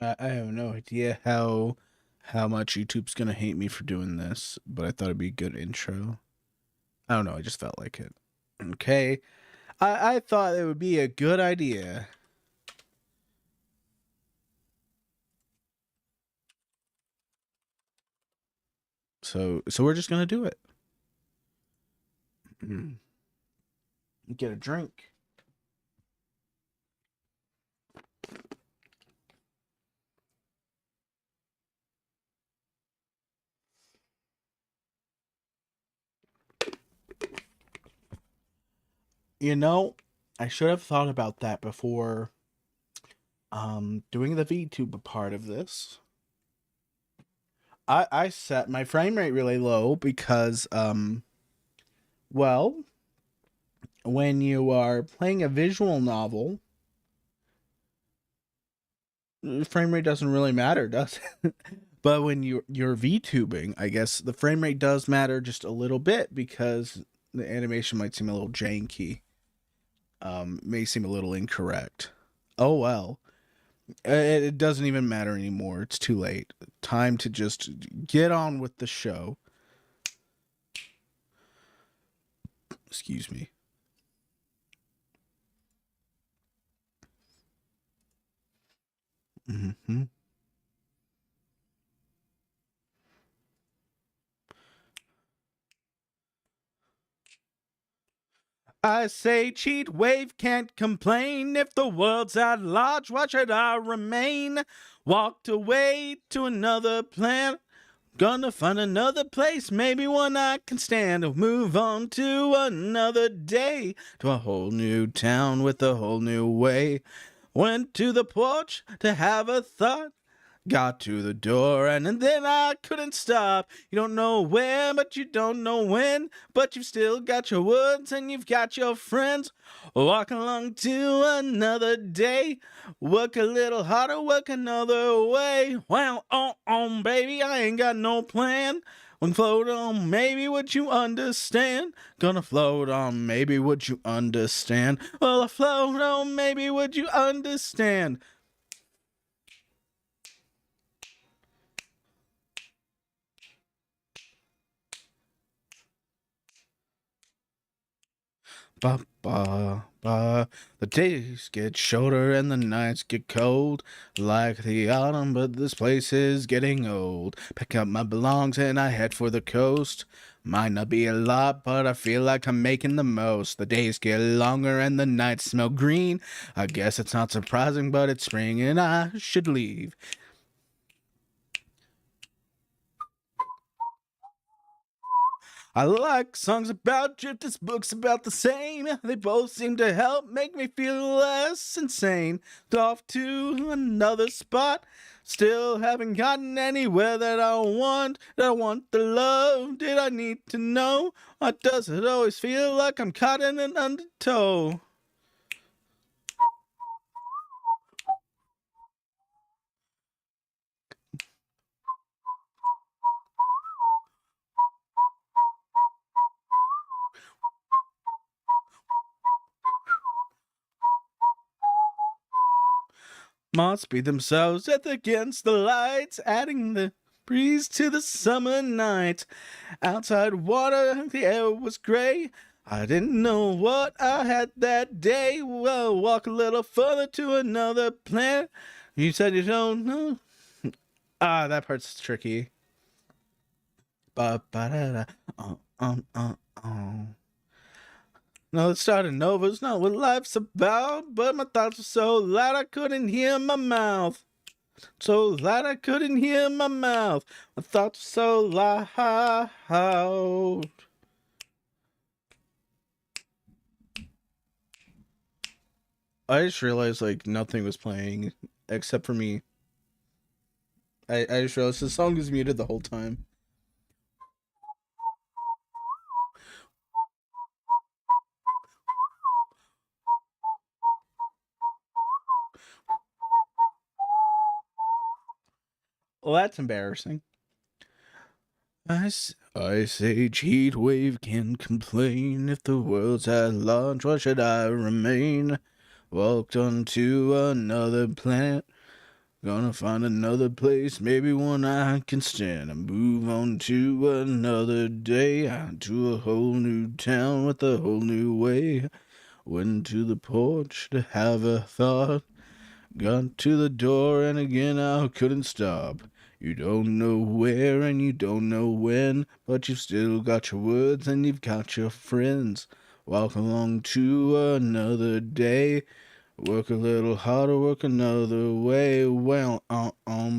I have no idea how much YouTube's gonna hate me for doing this, but I thought it'd be a good intro. I don't know, I just felt like it. Okay. I thought it would be a good idea. So we're just gonna do it. Get a drink. You know, I should have thought about that before doing the VTube part of this. I set my frame rate really low because well, when you are playing a visual novel, the frame rate doesn't really matter, does it? But when you're VTubing, I guess the frame rate does matter just a little bit because the animation might seem a little janky. May seem a little incorrect. Oh well. It doesn't even matter anymore. It's too late. Time to just get on with the show. Excuse me. Mm-hmm. I say cheat wave can't complain. If the world's at large, why should I remain? Walked away to another planet. Gonna find another place, maybe one I can stand. Move on to another day, to a whole new town with a whole new way. Went to the porch to have a thought. Got to the door and then I couldn't stop. You don't know where, but you don't know when. But you've still got your woods and you've got your friends. Walk along to another day. Work a little harder, work another way. Well, baby, I ain't got no plan. When float on, maybe would you understand? Gonna float on, maybe would you understand? Well, I float on, maybe would you understand? Ba ba ba. The days get shorter and the nights get cold, like the autumn, but this place is getting old. Pick up my belongings and I head for the coast. Might not be a lot, but I feel like I'm making the most. The days get longer and the nights smell green. I guess it's not surprising, but it's spring and I should leave. I like songs about drifters, books about the same. They both seem to help make me feel less insane. Off to another spot. Still haven't gotten anywhere that I want. Did I want the love? Did I need to know? Or does it always feel like I'm caught in an undertow? Must be themselves at against the lights, adding the breeze to the summer night. Outside water, the air was gray. I didn't know what I had that day. Well, walk a little further to another planet. You said you don't know. Ah, that part's tricky. Ba ba da da. No, it started over. It's not what life's about. But my thoughts were so loud I couldn't hear my mouth. So loud I couldn't hear my mouth. My thoughts were so loud. I just realized like nothing was playing except for me. I just realized the song was muted the whole time. Well, that's embarrassing. I say cheat wave can complain. If the world's at large, why should I remain? Walked onto another planet. Gonna find another place, maybe one I can stand, and move on to another day, to a whole new town with a whole new way. Went to the porch to have a thought, got to the door and again I couldn't stop. You don't know where and you don't know when, but you've still got your words and you've got your friends. Walk along to another day. Work a little harder, work another way. Well,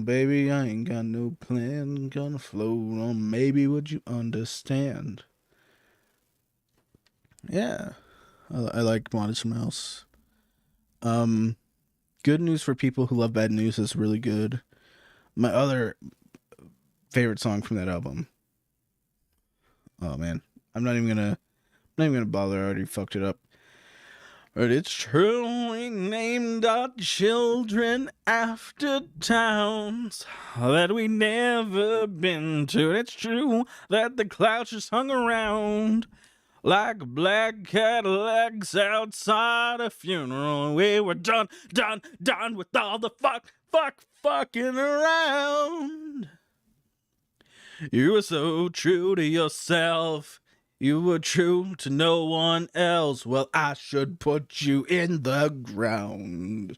baby, I ain't got no plan. Gonna float on, maybe would you understand? Yeah, I like Modest Mouse. Good News for People Who Love Bad News is really good. My other favorite song from that album. Oh man, I'm not even gonna bother. I already fucked it up. But it's true, we named our children after towns that we never been to. It's true that the clouds just hung around like black Cadillacs outside a funeral. We were done with all the fucking around. You were so true to yourself. You were true to no one else. Well, I should put you in the ground.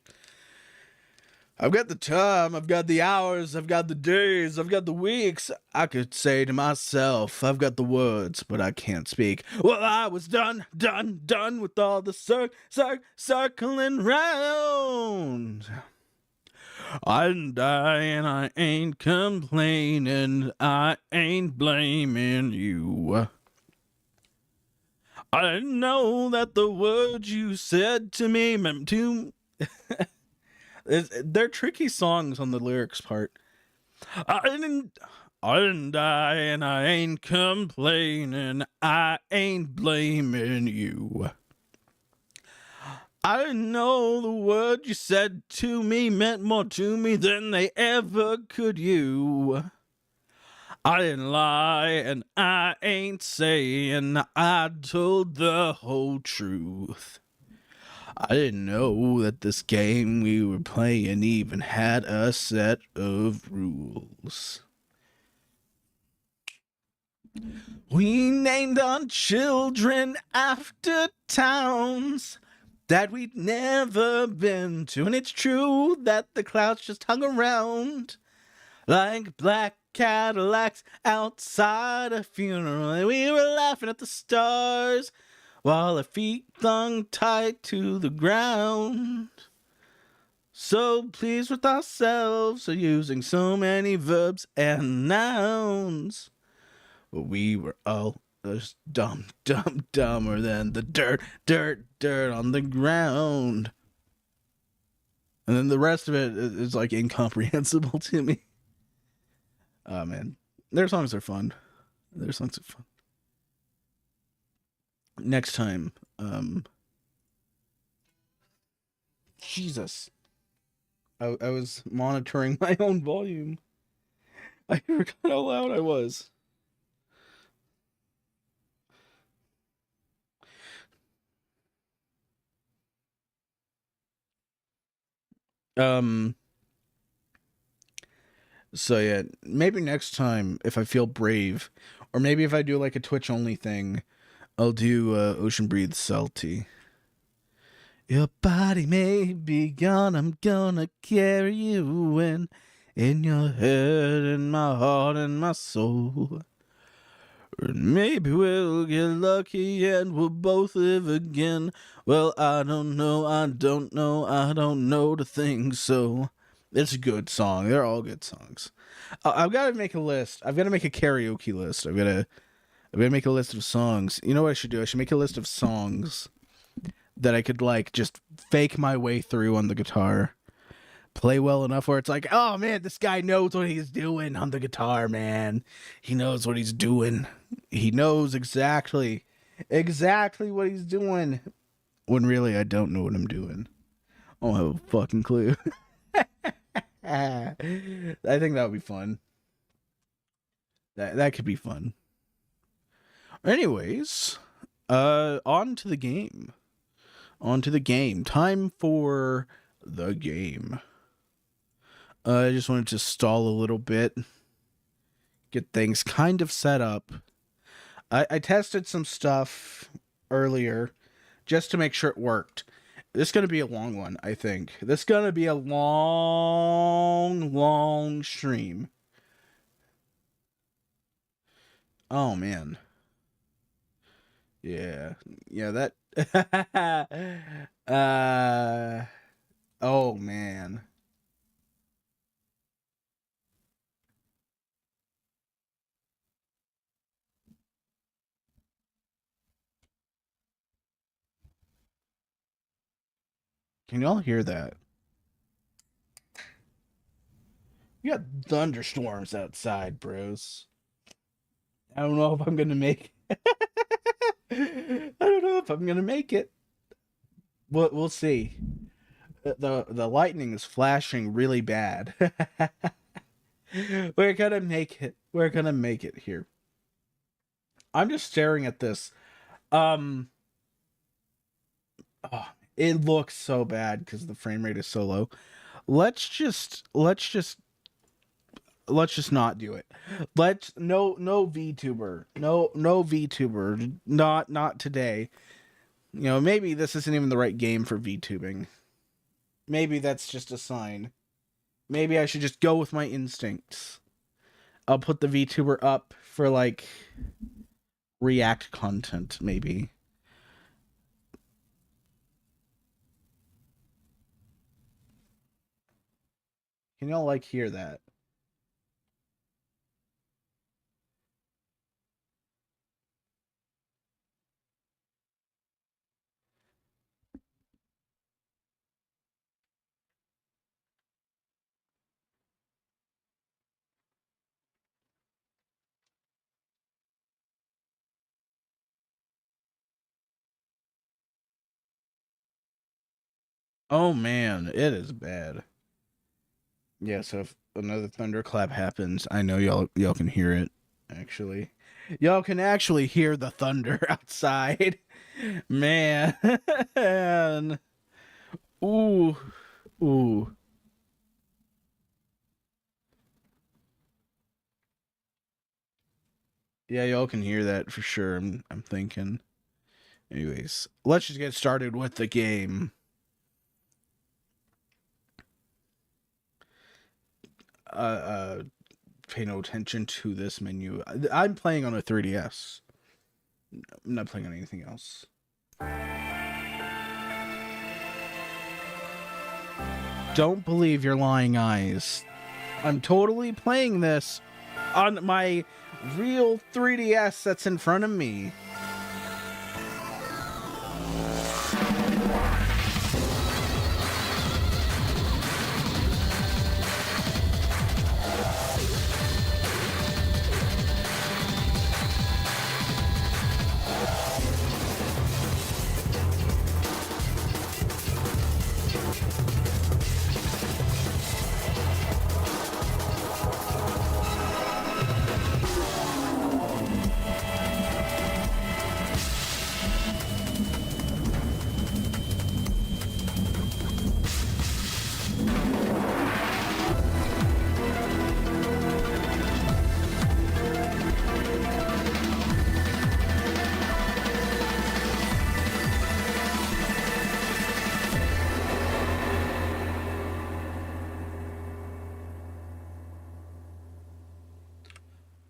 I've got the time, I've got the hours, I've got the days, I've got the weeks. I could say to myself, I've got the words, but I can't speak. Well, I was done with all the circling round. I didn't die and I ain't complaining, I ain't blaming you. I didn't know that the words you said to me meant to... They're tricky songs on the lyrics part. I didn't die and I ain't complaining, I ain't blaming you. I didn't know the words you said to me meant more to me than they ever could you. I didn't lie and I ain't saying I told the whole truth. I didn't know that this game we were playing even had a set of rules. We named our children after towns that we'd never been to, and it's true that the clouds just hung around like black Cadillacs outside a funeral, and we were laughing at the stars while our feet clung tight to the ground. So pleased with ourselves for using so many verbs and nouns. But we were all just dumber than the dirt on the ground. And then the rest of it is like incomprehensible to me. Oh man, their songs are fun. Next time, Jesus, I was monitoring my own volume. I forgot how loud I was. So yeah, maybe next time if I feel brave, or maybe if I do like a Twitch only thing, I'll do Ocean Breathe Salty. Your body may be gone, I'm gonna carry you in your head, in my heart, and my soul. And maybe we'll get lucky and we'll both live again. Well, I don't know to think so. It's a good song. They're all good songs. I've got to make a list. I've got to make a karaoke list. I've got to make a list of songs. You know what I should do? I should make a list of songs that I could like just fake my way through on the guitar. Play well enough where it's like, oh man, this guy knows what he's doing on the guitar, man. He knows what he's doing. He knows exactly what he's doing. When really I don't know what I'm doing. I don't have a fucking clue. I think that would be fun. That could be fun. Anyways, on to the game. Time for the game. I just wanted to stall a little bit, get things kind of set up. I tested some stuff earlier just to make sure it worked. This is going to be a long one, I think. This is going to be a long stream. Oh, man. Yeah. Yeah, that... oh, man. Can y'all hear that? You got thunderstorms outside, bros. I don't know if I'm gonna make I don't know if I'm gonna make it. We'll see. The lightning is flashing really bad. We're gonna make it. We're gonna make it here. I'm just staring at this. Oh, it looks so bad because the frame rate is so low. Let's just not do it. No VTuber. No VTuber. Not today. You know, maybe this isn't even the right game for VTubing. Maybe that's just a sign. Maybe I should just go with my instincts. I'll put the VTuber up for like React content, maybe. Can y'all like hear that? Oh man, it is bad. Yeah, so if another thunderclap happens, I know y'all can hear it. Actually, y'all can actually hear the thunder outside. Man, ooh, ooh. Yeah, y'all can hear that for sure. I'm thinking. Anyways, let's just get started with the game. Pay no attention to this menu. I'm playing on a 3DS. I'm not playing on anything else. Don't believe your lying eyes. I'm totally playing this on my real 3DS that's in front of me.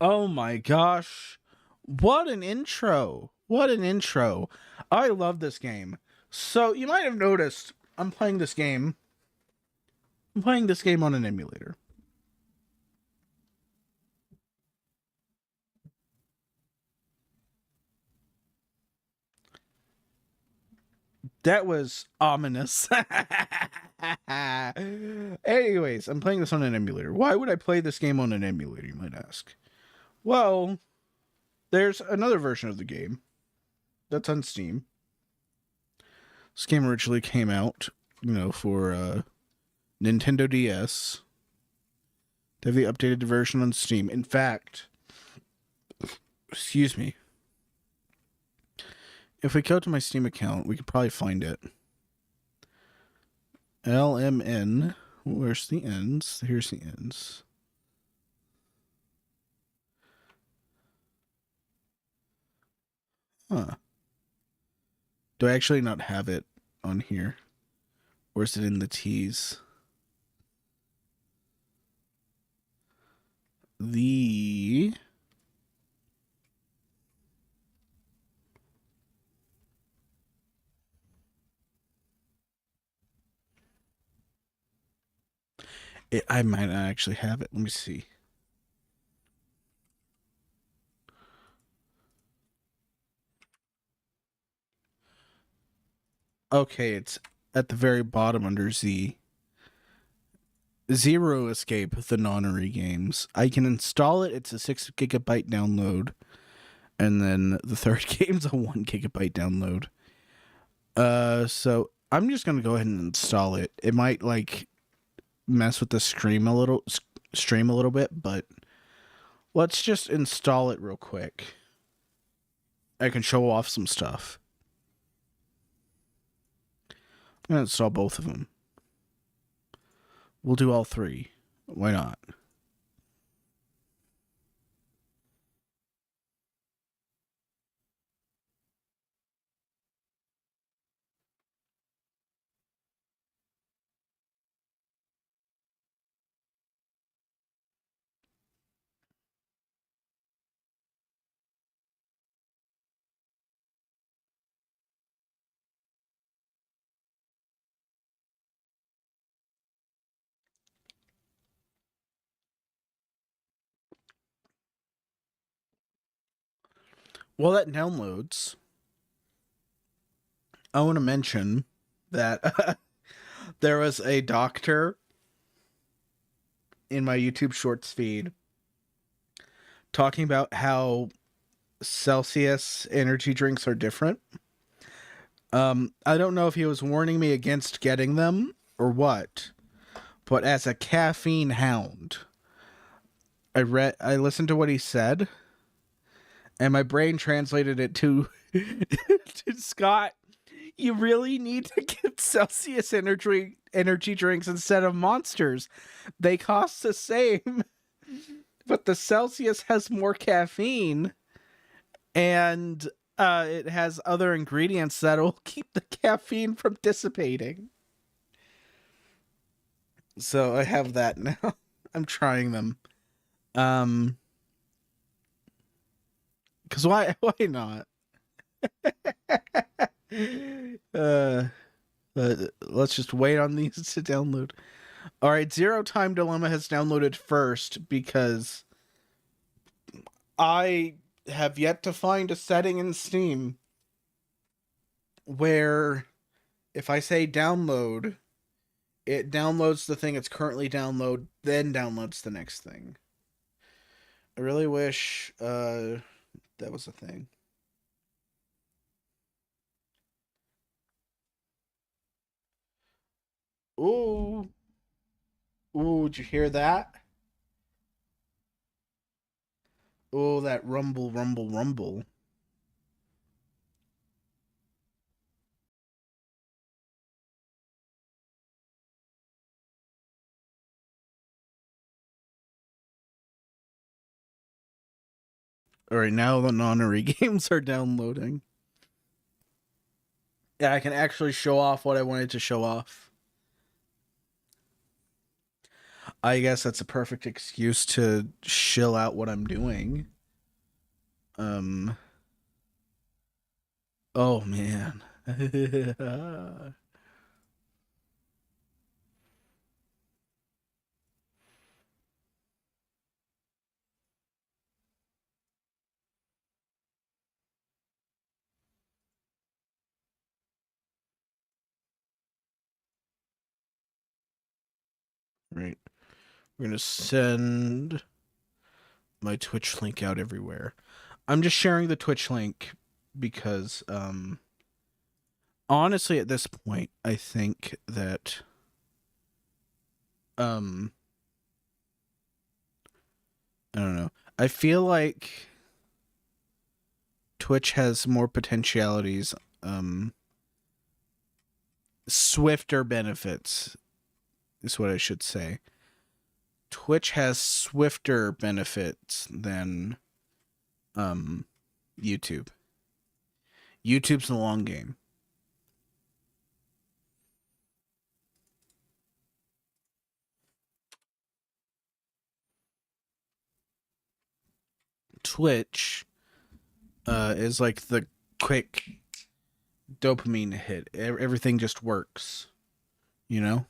Oh my gosh. What an intro. What an intro. I love this game. So, you might have noticed I'm playing this game. I'm playing this game on an emulator. That was ominous. Anyways, I'm playing this on an emulator. Why would I play this game on an emulator, you might ask? Well, there's another version of the game that's on Steam. This game originally came out, for Nintendo DS. They have the updated version on Steam. In fact, excuse me. If we go to my Steam account, we could probably find it. LMN Where's the ends? Here's the ends. Huh. Do I actually not have it on here? Or is it in the T's? The... I might not actually have it. Let me see. Okay, it's at the very bottom under Z. Zero Escape, the Nonary games. I can install it. It's a 6 gigabyte download. And then the third game's a 1 gigabyte download. So I'm just gonna go ahead and install it. It might like mess with the stream a little bit, but let's just install it real quick. I can show off some stuff. I'm gonna install both of them. We'll do all three. Why not? While that downloads, I want to mention that there was a doctor in my YouTube Shorts feed talking about how Celsius energy drinks are different. I don't know if he was warning me against getting them or what, but as a caffeine hound, I listened to what he said, and my brain translated it to Scott, you really need to get Celsius energy drinks instead of Monsters. They cost the same, but the Celsius has more caffeine, and it has other ingredients that'll keep the caffeine from dissipating. So I have that now. I'm trying them. Because why not? Let's just wait on these to download. All right, Zero Time Dilemma has downloaded first because I have yet to find a setting in Steam where if I say download, it downloads the thing it's currently download, then downloads the next thing. I really wish that was a thing. Ooh. Ooh, did you hear that? Oh, that rumble, rumble, rumble. All right, now the Nonary games are downloading. Yeah, I can actually show off what I wanted to show off. I guess that's a perfect excuse to shill out what I'm doing. Oh man. Right. We're gonna send my Twitch link out everywhere. I'm just sharing the Twitch link because honestly at this point I think that I don't know. I feel like Twitch has more potentialities, swifter benefits is what I should say. Twitch has swifter benefits than YouTube. YouTube's the long game. Twitch is like the quick dopamine hit. Everything just works, you know?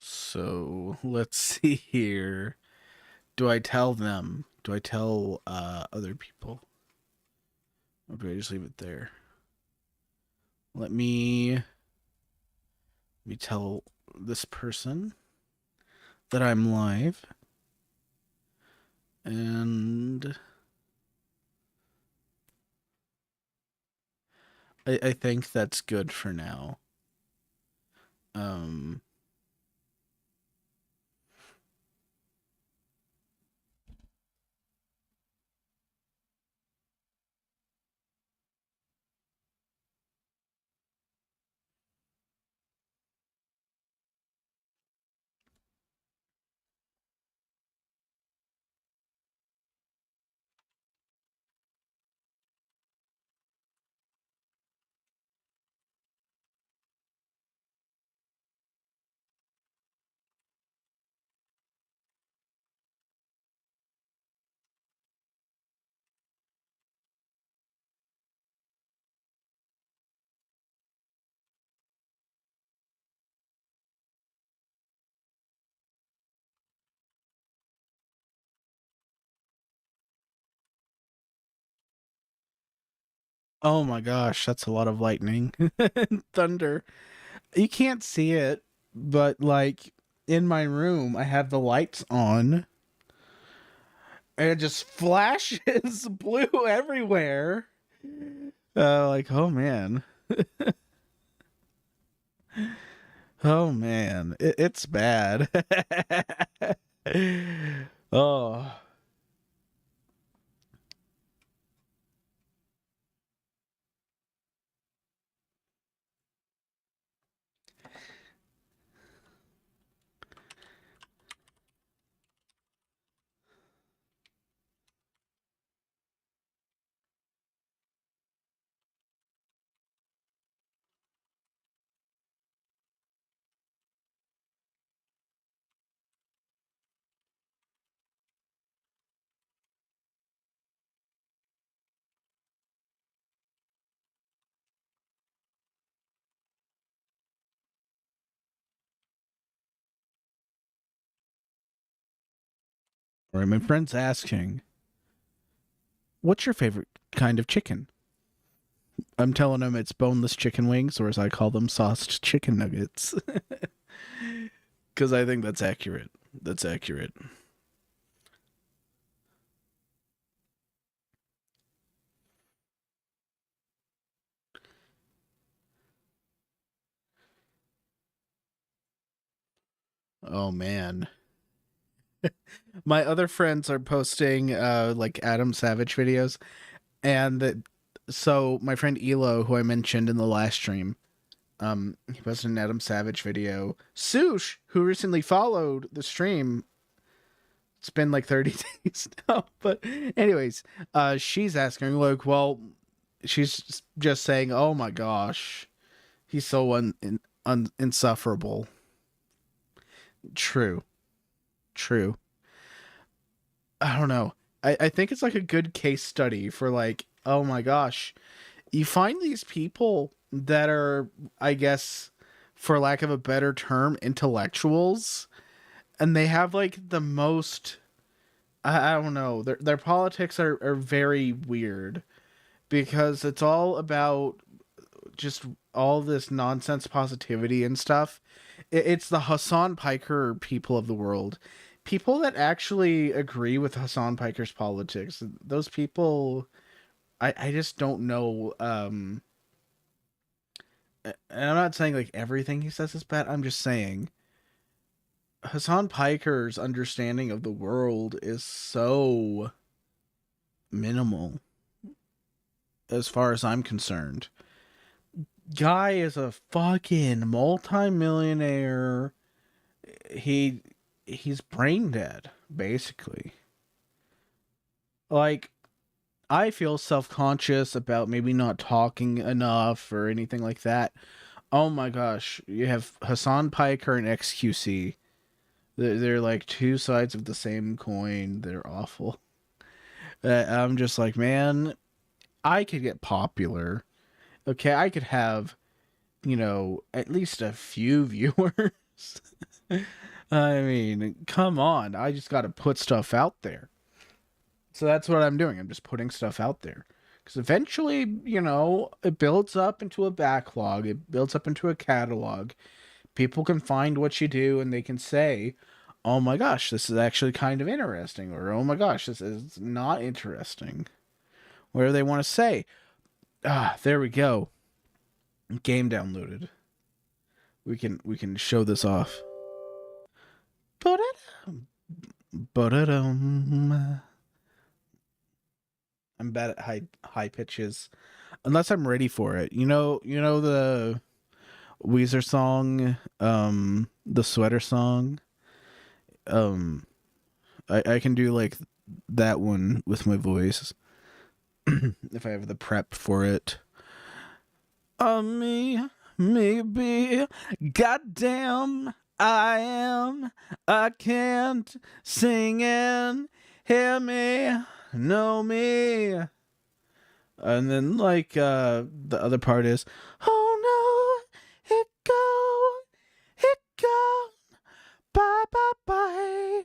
So let's see here. Do I tell them? Do I tell other people? Or do I just leave it there? Let me tell this person that I'm live. And I think that's good for now. Oh my gosh, that's a lot of lightning and thunder. You can't see it, but like in my room, I have the lights on and it just flashes blue everywhere. Like, oh man. Oh man, it's bad. Oh. All right, my friend's asking, what's your favorite kind of chicken? I'm telling him it's boneless chicken wings, or as I call them, sauced chicken nuggets. Because I think that's accurate. That's accurate. Oh man. My other friends are posting like Adam Savage videos, and so my friend Elo, who I mentioned in the last stream, he posted an Adam Savage video. Sush, who recently followed the stream, it's been like 30 days now, but anyways, she's asking like, well, she's just saying, oh my gosh, he's so insufferable. True, true. I don't know. I think it's like a good case study for like, oh my gosh, you find these people that are, I guess, for lack of a better term, intellectuals, and they have like the most, I don't know, their politics are very weird because it's all about just all this nonsense positivity and stuff. It's the Hassan Piker people of the world people that actually agree with Hassan Piker's politics, those people, I just don't know. And I'm not saying like everything he says is bad. I'm just saying Hassan Piker's understanding of the world is so minimal as far as I'm concerned. Guy is a fucking multimillionaire. He he's brain dead, basically. Like, I feel self-conscious about maybe not talking enough or anything like that. Oh my gosh, you have Hassan Piker and XQC. They're like two sides of the same coin. They're awful. I'm just like, man, I could get popular. Okay, I could have, at least a few viewers. I mean, come on. I just got to put stuff out there. So that's what I'm doing. I'm just putting stuff out there. Because eventually, it builds up into a backlog, it builds up into a catalog. People can find what you do and they can say, oh my gosh, this is actually kind of interesting. Or, oh my gosh, this is not interesting. Whatever they want to say. Ah, there we go. Game downloaded. We can show this off. Ba-da-dum. I'm bad at high pitches, unless I'm ready for it. The Weezer song, the sweater song. I can do like that one with my voice if I have the prep for it. Maybe, goddamn, I am. I can't sing and hear me, know me. And then the other part is, oh no, it go, bye bye bye.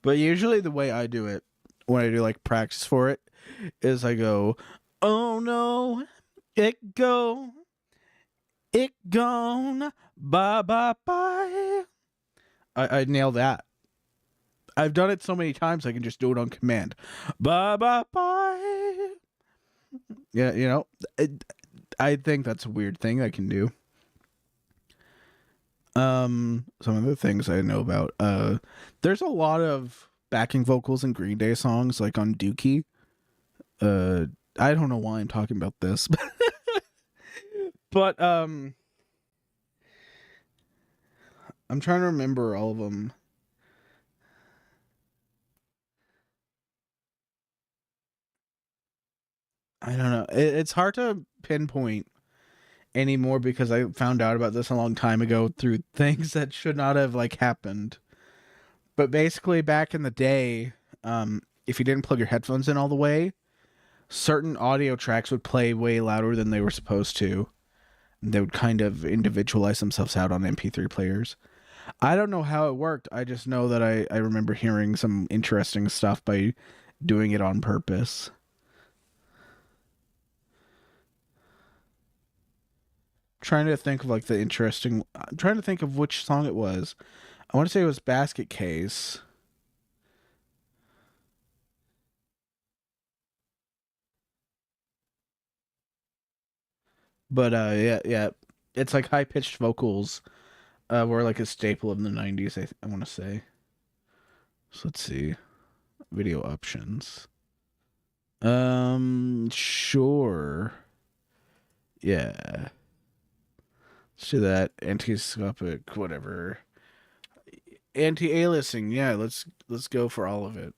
But usually the way I do it when I do like practice for it is I go, oh no, it gone, bye bye bye. I nail that. I've done it so many times I can just do it on command. Bye bye bye. Yeah, I think that's a weird thing I can do. Some of the things I know about. There's a lot of backing vocals in Green Day songs, like on Dookie. I don't know why I'm talking about this, but I'm trying to remember all of them. I don't know. It's hard to pinpoint anymore because I found out about this a long time ago through things that should not have happened. But basically, back in the day, if you didn't plug your headphones in all the way, certain audio tracks would play way louder than they were supposed to. They would kind of individualize themselves out on MP3 players. I don't know how it worked. I just know that I remember hearing some interesting stuff by doing it on purpose. Trying to think of I'm trying to think of which song it was. I want to say it was Basket Case. But yeah. It's like high pitched vocals were like a staple of the 90s, I want to say. So let's see. Video options. Sure. Yeah. Let's do that. Anti-scopic, whatever. Anti-aliasing, yeah, let's go for all of it.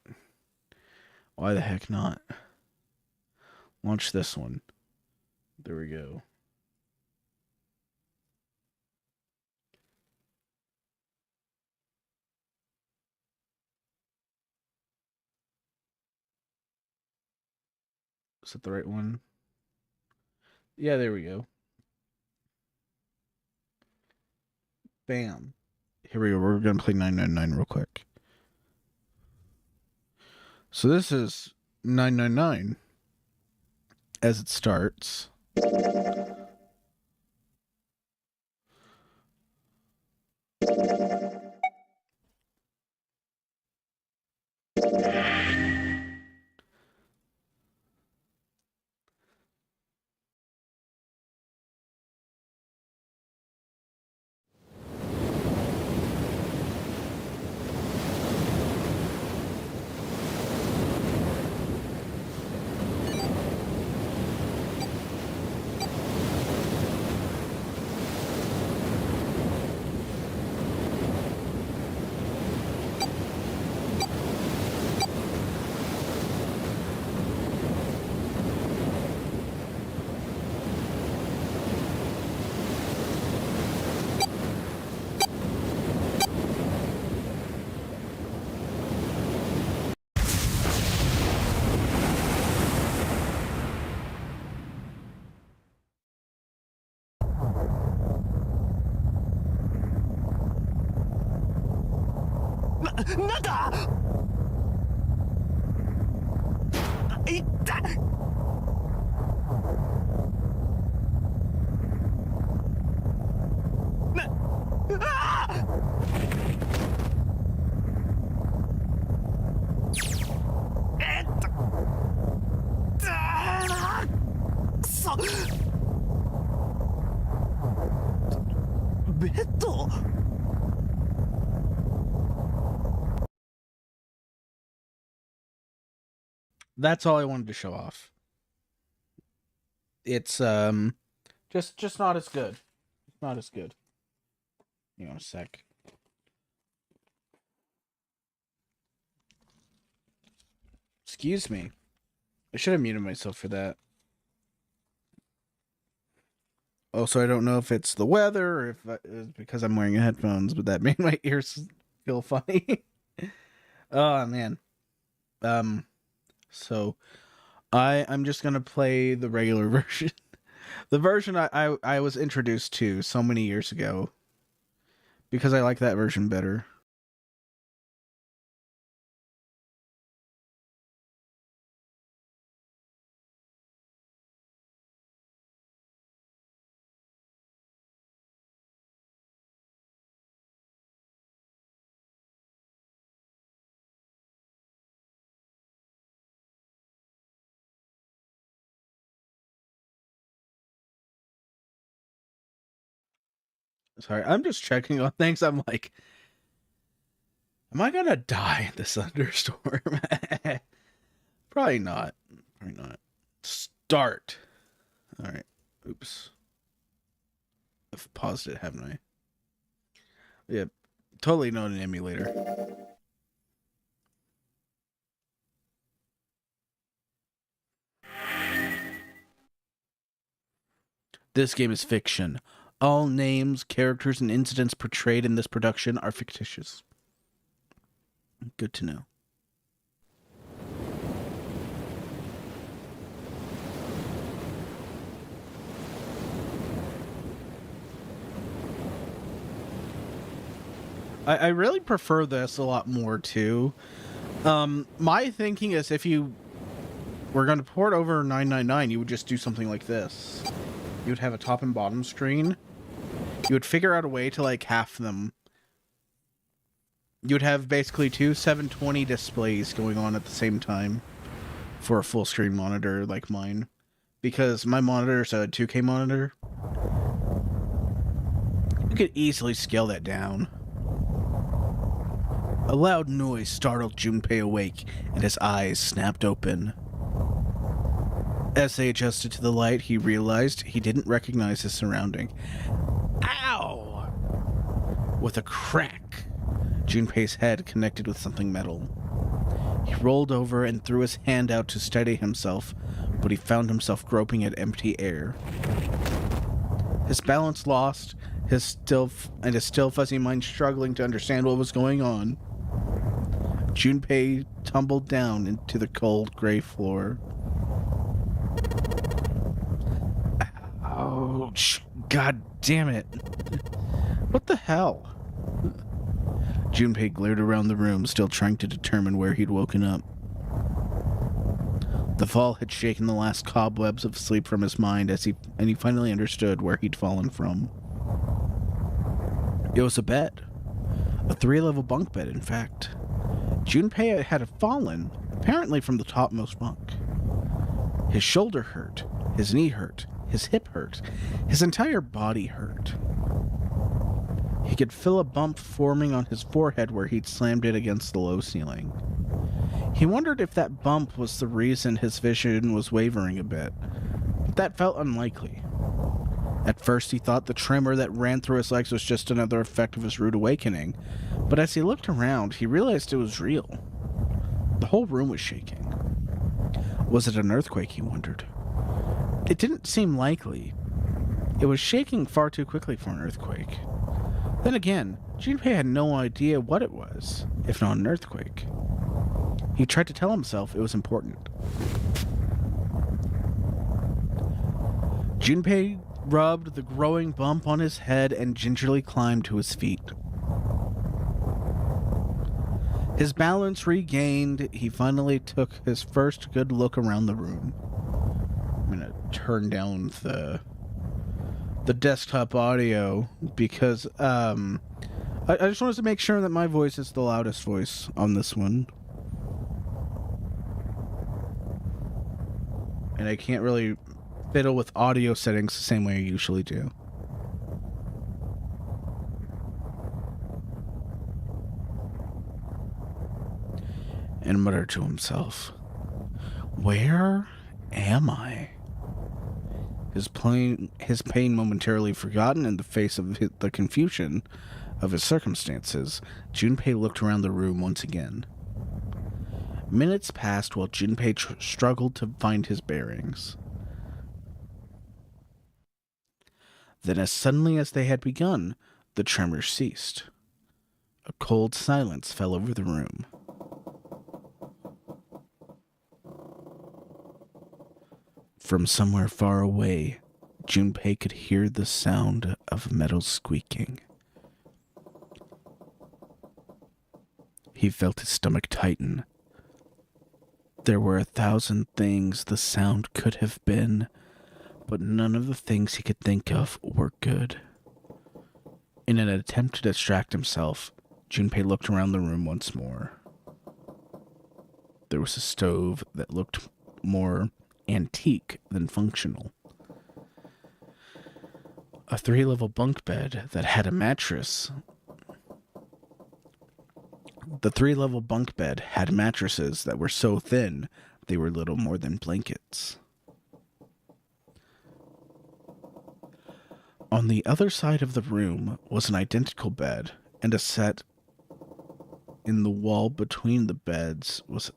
Why the heck not? Launch this one. There we go. Is that the right one? Yeah, there we go. Bam. Here we go. We're gonna play 999 real quick. So this is 999 as it starts. なんだいったああくそベッドThat's all I wanted to show off. It's just not as good. It's not as good. Hang on a sec. Excuse me. I should have muted myself for that. Also, I don't know if it's the weather or if it's because I'm wearing headphones, but that made my ears feel funny. Oh man. So I'm just gonna play the regular version. The version I was introduced to so many years ago. Because I like that version better. Sorry, I'm just checking on things. I'm like, am I gonna die in this thunderstorm? Probably not. Probably not. Start. All right. Oops. I've paused it, haven't I? Yeah, totally not an emulator. This game is fiction. All names, characters, and incidents portrayed in this production are fictitious. Good to know. I really prefer this a lot more too. My thinking is if you were going to port over 999, you would just do something like this. You would have a top and bottom screen. You would figure out a way to like half them. You would have basically two 720 displays going on at the same time for a full screen monitor like mine. Because my monitor is a 2K monitor. You could easily scale that down. A loud noise startled Junpei awake, and his eyes snapped open. As they adjusted to the light, he realized he didn't recognize his surrounding. Ow! With a crack, Junpei's head connected with something metal. He rolled over and threw his hand out to steady himself, but he found himself groping at empty air. His balance lost, his still fuzzy mind struggling to understand what was going on. Junpei tumbled down into the cold gray floor. Ouch! God damn it! What the hell? Junpei glared around the room, still trying to determine where he'd woken up. The fall had shaken the last cobwebs of sleep from his mind and he finally understood where he'd fallen from. It was a bed. A 3-level bunk bed, in fact. Junpei had fallen, apparently from the topmost bunk. His shoulder hurt, his knee hurt, his hip hurt, his entire body hurt. He could feel a bump forming on his forehead where he'd slammed it against the low ceiling. He wondered if that bump was the reason his vision was wavering a bit, but that felt unlikely. At first he thought the tremor that ran through his legs was just another effect of his rude awakening, but as he looked around, he realized it was real. The whole room was shaking. Was it an earthquake, he wondered. It didn't seem likely. It was shaking far too quickly for an earthquake. Then again, Junpei had no idea what it was, if not an earthquake. He tried to tell himself it was important. Junpei rubbed the growing bump on his head and gingerly climbed to his feet. His balance regained, he finally took his first good look around the room. I'm gonna turn down the desktop audio because I just wanted to make sure that my voice is the loudest voice on this one. And I can't really fiddle with audio settings the same way I usually do. And muttered to himself, "Where am I?" His pain momentarily forgotten in the face of the confusion of his circumstances, Junpei looked around the room once again. Minutes passed while Junpei struggled to find his bearings. Then, as suddenly as they had begun, the tremors ceased. A cold silence fell over the room. From somewhere far away, Junpei could hear the sound of metal squeaking. He felt his stomach tighten. There were 1,000 things the sound could have been, but none of the things he could think of were good. In an attempt to distract himself, Junpei looked around the room once more. There was a stove that looked more antique than functional. A 3-level bunk bed that had a mattress. The 3-level bunk bed had mattresses that were so thin they were little more than blankets. On the other side of the room was an identical bed, and a set in the wall between the beds was...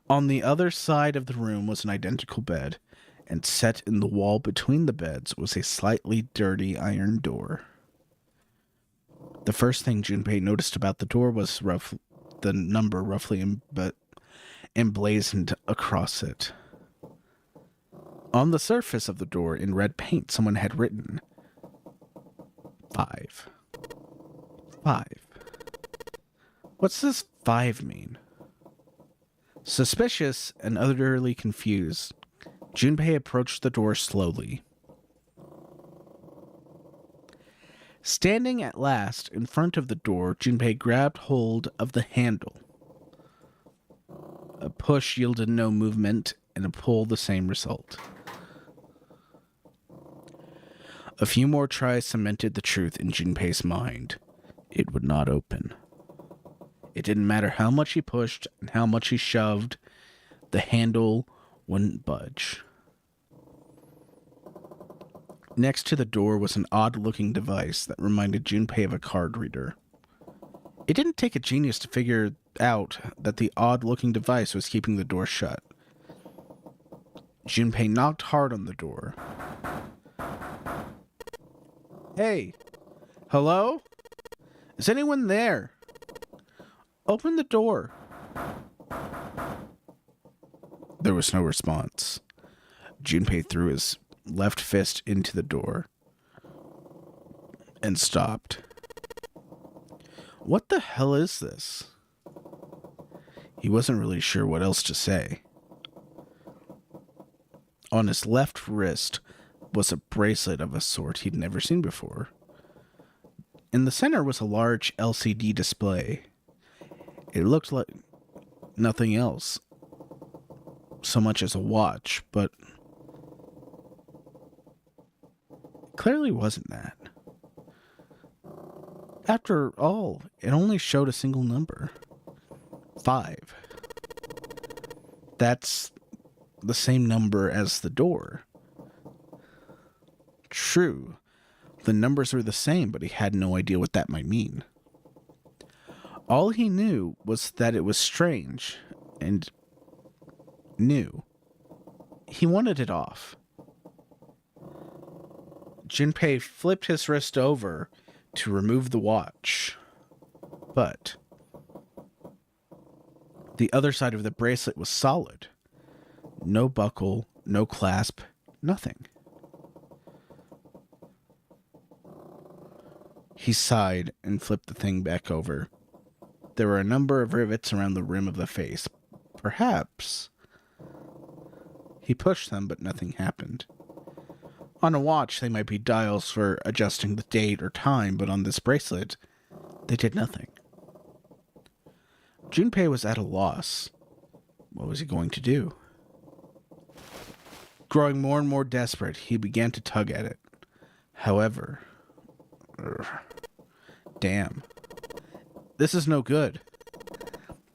On the other side of the room was an identical bed, and set in the wall between the beds was a slightly dirty iron door. The first thing Junpei noticed about the door was the number roughly emblazoned across it. On the surface of the door, in red paint, someone had written 5. 5. What's this 5 mean? Suspicious and utterly confused, Junpei approached the door slowly. Standing at last in front of the door, Junpei grabbed hold of the handle. A push yielded no movement, and a pull the same result. A few more tries cemented the truth in Junpei's mind. It would not open. It didn't matter how much he pushed and how much he shoved, the handle wouldn't budge. Next to the door was an odd-looking device that reminded Junpei of a card reader. It didn't take a genius to figure out that the odd-looking device was keeping the door shut. Junpei knocked hard on the door. "Hey, hello? Is anyone there? Open the door." There was no response. Junpei threw his left fist into the door and stopped. What the hell is this? He wasn't really sure what else to say. On his left wrist was a bracelet of a sort he'd never seen before. In the center was a large LCD display. It looked like nothing else so much as a watch, but clearly wasn't that. After all, it only showed a single number. 5. That's the same number as the door. True, the numbers were the same, but he had no idea what that might mean. All he knew was that it was strange and new. He wanted it off. Junpei flipped his wrist over to remove the watch, but the other side of the bracelet was solid. No buckle, no clasp, nothing. He sighed and flipped the thing back over. There were a number of rivets around the rim of the face. Perhaps. He pushed them, but nothing happened. On a watch, they might be dials for adjusting the date or time, but on this bracelet, they did nothing. Junpei was at a loss. What was he going to do? Growing more and more desperate, he began to tug at it. However, damn. This is no good.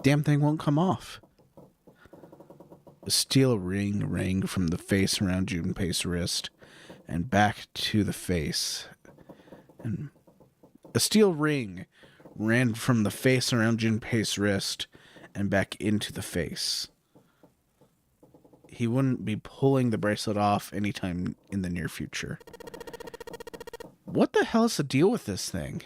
Damn thing won't come off. A steel ring rang from the face around Junpei's wrist and back to the face. And a steel ring ran from the face around Junpei's wrist and back into the face. He wouldn't be pulling the bracelet off anytime in the near future. What the hell is the deal with this thing?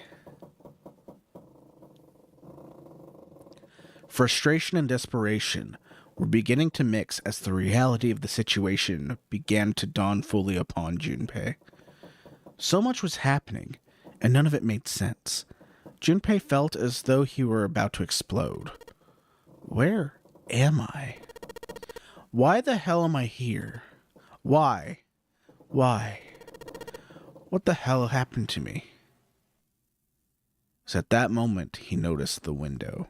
Frustration and desperation were beginning to mix as the reality of the situation began to dawn fully upon Junpei. So much was happening, and none of it made sense. Junpei felt as though he were about to explode. Where am I? Why the hell am I here? Why? Why? What the hell happened to me? It was at that moment he noticed the window.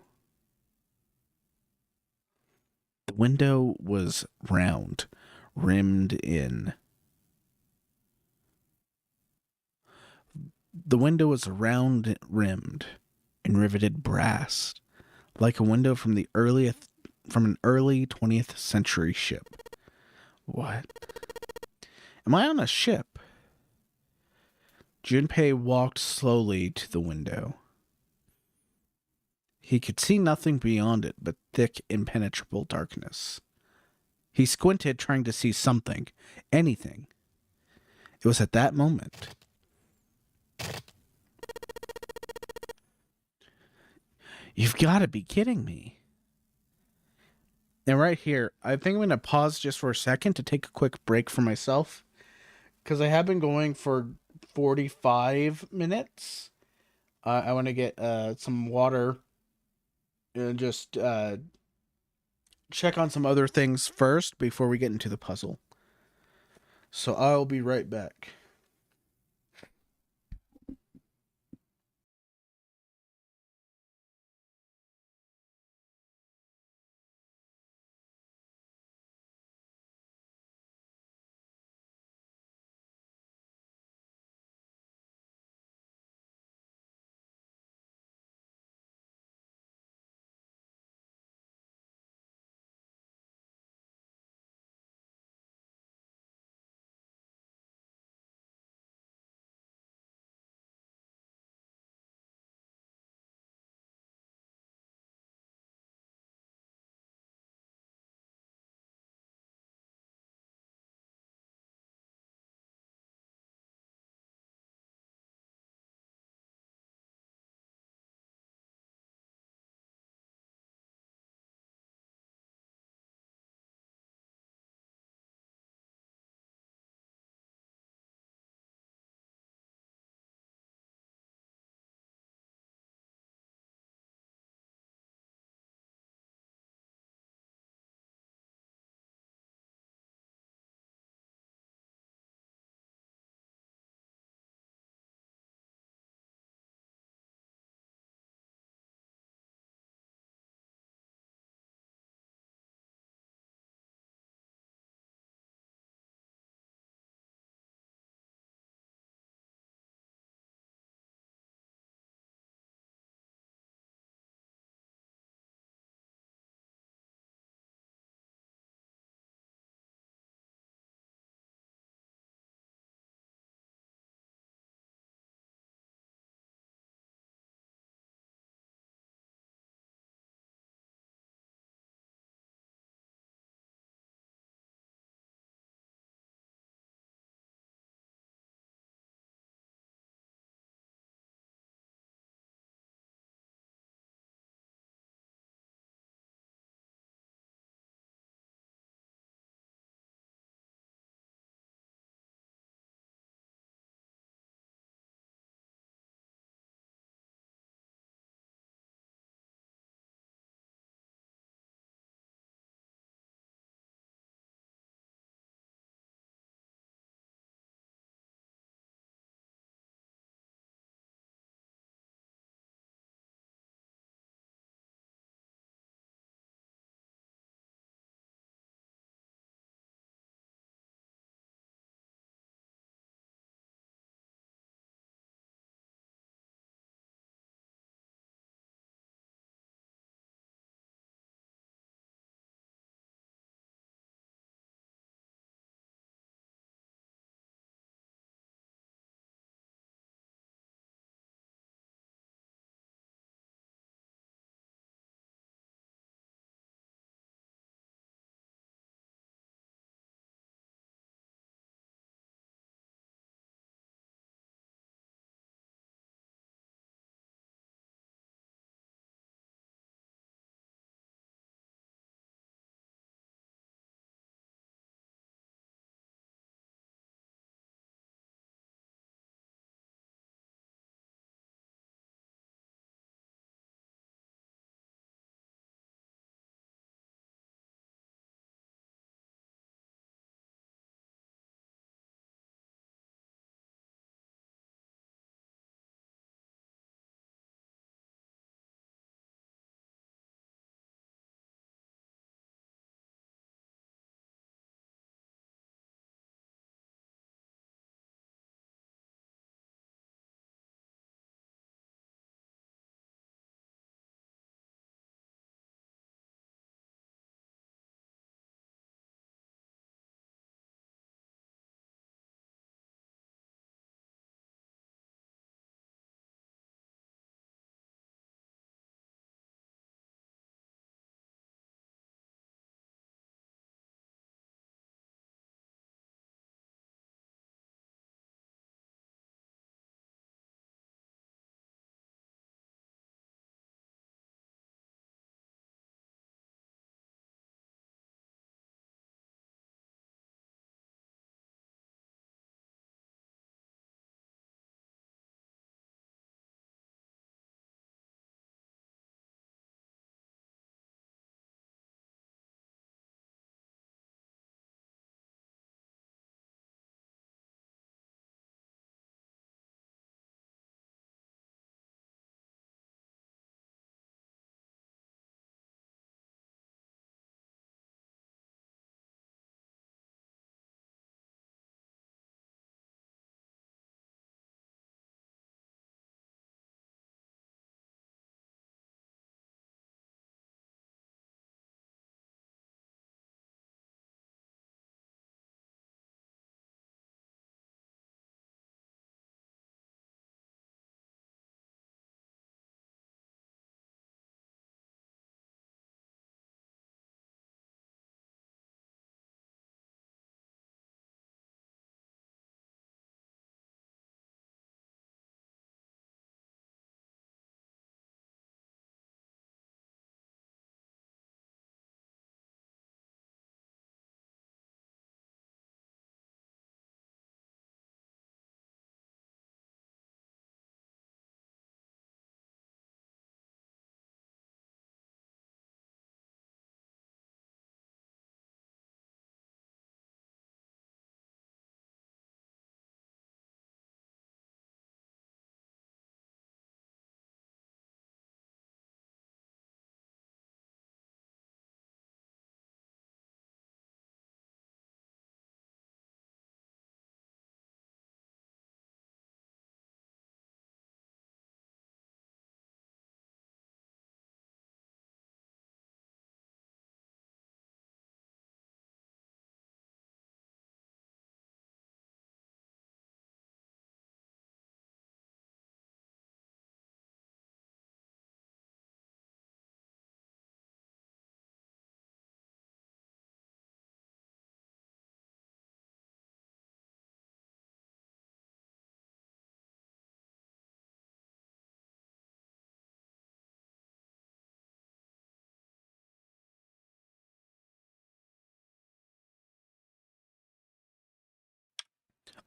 The window was round, rimmed in. The window was round rimmed in riveted brass, like a window from an early 20th century ship. What? Am I on a ship? Junpei walked slowly to the window. He could see nothing beyond it but thick, impenetrable darkness. He squinted, trying to see something, anything. It was at that moment. You've got to be kidding me. And right here, I think I'm going to pause just for a second to take a quick break for myself, because I have been going for 45 minutes. I want to get some water and just check on some other things first before we get into the puzzle. So I'll be right back.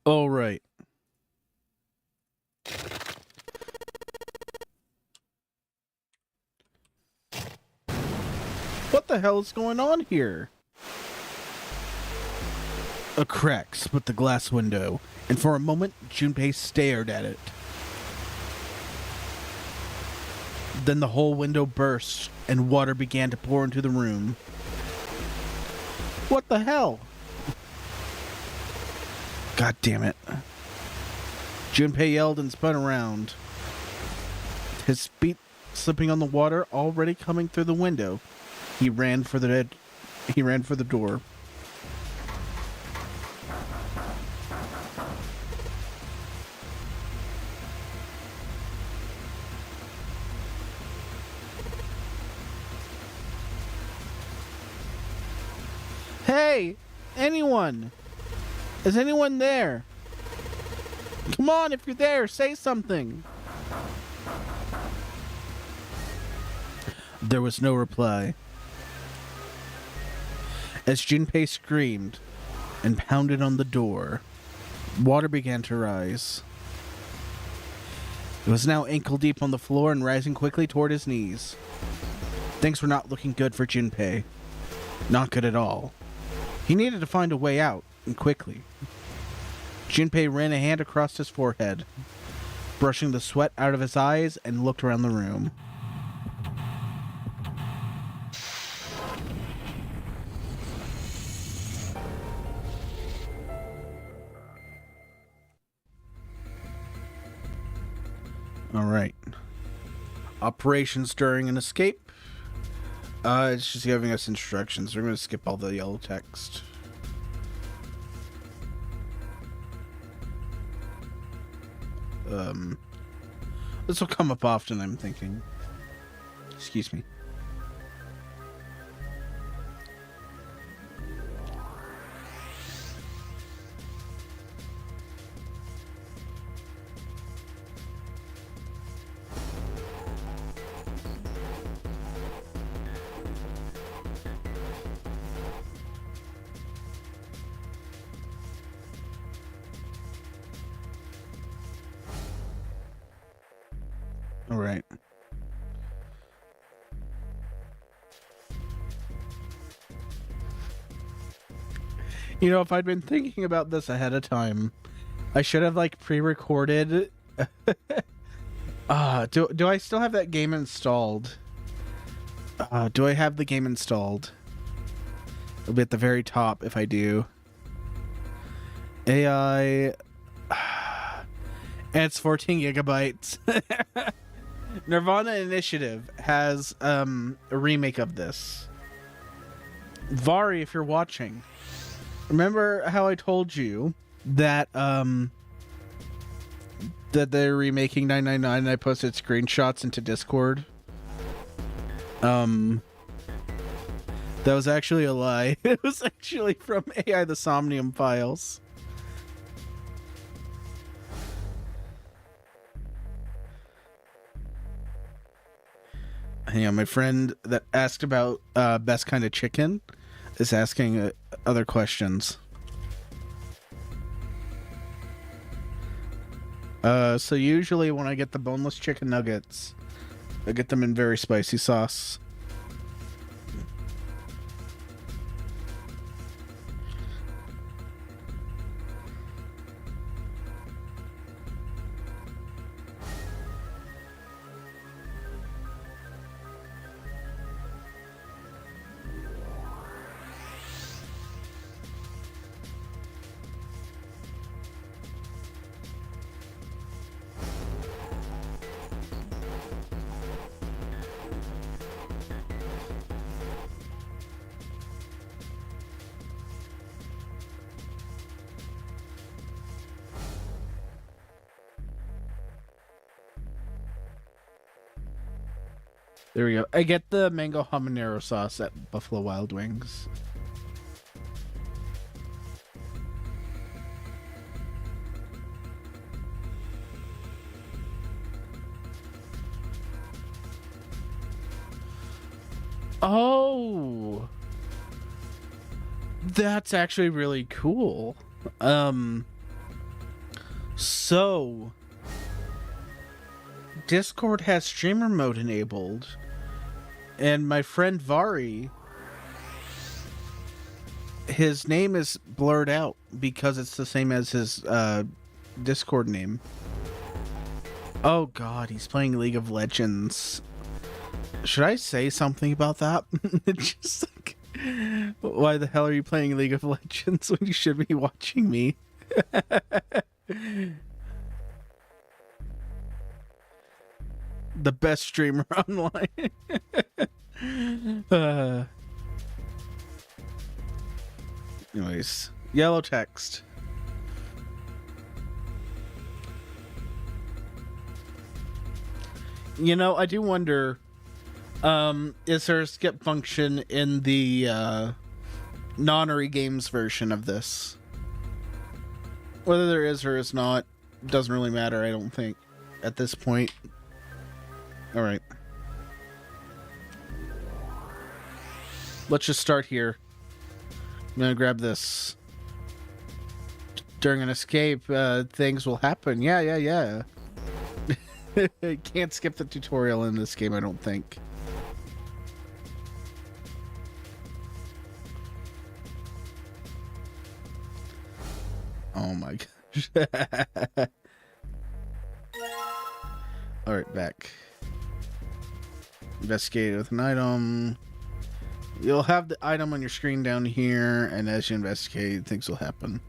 All right. What the hell is going on here? A crack split the glass window, and for a moment, Junpei stared at it. Then the whole window burst, and water began to pour into the room. What the hell? God damn it. Junpei yelled and spun around, his feet slipping on the water already coming through the window. He ran for the door. Hey, anyone? Is anyone there? Come on, if you're there, say something. There was no reply. As Junpei screamed and pounded on the door, water began to rise. It was now ankle deep on the floor and rising quickly toward his knees. Things were not looking good for Junpei. Not good at all. He needed to find a way out, and quickly. Junpei ran a hand across his forehead, brushing the sweat out of his eyes, and looked around the room. All right. Operations during an escape. It's just giving us instructions. We're going to skip all the yellow text. This will come up often, I'm thinking. Excuse me. All right. You know, if I'd been thinking about this ahead of time, I should have like pre-recorded. Do I still have that game installed? Do I have the game installed? It'll be at the very top if I do. AI. And it's 14 gigabytes. Nirvana Initiative has a remake of this. Vari, if you're watching, remember how I told you that that they're remaking 999 and I posted screenshots into Discord? That was actually a lie. It was actually from AI the Somnium files. Yeah, my friend that asked about best kind of chicken is asking other questions. So usually when I get the boneless chicken nuggets, I get them in very spicy sauce. There we go. I get the mango habanero sauce at Buffalo Wild Wings. Oh, that's actually really cool. So, Discord has streamer mode enabled, and my friend Vari, his name is blurred out because it's the same as his Discord name. Oh god, he's playing League of Legends. Should I say something about that? Just like, why the hell are you playing League of Legends when you should be watching me? The best streamer online. Anyways, yellow text. You know, I do wonder, is there a skip function in the Nonary Games version of this? Whether there is or is not, doesn't really matter, I don't think, at this point. Alright. Let's just start here. I'm gonna grab this. During an escape, things will happen. Yeah. Can't skip the tutorial in this game, I don't think. Oh my gosh. Alright, back. Investigate with an item. You'll have the item on your screen down here, and as you investigate, things will happen.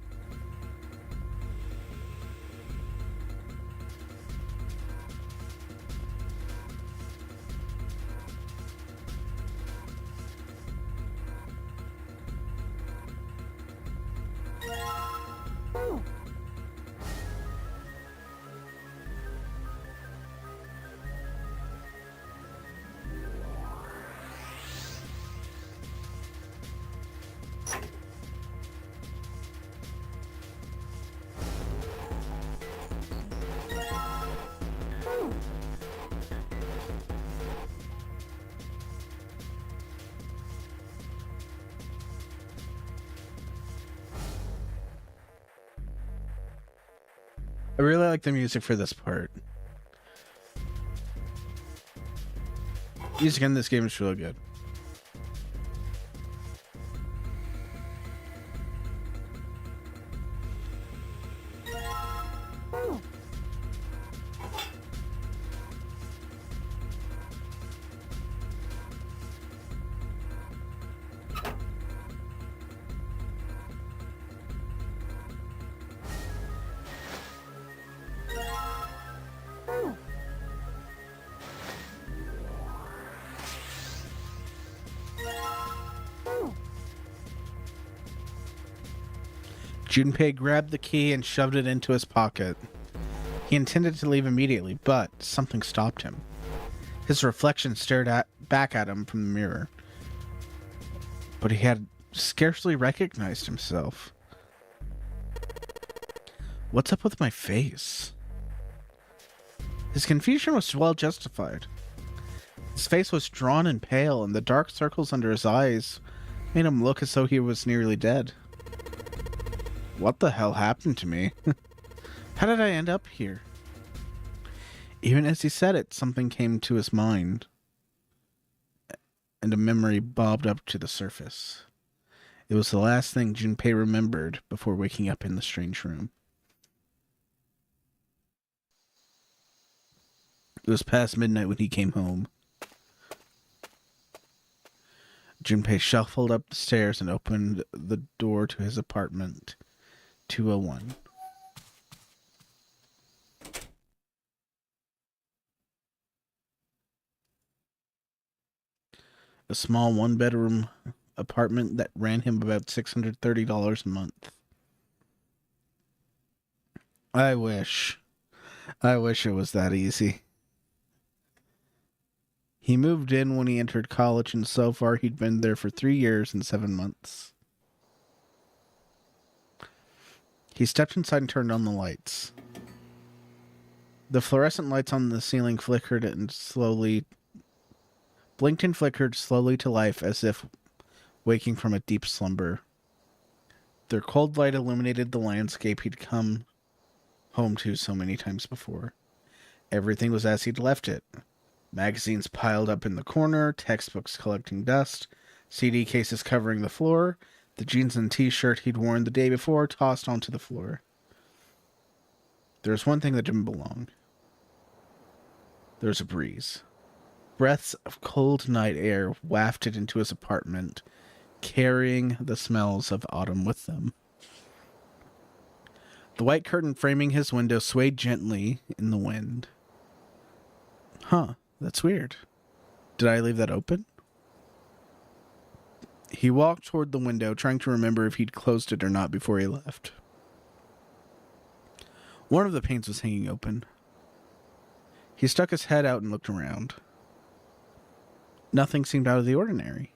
I really like the music for this part. Music in this game is really good. Junpei grabbed the key and shoved it into his pocket. He intended to leave immediately, but something stopped him. His reflection stared back at him from the mirror. But he had scarcely recognized himself. What's up with my face? His confusion was well justified. His face was drawn and pale, and the dark circles under his eyes made him look as though he was nearly dead. What the hell happened to me? How did I end up here? Even as he said it, something came to his mind, and a memory bobbed up to the surface. It was the last thing Junpei remembered before waking up in the strange room. It was past midnight when he came home. Junpei shuffled up the stairs and opened the door to his apartment. 201. A small one-bedroom apartment that ran him about $630 a month. I wish it was that easy. He moved in when he entered college, and so far he'd been there for 3 years and 7 months. He stepped inside and turned on the lights. The fluorescent lights on the ceiling flickered and blinked and flickered slowly to life as if waking from a deep slumber. Their cold light illuminated the landscape he'd come home to so many times before. Everything was as he'd left it. Magazines piled up in the corner, textbooks collecting dust, CD cases covering the floor, the jeans and t-shirt he'd worn the day before tossed onto the floor. There was one thing that didn't belong. There was a breeze. Breaths of cold night air wafted into his apartment, carrying the smells of autumn with them. The white curtain framing his window swayed gently in the wind. Huh, that's weird. Did I leave that open? He walked toward the window, trying to remember if he'd closed it or not before he left. One of the panes was hanging open. He stuck his head out and looked around. Nothing seemed out of the ordinary.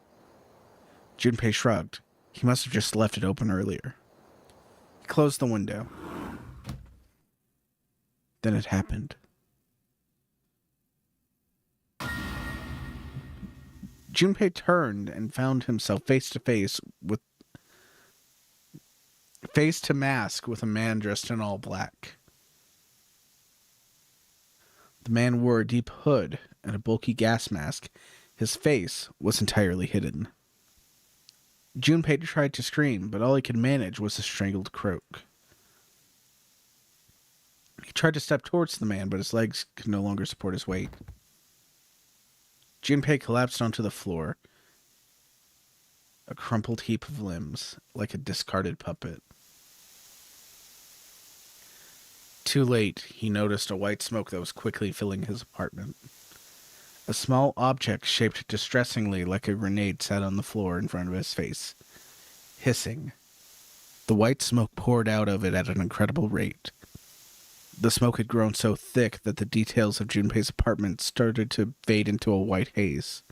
Junpei shrugged. He must have just left it open earlier. He closed the window. Then it happened. Junpei turned and found himself face to mask with a man dressed in all black. The man wore a deep hood and a bulky gas mask. His face was entirely hidden. Junpei tried to scream, but all he could manage was a strangled croak. He tried to step towards the man, but his legs could no longer support his weight. Junpei collapsed onto the floor, a crumpled heap of limbs, like a discarded puppet. Too late, he noticed a white smoke that was quickly filling his apartment. A small object shaped distressingly like a grenade sat on the floor in front of his face, hissing. The white smoke poured out of it at an incredible rate. The smoke had grown so thick that the details of Junpei's apartment started to fade into a white haze.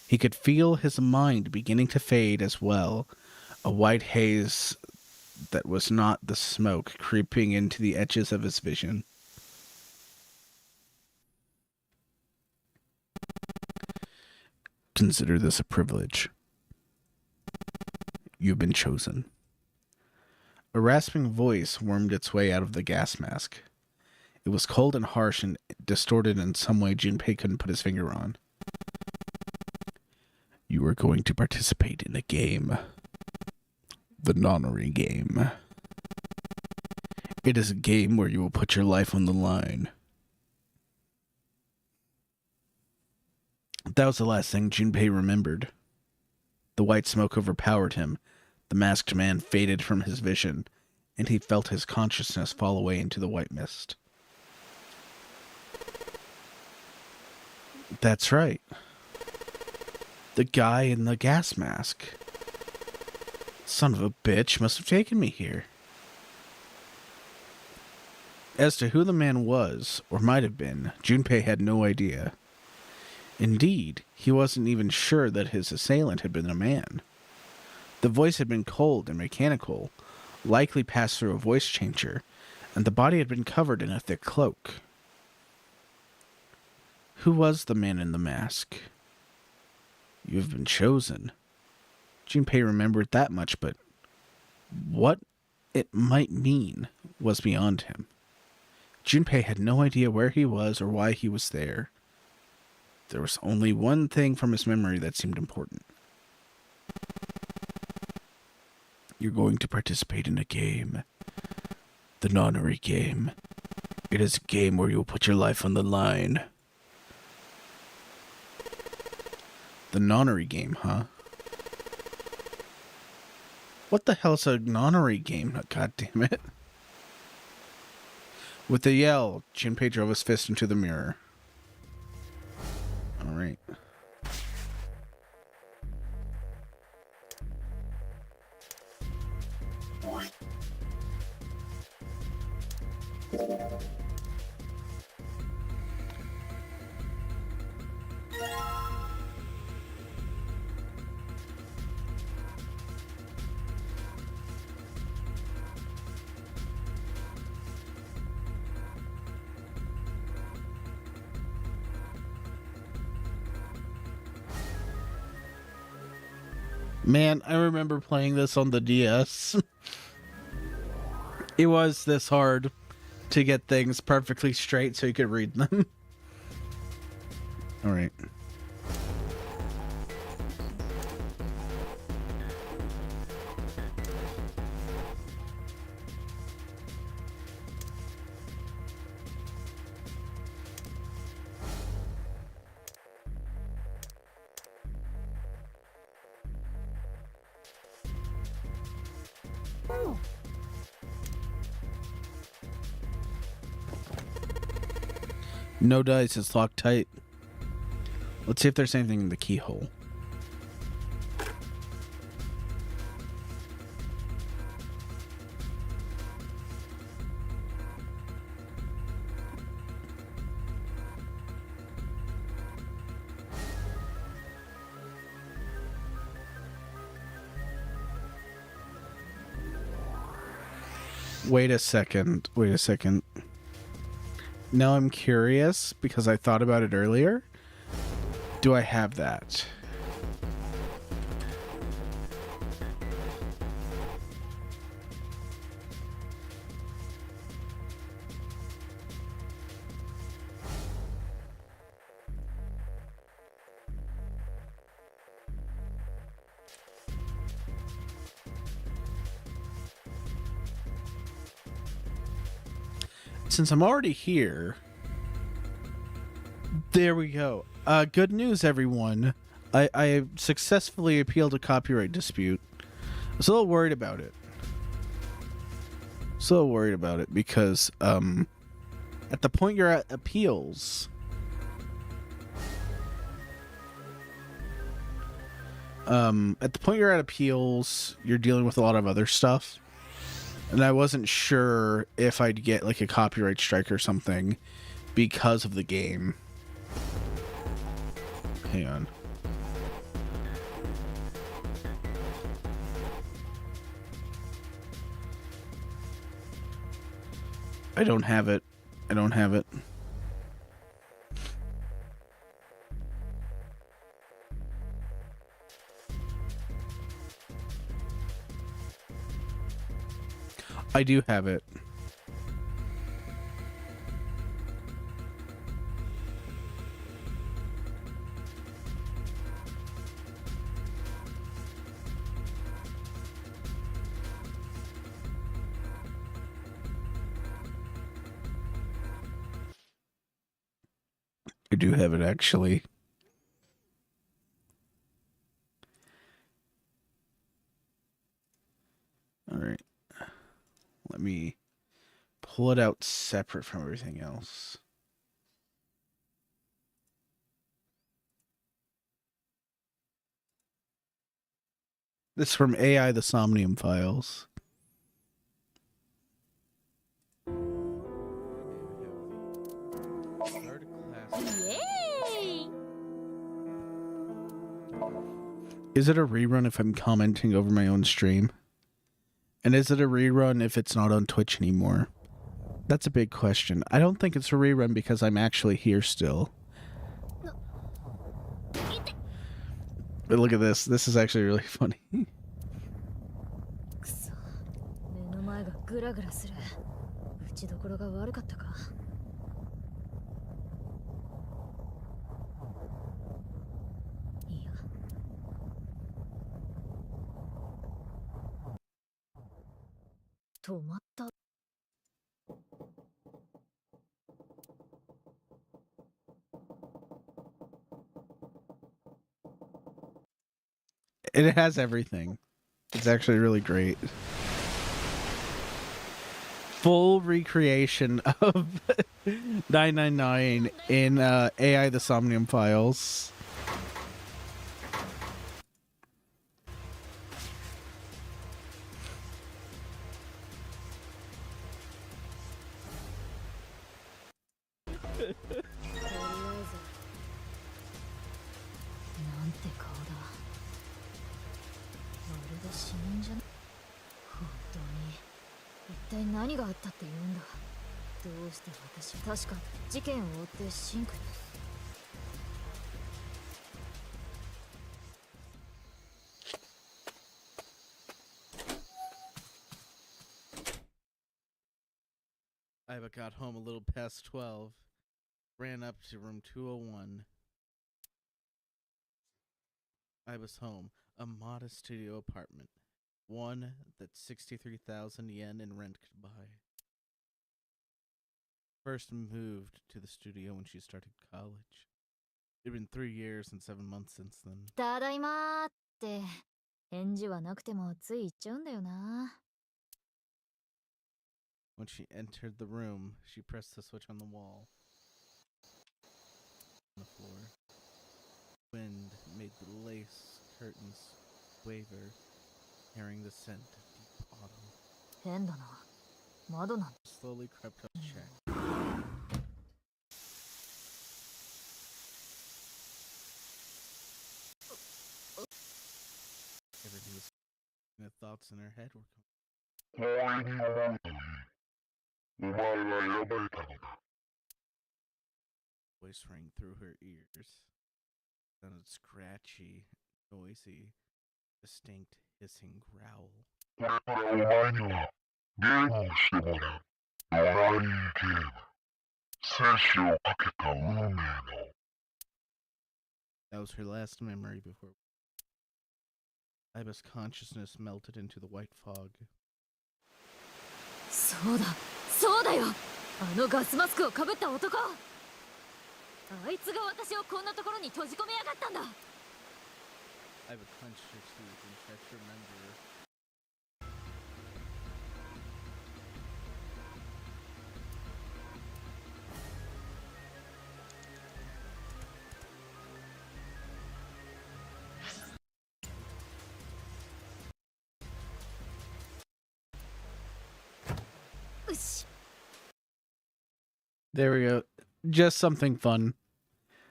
He could feel his mind beginning to fade as well, a white haze that was not the smoke creeping into the edges of his vision. Consider this a privilege. You've been chosen. A rasping voice wormed its way out of the gas mask. It was cold and harsh and distorted in some way Junpei couldn't put his finger on. You are going to participate in a game. The Nonary game. It is a game where you will put your life on the line. That was the last thing Junpei remembered. The white smoke overpowered him. The masked man faded from his vision, and he felt his consciousness fall away into the white mist. That's right. The guy in the gas mask. Son of a bitch must have taken me here. As to who the man was, or might have been, Junpei had no idea. Indeed, he wasn't even sure that his assailant had been a man. The voice had been cold and mechanical, likely passed through a voice changer, and the body had been covered in a thick cloak. Who was the man in the mask? You have been chosen. Junpei remembered that much, but what it might mean was beyond him. Junpei had no idea where he was or why he was there. There was only one thing from his memory that seemed important. You're going to participate in a game. The Nonary game. It is a game where you'll put your life on the line. The Nonary game, huh? What the hell's a Nonary game? God damn it. With a yell, Junpei drove his fist into the mirror. Alright. Man, I remember playing this on the DS. It was this hard to get things perfectly straight so you could read them. All right. No dice, it's locked tight. Let's see if there's anything in the keyhole. Wait a second. Wait a second. Now I'm curious because I thought about it earlier. Do I have that? Since I'm already here, there we go. Good news, everyone. I successfully appealed a copyright dispute. I was a little worried about it. Because at the point you're at appeals, you're dealing with a lot of other stuff. And I wasn't sure if I'd get like a copyright strike or something because of the game. Hang on. I don't have it. I do have it. I do have it, actually. All right. Let me pull it out separate from everything else. This is from AI the Somnium Files. Yay! Is it a rerun if I'm commenting over my own stream? And is it a rerun if it's not on Twitch anymore? That's a big question. I don't think it's a rerun because I'm actually here still. But look at this. This is actually really funny. くそ、目の前がグラグラする。打ちどころが悪かったか。いや。止まった。It has everything. It's actually really great. Full recreation of 999 in AI the Somnium Files. What? 何があったって言うんだ。どうして私、確か事件を追ってシンクに。Iba got home a little past 12, ran up to room 201. Iba's home, a modest studio apartment, one that 63,000 yen in rent could buy. First moved to the studio when she started college. It'd been 3 years and 7 months since then. ただいまーって返事はなくてもつい言っちゃうんだよな。 When she entered the room, she pressed the switch on the wall. On the floor. Wind made the lace curtains waver, carrying the scent of deep autumn. 変だな。窓なんて Slowly crept up to check. Everything was. The thoughts in her head were coming. Voice rang through her ears. Sounded scratchy, noisy, distinct hissing growl. That was her last memory before Iba's consciousness melted into the white fog. そうだそうだよ、あのガスマスクをかぶった男。あいつが私をこんなところに閉じ込めやがったんだ。 Iba clenched her teeth and tried to remember. There we go. Just something fun.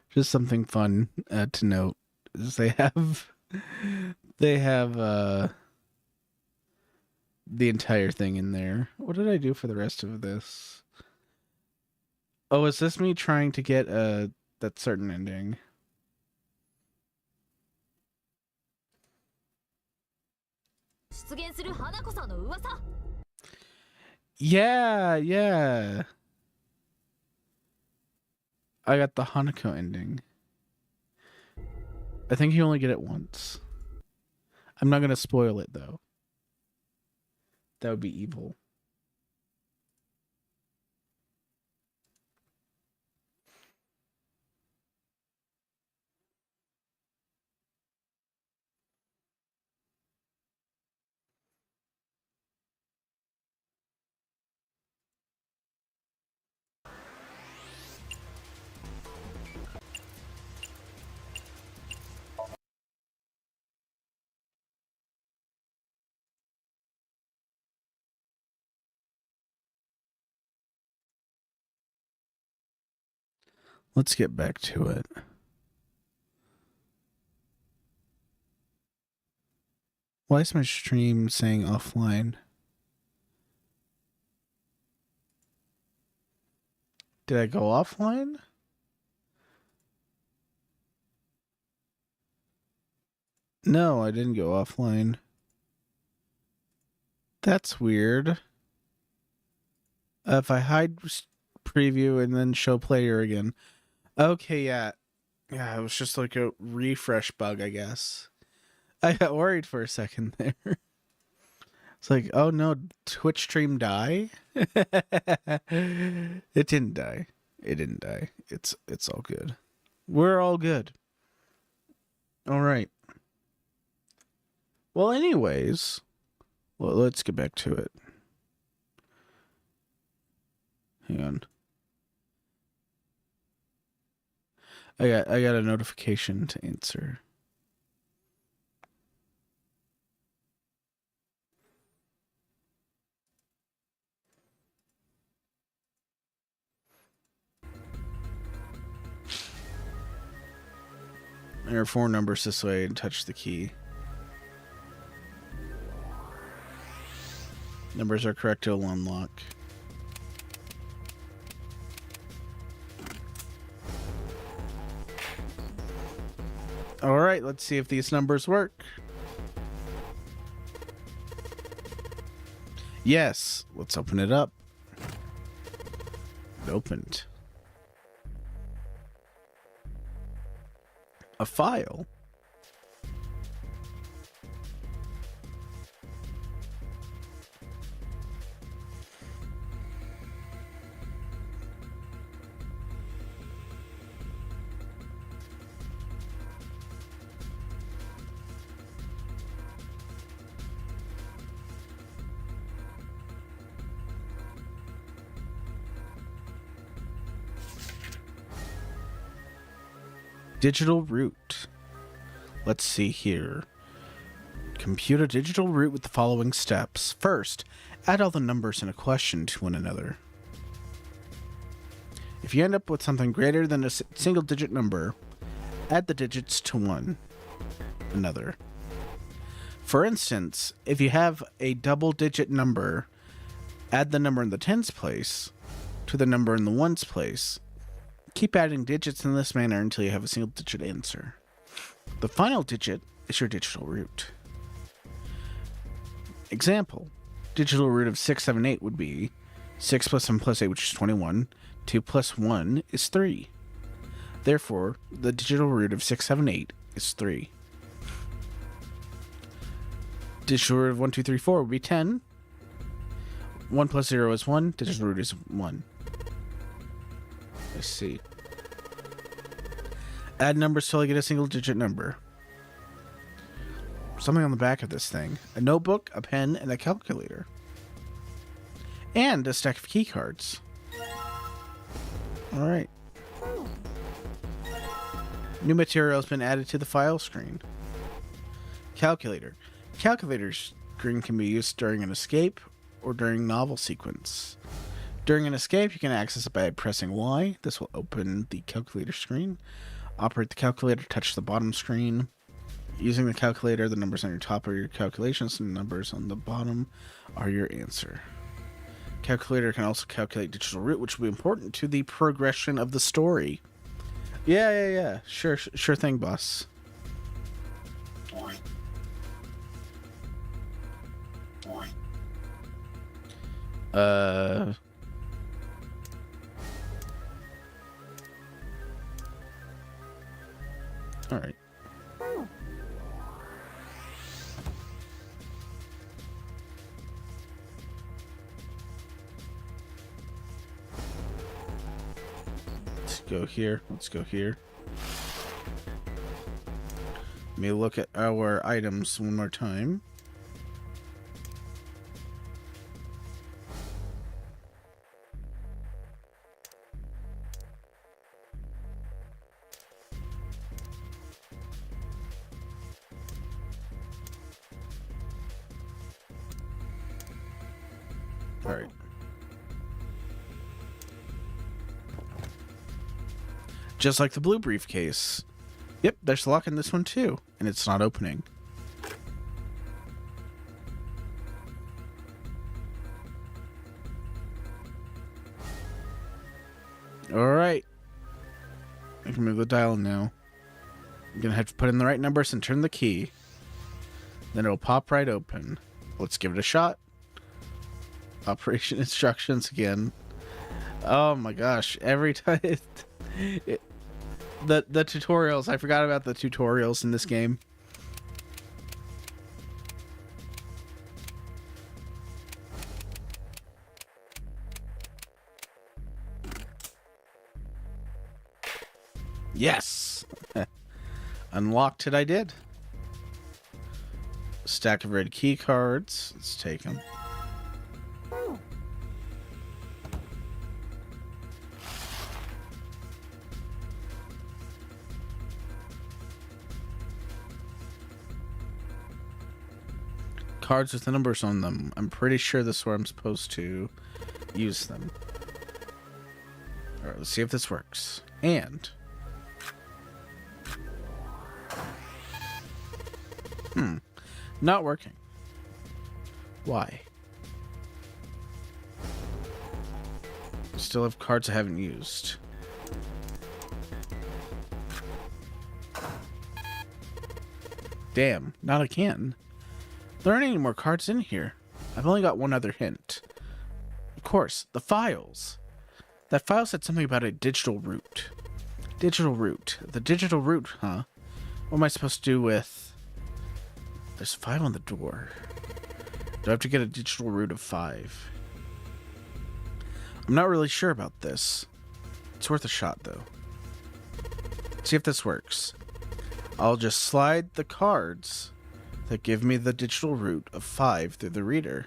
Just something fun to note is they have the entire thing in there. What did I do for the rest of this? Oh, is this me trying to get that certain ending? Yeah. I got the Hanako ending. I think you only get it once. I'm not going to spoil it, though. That would be evil. Let's get back to it. Why is my stream saying offline? Did I go offline? No, I didn't go offline. That's weird. If I hide preview and then show player again. Okay, yeah. Yeah, it was just like a refresh bug, I guess. I got worried for a second there. It's like, oh no, Twitch stream die? It didn't die. It didn't die. It's all good. We're all good. All right. Well, anyways, let's get back to it. Hang on. I got a notification to answer. There are 4 numbers this way and touch the key. Numbers are correct to unlock. All right, let's see if these numbers work. Yes, let's open it up. opened. A file? Digital root. Let's see here. Compute a digital root with the following steps. First, add all the numbers in a question to one another. If you end up with something greater than a single digit number, add the digits to one another. For instance, if you have a double digit number, add the number in the tens place to the number in the ones place. Keep adding digits in this manner until you have a single digit answer. The final digit is your digital root. Example, digital root of 678 would be 6 plus 7 plus 8, which is 21. 2 plus 1 is 3. Therefore, the digital root of 678 is 3. Digital root of 1, 2, 3, 4 would be 10. 1 plus 0 is 1. Digital root is 1. Let's see. Add numbers till I get a single digit number. Something on the back of this thing. A notebook, a pen, and a calculator. And a stack of key cards. Alright. New material has been added to the file screen. Calculator. Calculator screen can be used during an escape or during novel sequence. During an escape, you can access it by pressing Y. This will open the calculator screen. Operate the calculator, touch the bottom screen. Using the calculator, the numbers on your top are your calculations, and the numbers on the bottom are your answer. Calculator can also calculate digital root, which will be important to the progression of the story. Yeah. Sure thing, boss. Alright. Let's go here. Let's go here. Let me look at our items one more time. Alright. Just like the blue briefcase. Yep, there's a lock in this one too, and it's not opening. Alright. I can move the dial now. I'm gonna have to put in the right numbers and turn the key. Then it'll pop right open. Let's give it a shot. Operation instructions again. Oh my gosh, every time the tutorials, I forgot about the tutorials in this game. Yes. Unlocked it, I did. Stack of red key cards. Let's take them. Cards with the numbers on them. I'm pretty sure this is where I'm supposed to use them. Alright, let's see if this works. And... not working. Why? Still have cards I haven't used. Damn, not again. There aren't any more cards in here. I've only got one other hint. Of course, the files. That file said something about a digital root. Digital root. The digital root, huh? What am I supposed to do with... There's 5 on the door. Do I have to get a digital root of 5? I'm not really sure about this. It's worth a shot, though. See if this works. I'll just slide the cards that give me the digital root of 5 through the reader.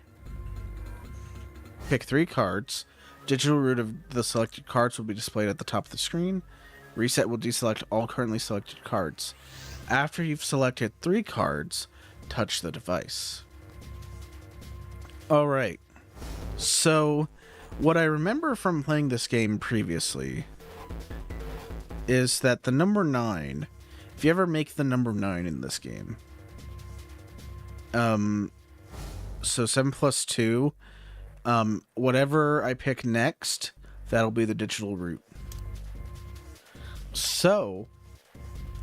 Pick 3 cards. Digital root of the selected cards will be displayed at the top of the screen. Reset will deselect all currently selected cards. After you've selected 3 cards, touch the device. Alright. So, what I remember from playing this game previously is that the number 9, if you ever make the number 9 in this game, so 7 plus 2, whatever I pick next, that'll be the digital root. So,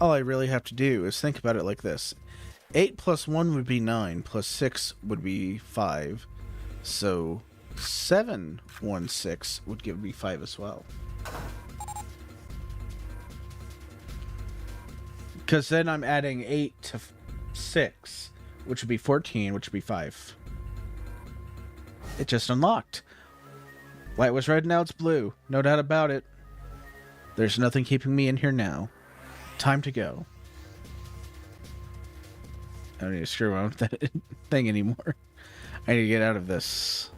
all I really have to do is think about it like this. 8 plus 1 would be 9, plus 6 would be 5. So, 7, 1, 6 would give me 5 as well. Because then I'm adding 8 to 6, which would be 14, which would be 5. It just unlocked. Light was red, now it's blue. No doubt about it. There's nothing keeping me in here now. Time to go. I don't need to screw around with that thing anymore. I need to get out of this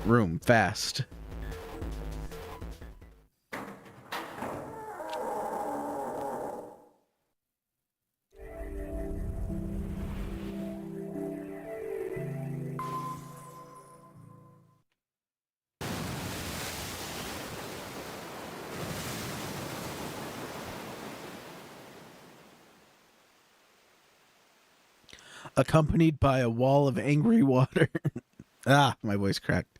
room fast. Accompanied by a wall of angry water. Ah, my voice cracked.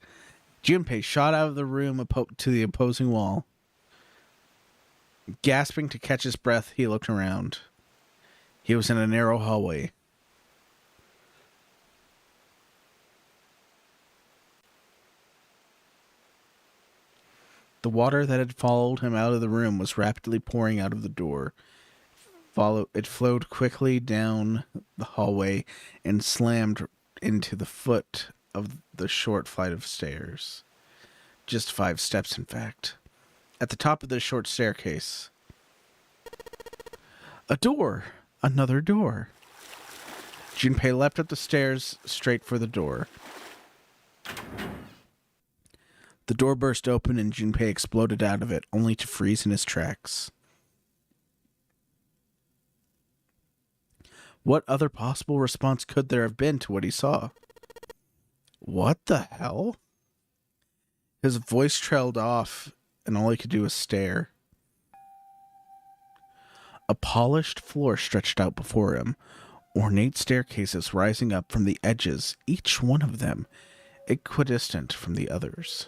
Junpei shot out of the room to the opposing wall. Gasping to catch his breath, he looked around. He was in a narrow hallway. The water that had followed him out of the room was rapidly pouring out of the door. It flowed quickly down the hallway and slammed into the foot of the short flight of stairs. Just 5 steps, in fact. At the top of the short staircase. A door! Another door. Junpei leapt up the stairs straight for the door. The door burst open and Junpei exploded out of it, only to freeze in his tracks. What other possible response could there have been to what he saw? What the hell? His voice trailed off, and all he could do was stare. A polished floor stretched out before him, ornate staircases rising up from the edges, each one of them equidistant from the others.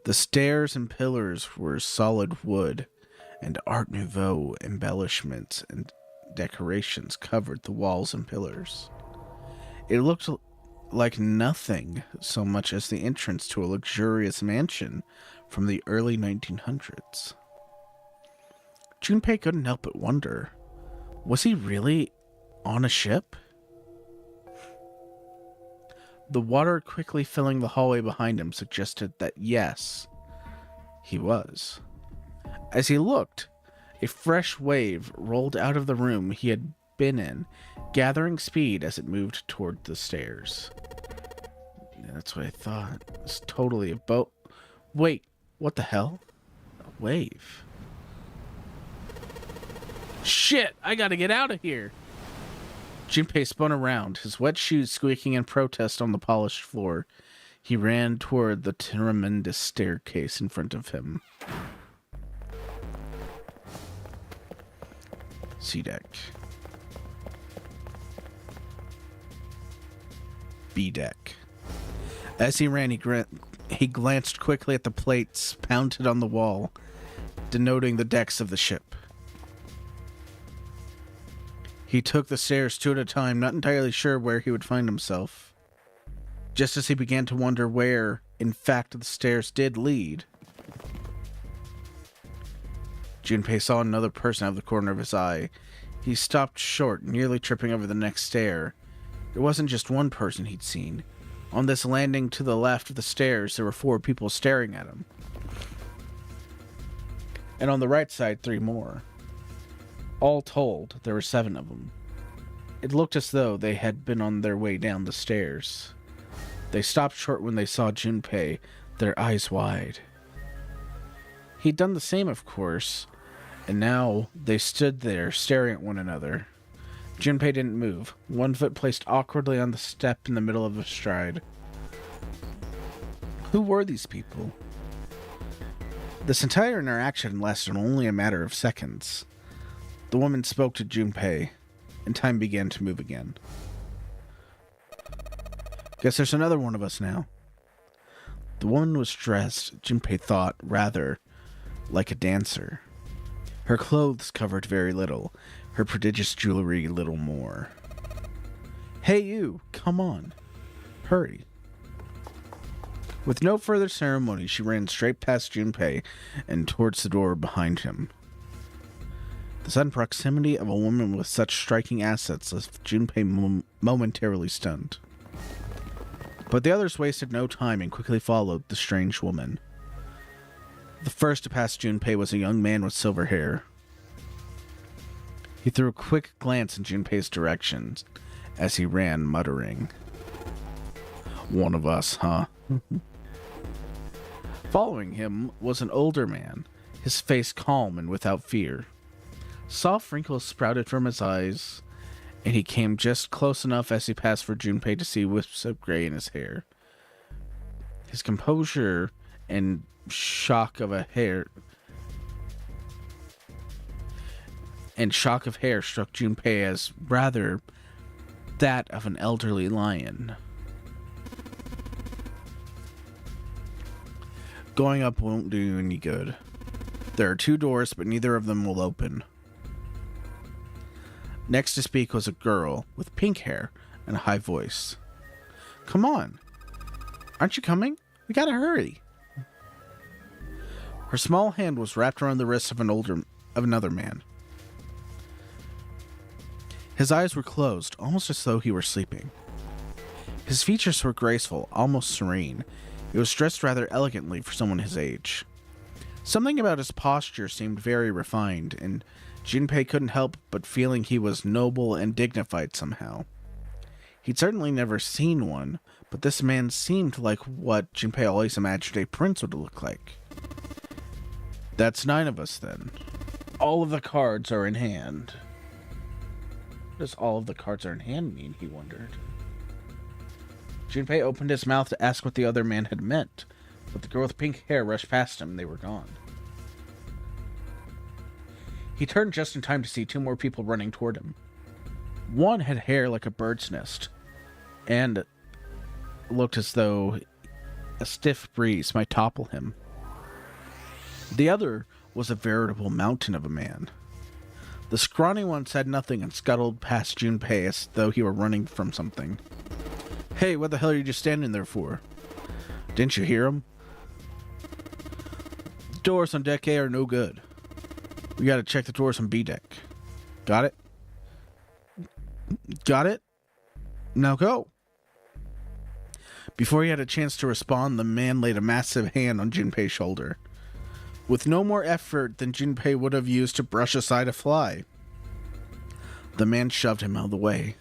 The stairs and pillars were solid wood, and Art Nouveau embellishments and decorations covered the walls and pillars. It looked like nothing so much as the entrance to a luxurious mansion from the early 1900s. Junpei couldn't help but wonder, was he really on a ship? The water quickly filling the hallway behind him suggested that yes, he was. As he looked, a fresh wave rolled out of the room he had been in, gathering speed as it moved toward the stairs. Yeah, that's what I thought. It's totally a boat. Wait, what the hell? A wave. Shit, I gotta get out of here. Junpei spun around, his wet shoes squeaking in protest on the polished floor. He ran toward the tremendous staircase in front of him. C deck. B deck. As he ran, he glanced quickly at the plates mounted on the wall, denoting the decks of the ship. He took the stairs 2 at a time, not entirely sure where he would find himself. Just as he began to wonder where in fact, the stairs did lead. Junpei saw another person out of the corner of his eye. He stopped short, nearly tripping over the next stair. It wasn't just one person he'd seen. On this landing to the left of the stairs, there were 4 people staring at him. And on the right side, 3 more. All told, there were 7 of them. It looked as though they had been on their way down the stairs. They stopped short when they saw Junpei, their eyes wide. He'd done the same, of course, and now they stood there staring at one another. Junpei didn't move, one foot placed awkwardly on the step in the middle of a stride. Who were these people? This entire interaction lasted only a matter of seconds. The woman spoke to Junpei, and time began to move again. Guess there's another one of us now. The woman was dressed, Junpei thought, rather like a dancer. Her clothes covered very little, her prodigious jewelry little more. Hey you, come on. Hurry. With no further ceremony, she ran straight past Junpei and towards the door behind him. The sudden proximity of a woman with such striking assets left Junpei momentarily stunned. But the others wasted no time and quickly followed the strange woman. The first to pass Junpei was a young man with silver hair. He threw a quick glance in Junpei's direction as he ran, muttering, "One of us, huh?" Following him was an older man, his face calm and without fear. Soft wrinkles sprouted from his eyes, and he came just close enough as he passed for Junpei to see wisps of gray in his hair. His composure and shock of hair struck Junpei as rather that of an elderly lion. Going up won't do you any good. There are 2 doors, but neither of them will open. Next to speak was a girl with pink hair and a high voice. Come on. Aren't you coming? We gotta hurry. Her small hand was wrapped around the wrist of another man. His eyes were closed, almost as though he were sleeping. His features were graceful, almost serene. He was dressed rather elegantly for someone his age. Something about his posture seemed very refined, and Junpei couldn't help but feeling he was noble and dignified somehow. He'd certainly never seen one, but this man seemed like what Junpei always imagined a prince would look like. That's 9 of us, then. All of the cards are in hand. What does all of the cards are in hand mean, he wondered. Junpei opened his mouth to ask what the other man had meant, but the girl with pink hair rushed past him and they were gone. He turned just in time to see 2 more people running toward him. One had hair like a bird's nest, and looked as though a stiff breeze might topple him. The other was a veritable mountain of a man. The scrawny one said nothing and scuttled past Junpei as though he were running from something. Hey, what the hell are you just standing there for? Didn't you hear him? The doors on deck A are no good. We gotta check the doors on B deck. Got it? Got it? Now go. Before he had a chance to respond, the man laid a massive hand on Junpei's shoulder. With no more effort than Junpei would have used to brush aside a fly, the man shoved him out of the way.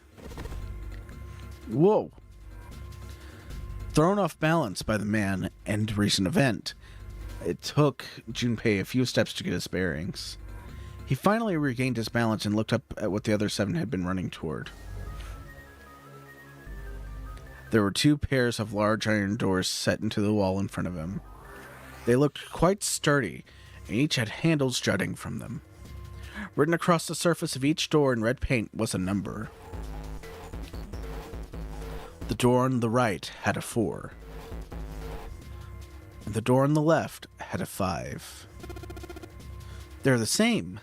Whoa. Thrown off balance by the man and recent event, it took Junpei a few steps to get his bearings. He finally regained his balance and looked up at what the other 7 had been running toward. There were 2 pairs of large iron doors set into the wall in front of him. They looked quite sturdy, and each had handles jutting from them. Written across the surface of each door in red paint was a number. The door on the right had a 4, and the door on the left had a 5. They're the same.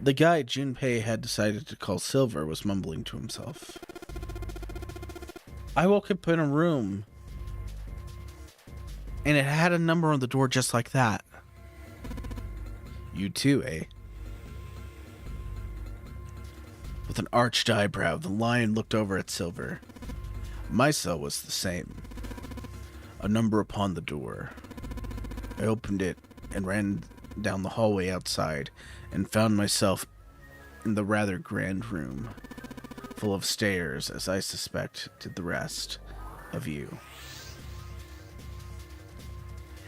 The guy Junpei had decided to call Silver was mumbling to himself. I woke up in a room and it had a number on the door just like that. You too, eh? With an arched eyebrow, the lion looked over at Silver. My cell was the same. A number upon the door. I opened it and ran down the hallway outside and found myself in the rather grand room, full of stairs, as I suspect did the rest of you.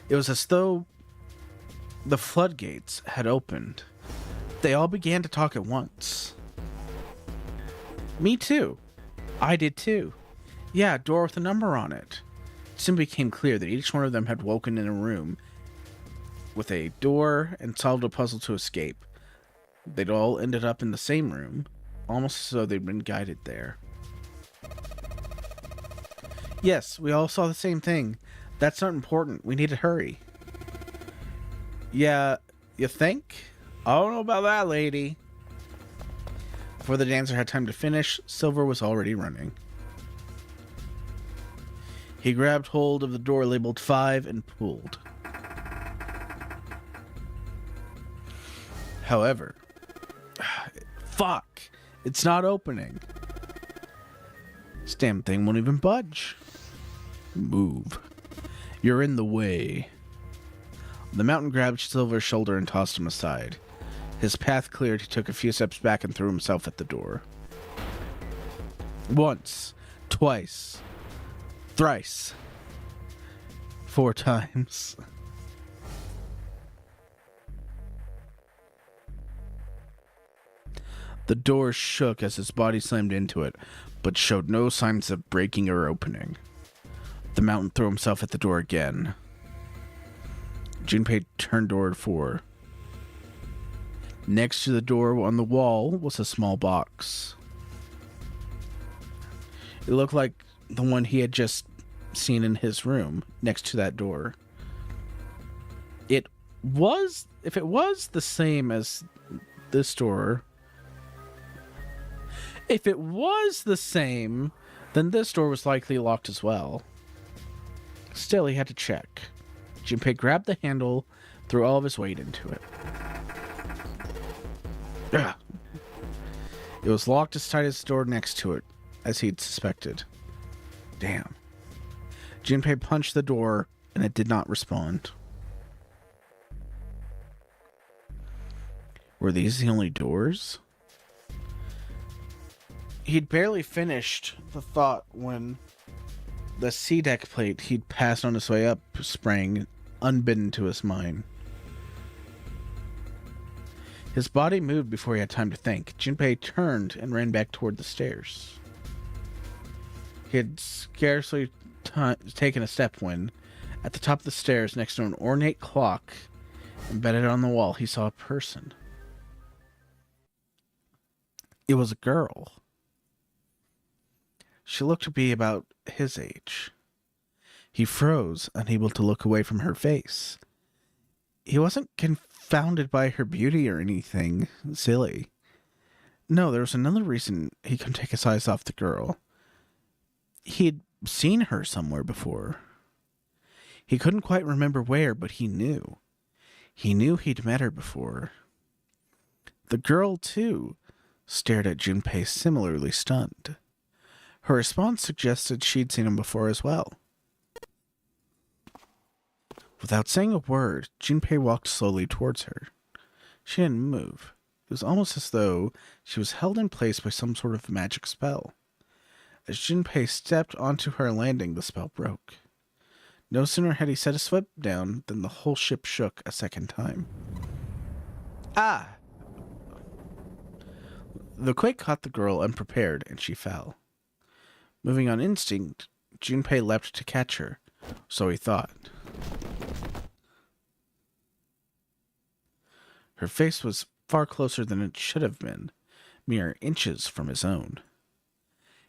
It was as though the floodgates had opened. They all began to talk at once. Me too. I did too. Yeah, a door with a number on it. It soon became clear that each one of them had woken in a room with a door and solved a puzzle to escape. They'd all ended up in the same room, almost as though they'd been guided there. Yes, we all saw the same thing. That's not important. We need to hurry. Yeah, you think? I don't know about that, lady. Before the dancer had time to finish, Silver was already running. He grabbed hold of the door labeled 5 and pulled. However, fuck, it's not opening. This damn thing won't even budge. Move. You're in the way. The mountain grabbed Silver's shoulder and tossed him aside. His path cleared, he took a few steps back and threw himself at the door. Once, twice, thrice, 4 times. The door shook as his body slammed into it, but showed no signs of breaking or opening. The mountain threw himself at the door again. Junpei turned toward 4. Next to the door on the wall was a small box. It looked like the one he had just seen in his room next to that door. If it was the same as this door, if it was the same, then this door was likely locked as well. Still, he had to check. Junpei grabbed the handle, threw all of his weight into it. Ugh. It was locked as tight as the door next to it, as he'd suspected. Damn. Junpei punched the door, and it did not respond. Were these the only doors? He'd barely finished the thought when the C-deck plate he'd passed on his way up sprang unbidden to his mind. His body moved before he had time to think. Junpei turned and ran back toward the stairs. He had scarcely taken a step when, at the top of the stairs next to an ornate clock embedded on the wall, he saw a person. It was a girl. She looked to be about his age. He froze, unable to look away from her face. He wasn't confounded by her beauty or anything silly. No, there was another reason he couldn't take his eyes off the girl. He'd seen her somewhere before. He couldn't quite remember where, but he knew. He knew he'd met her before. The girl, too, stared at Junpei similarly stunned. Her response suggested she'd seen him before as well. Without saying a word, Junpei walked slowly towards her. She didn't move. It was almost as though she was held in place by some sort of magic spell. As Junpei stepped onto her landing, the spell broke. No sooner had he set his foot down than the whole ship shook a second time. Ah! The quake caught the girl unprepared, and she fell. Moving on instinct, Junpei leapt to catch her, so he thought. Her face was far closer than it should have been, mere inches from his own.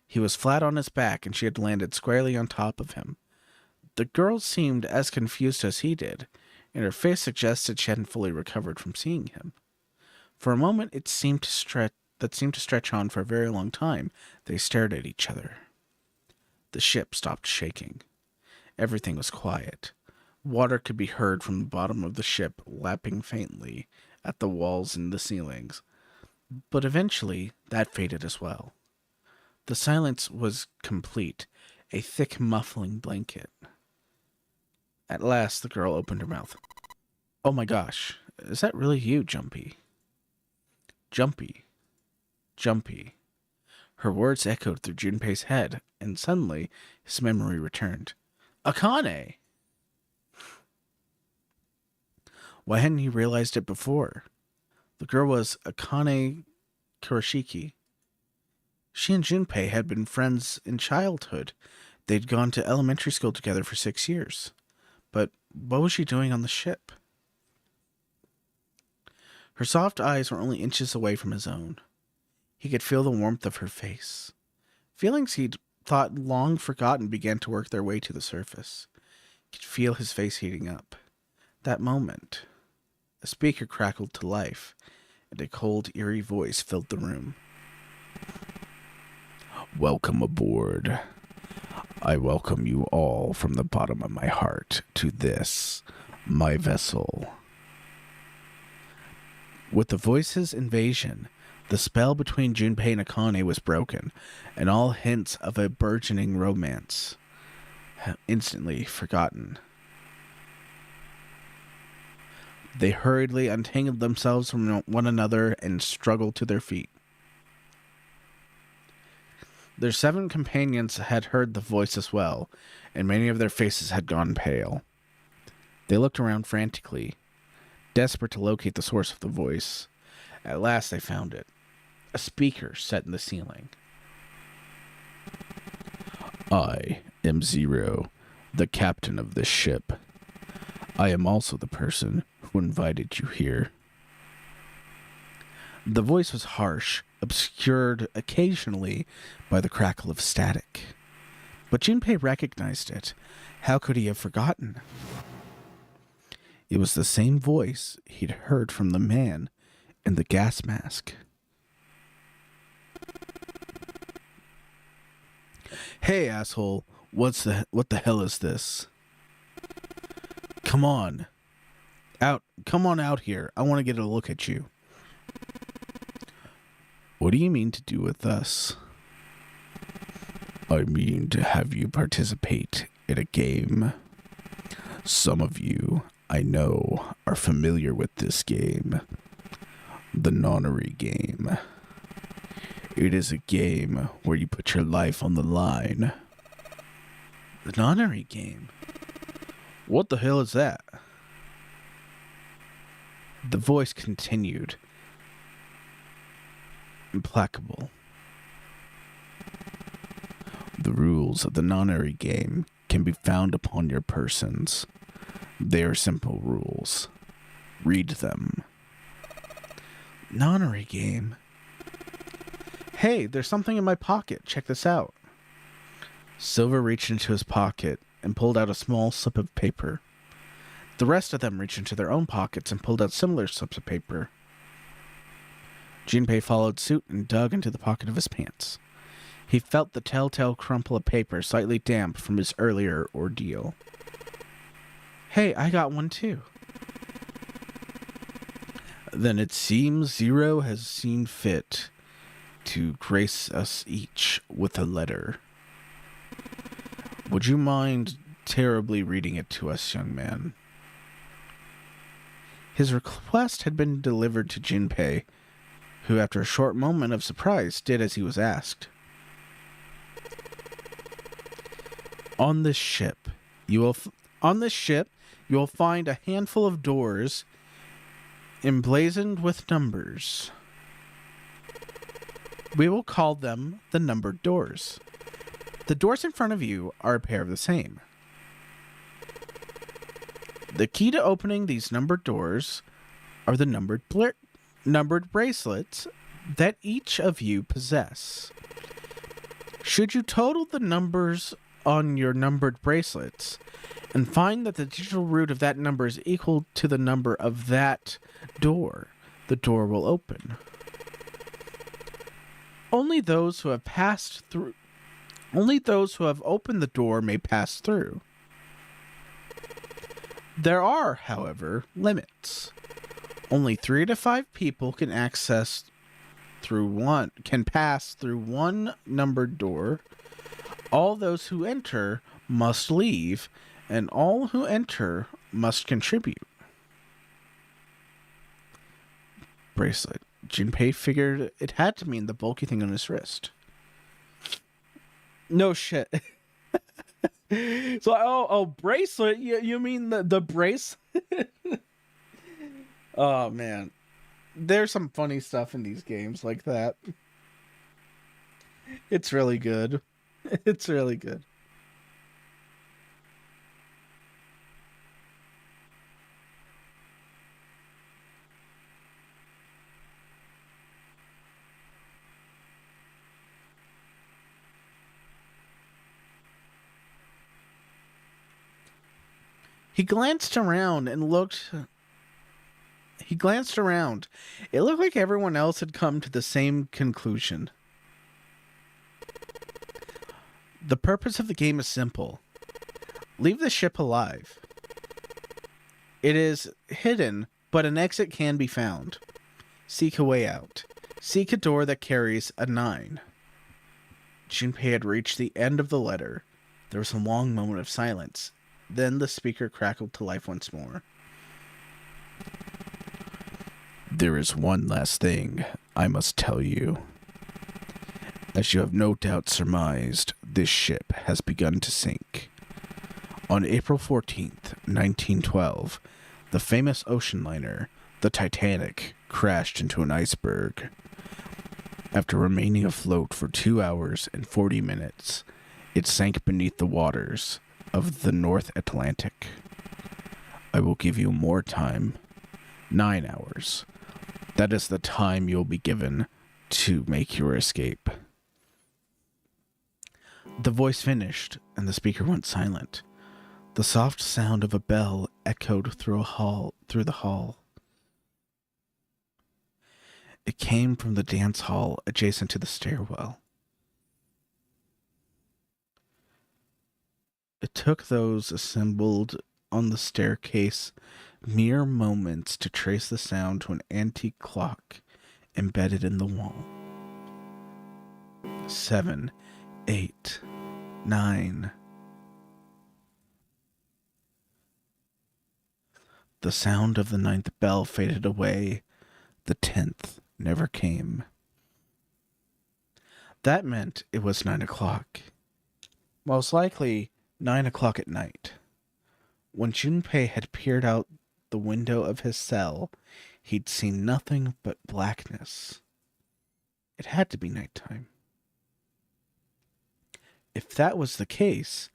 He was flat on his back, and she had landed squarely on top of him. The girl seemed as confused as he did, and her face suggested she hadn't fully recovered from seeing him. For a moment, it seemed to stretch on for a very long time. They stared at each other. The ship stopped shaking. Everything was quiet. Water could be heard from the bottom of the ship lapping faintly at the walls and the ceilings. But eventually, that faded as well. The silence was complete, a thick muffling blanket. At last, the girl opened her mouth. "Oh my gosh, is that really you, Jumpy?" Jumpy. Jumpy. Her words echoed through Junpei's head, and suddenly his memory returned. Akane! Why hadn't he realized it before? The girl was Akane Kurashiki. She and Junpei had been friends in childhood. They'd gone to elementary school together for 6 years. But what was she doing on the ship? Her soft eyes were only inches away from his own. He could feel the warmth of her face. Feelings he'd thought long forgotten began to work their way to the surface. He could feel his face heating up. That moment, a speaker crackled to life, and a cold, eerie voice filled the room. "Welcome aboard. I welcome you all from the bottom of my heart to this, my vessel." With the voice's invasion, the spell between Junpei and Akane was broken, and all hints of a burgeoning romance instantly forgotten. They hurriedly untangled themselves from one another and struggled to their feet. Their 7 companions had heard the voice as well, and many of their faces had gone pale. They looked around frantically, desperate to locate the source of the voice. At last they found it. A speaker set in the ceiling. "I am Zero, the captain of this ship. I am also the person who invited you here." The voice was harsh, obscured occasionally by the crackle of static. But Junpei recognized it. How could he have forgotten? It was the same voice he'd heard from the man in the gas mask. "Hey, asshole, what the hell is this? Come on out here. I want to get a look at you." "What do you mean to do with us?" "I mean to have you participate in a game. Some of you, I know, are familiar with this game. The Nonary game. It is a game where you put your life on the line." "The Nonary game? What the hell is that?" The voice continued, implacable. "The rules of the Nonary game can be found upon your persons. They are simple rules. Read them." "Nonary game? Hey, there's something in my pocket. Check this out." Silver reached into his pocket and pulled out a small slip of paper. The rest of them reached into their own pockets and pulled out similar slips of paper. Junpei followed suit and dug into the pocket of his pants. He felt the telltale crumple of paper slightly damp from his earlier ordeal. "Hey, I got one too." "Then it seems Zero has seen fit to grace us each with a letter. Would you mind terribly reading it to us, young man?" His request had been delivered to Junpei, who, after a short moment of surprise, did as he was asked. On this ship, you will find a handful of doors emblazoned with numbers. We will call them the numbered doors. The doors in front of you are a pair of the same. The key to opening these numbered doors are the numbered bracelets that each of you possess. Should you total the numbers on your numbered bracelets and find that the digital root of that number is equal to the number of that door, the door will open. Only those who have passed through Only those who have opened the door may pass through. There are, however, limits. Only 3 to 5 people can pass through one numbered door. All those who enter must leave, and all who enter must contribute. Bracelet. Junpei figured it had to mean the bulky thing on his wrist. No shit. So, bracelet? You mean the brace? Oh, man. There's some funny stuff in these games like that. It's really good. It's really good. He glanced around. It looked like everyone else had come to the same conclusion. The purpose of the game is simple. Leave the ship alive. It is hidden, but an exit can be found. Seek a way out. Seek a door that carries a 9. Junpei had reached the end of the letter. There was a long moment of silence. Then the speaker crackled to life once more. There is one last thing I must tell you. As you have no doubt surmised, this ship has begun to sink. On April 14th, 1912, the famous ocean liner, the Titanic, crashed into an iceberg. After remaining afloat for 2 hours and 40 minutes, it sank beneath the waters of the North Atlantic. I will give you more time. 9 hours. That is the time you'll be given to make your escape. The voice finished, and the speaker went silent. The soft sound of a bell echoed through the hall. It came from the dance hall adjacent to the stairwell. It took those assembled on the staircase mere moments to trace the sound to an antique clock embedded in the wall. 7, 8, 9. The sound of the 9th bell faded away. The 10th never came. That meant it was 9 o'clock. Most likely 9 o'clock at night. When Junpei had peered out the window of his cell, he'd seen nothing but blackness. It had to be nighttime. If that was the case,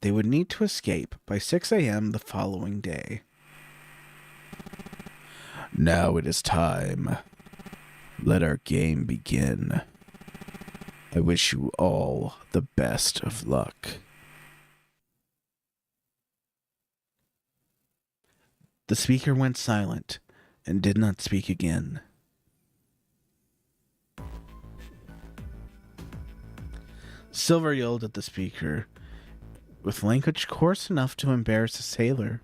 they would need to escape by 6 a.m. the following day. Now it is time. Let our game begin. I wish you all the best of luck. The speaker went silent and did not speak again. Silver yelled at the speaker, with language coarse enough to embarrass a sailor,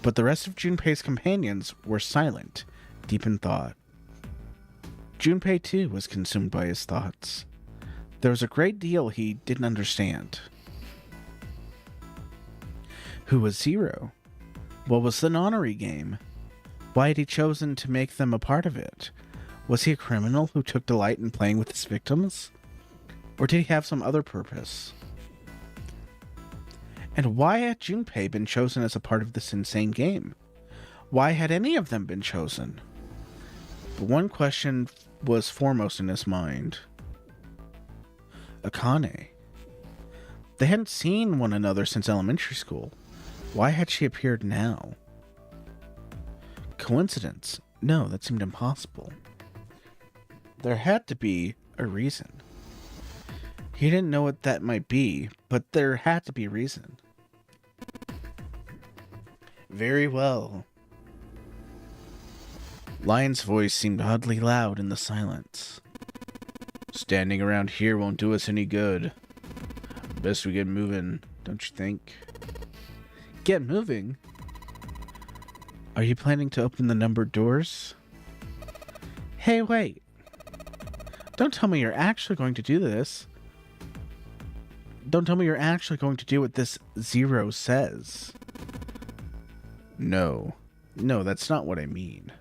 but the rest of Junpei's companions were silent, deep in thought. Junpei, too, was consumed by his thoughts. There was a great deal he didn't understand. Who was Zero? What was the nonary game? Why had he chosen to make them a part of it? Was he a criminal who took delight in playing with his victims? Or did he have some other purpose? And why had Junpei been chosen as a part of this insane game? Why had any of them been chosen? But one question was foremost in his mind. Akane. They hadn't seen one another since elementary school. Why had she appeared now? Coincidence? No, that seemed impossible. There had to be a reason. He didn't know what that might be, but there had to be a reason. Very well. Lion's voice seemed oddly loud in the silence. Standing around here won't do us any good. Best we get moving, don't you think? Get moving? Are you planning to open the numbered doors? Hey, wait. Don't tell me you're actually going to do this. Don't tell me you're actually going to do what this Zero says. No. No, that's not what I mean.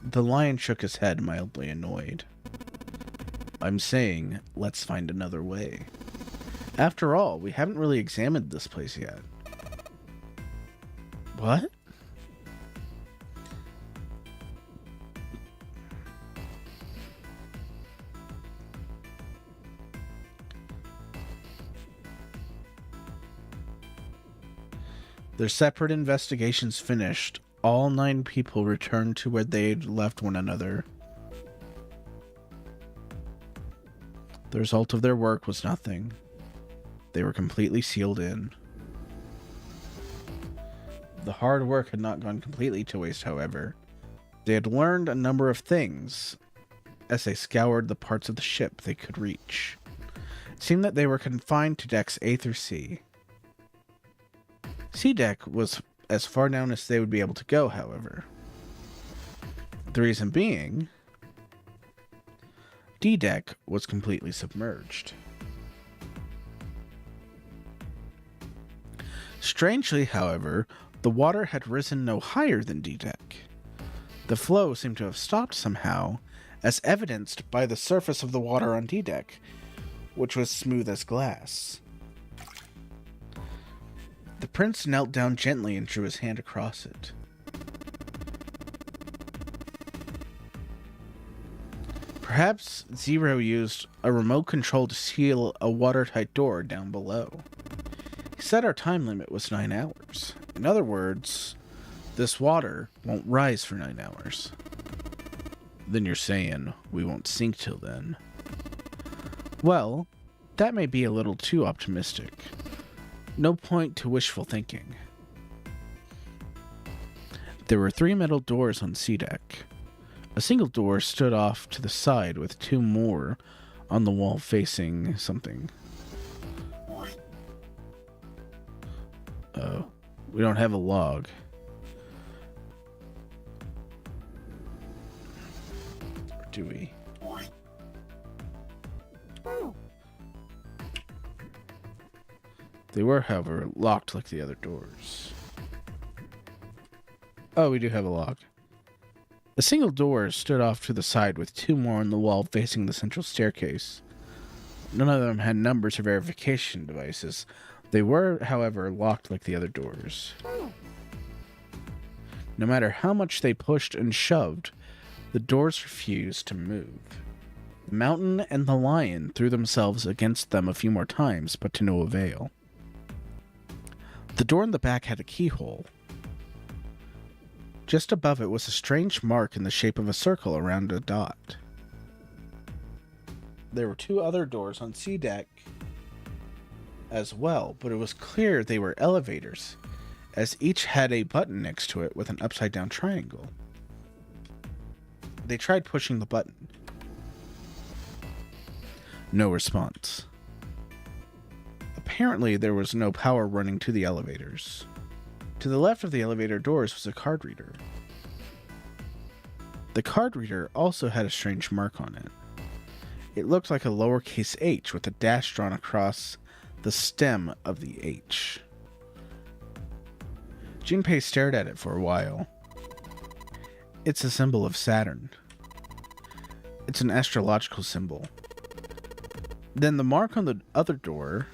The lion shook his head, mildly annoyed. I'm saying, let's find another way. After all, we haven't really examined this place yet. What? Their separate investigations finished, all 9 people returned to where they'd left one another. The result of their work was nothing. They were completely sealed in. The hard work had not gone completely to waste, however. They had learned a number of things as they scoured the parts of the ship they could reach. It seemed that they were confined to decks A through C. C deck was as far down as they would be able to go, however. The reason being, D deck was completely submerged. Strangely, however, the water had risen no higher than D deck. The flow seemed to have stopped somehow, as evidenced by the surface of the water on D deck, which was smooth as glass. The prince knelt down gently and drew his hand across it. Perhaps Zero used a remote control to seal a watertight door down below. He said our time limit was 9 hours. In other words, this water won't rise for 9 hours. Then you're saying we won't sink till then. Well, that may be a little too optimistic. No point to wishful thinking. There were 3 metal doors on C deck. A single door stood off to the side with 2 more on the wall facing something. Oh, we don't have a log. Or do we? They were, however, locked like the other doors. Oh, we do have a log. A single door stood off to the side with 2 more on the wall facing the central staircase. None of them had numbers or verification devices. They were, however, locked like the other doors. No matter how much they pushed and shoved, the doors refused to move. The mountain and the lion threw themselves against them a few more times, but to no avail. The door in the back had a keyhole. Just above it was a strange mark in the shape of a circle around a dot. There were 2 other doors on C deck as well, but it was clear they were elevators, as each had a button next to it with an upside-down triangle. They tried pushing the button. No response. Apparently, there was no power running to the elevators. To the left of the elevator doors was a card reader. The card reader also had a strange mark on it. It looked like a lowercase h with a dash drawn across the stem of the H. Junpei stared at it for a while. It's a symbol of Saturn. It's an astrological symbol. Then the mark on the other door,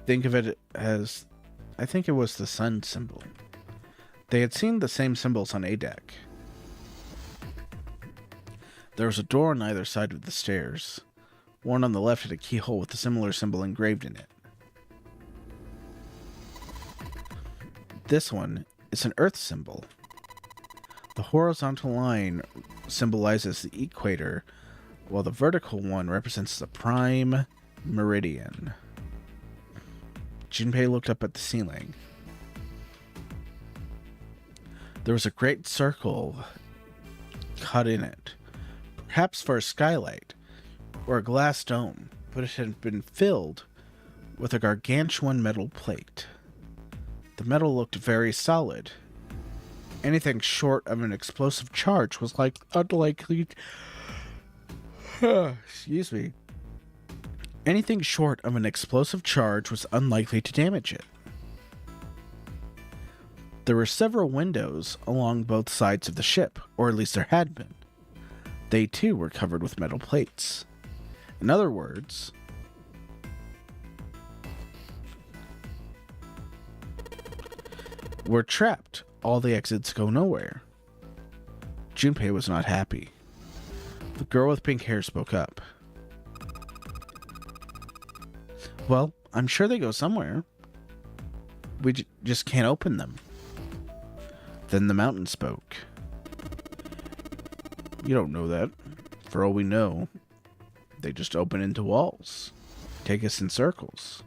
think of it as, I think it was the sun symbol. They had seen the same symbols on A deck. There was a door on either side of the stairs. One on the left had a keyhole with a similar symbol engraved in it. This one is an Earth symbol. The horizontal line symbolizes the equator, while the vertical one represents the prime meridian. Junpei looked up at the ceiling. There was a great circle cut in it, perhaps for a skylight or a glass dome, but it had been filled with a gargantuan metal plate. The metal looked very solid. Anything short of an explosive charge was unlikely. Excuse me. Anything short of an explosive charge was unlikely to damage it. There were several windows along both sides of the ship, or at least there had been. They too were covered with metal plates. In other words, we're trapped. All the exits go nowhere. Junpei was not happy. The girl with pink hair spoke up. Well, I'm sure they go somewhere. We just can't open them. Then the mountain spoke. You don't know that. For all we know, they just open into walls. Take us in circles.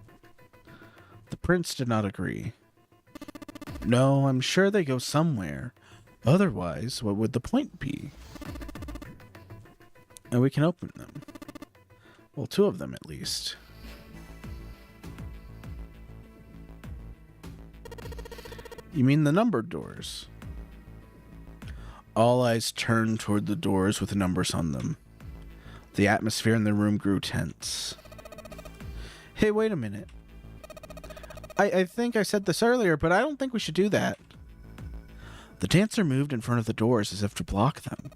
The prince did not agree. No, I'm sure they go somewhere. Otherwise, what would the point be? And we can open them. Well, 2 of them at least. You mean the numbered doors? All eyes turned toward the doors with numbers on them. The atmosphere in the room grew tense. Hey, wait a minute. I think I said this earlier, but I don't think we should do that. The dancer moved in front of the doors as if to block them.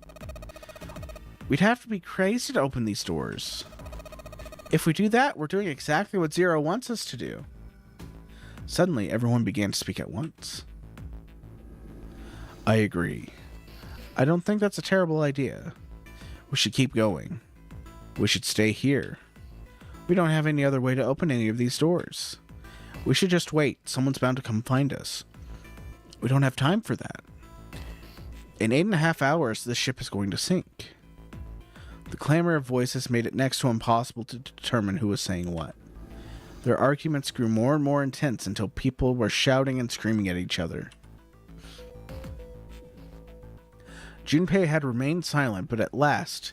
We'd have to be crazy to open these doors. If we do that, we're doing exactly what Zero wants us to do. Suddenly, everyone began to speak at once. I agree. I don't think that's a terrible idea. We should keep going. We should stay here. We don't have any other way to open any of these doors. We should just wait. Someone's bound to come find us. We don't have time for that. In 8.5 hours, this ship is going to sink. The clamor of voices made it next to impossible to determine who was saying what. Their arguments grew more and more intense until people were shouting and screaming at each other. Junpei had remained silent, but at last,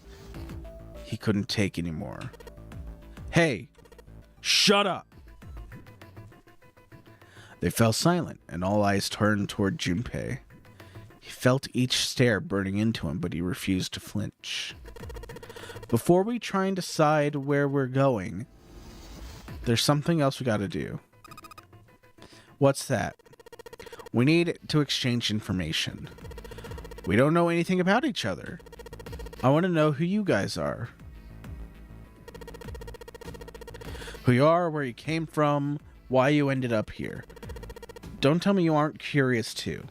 he couldn't take any more. Hey, shut up! They fell silent, and all eyes turned toward Junpei. He felt each stare burning into him, but he refused to flinch. Before we try and decide where we're going, there's something else we gotta do. What's that? We need to exchange information. We don't know anything about each other. I want to know who you guys are. Who you are, where you came from, why you ended up here. Don't tell me you aren't curious too.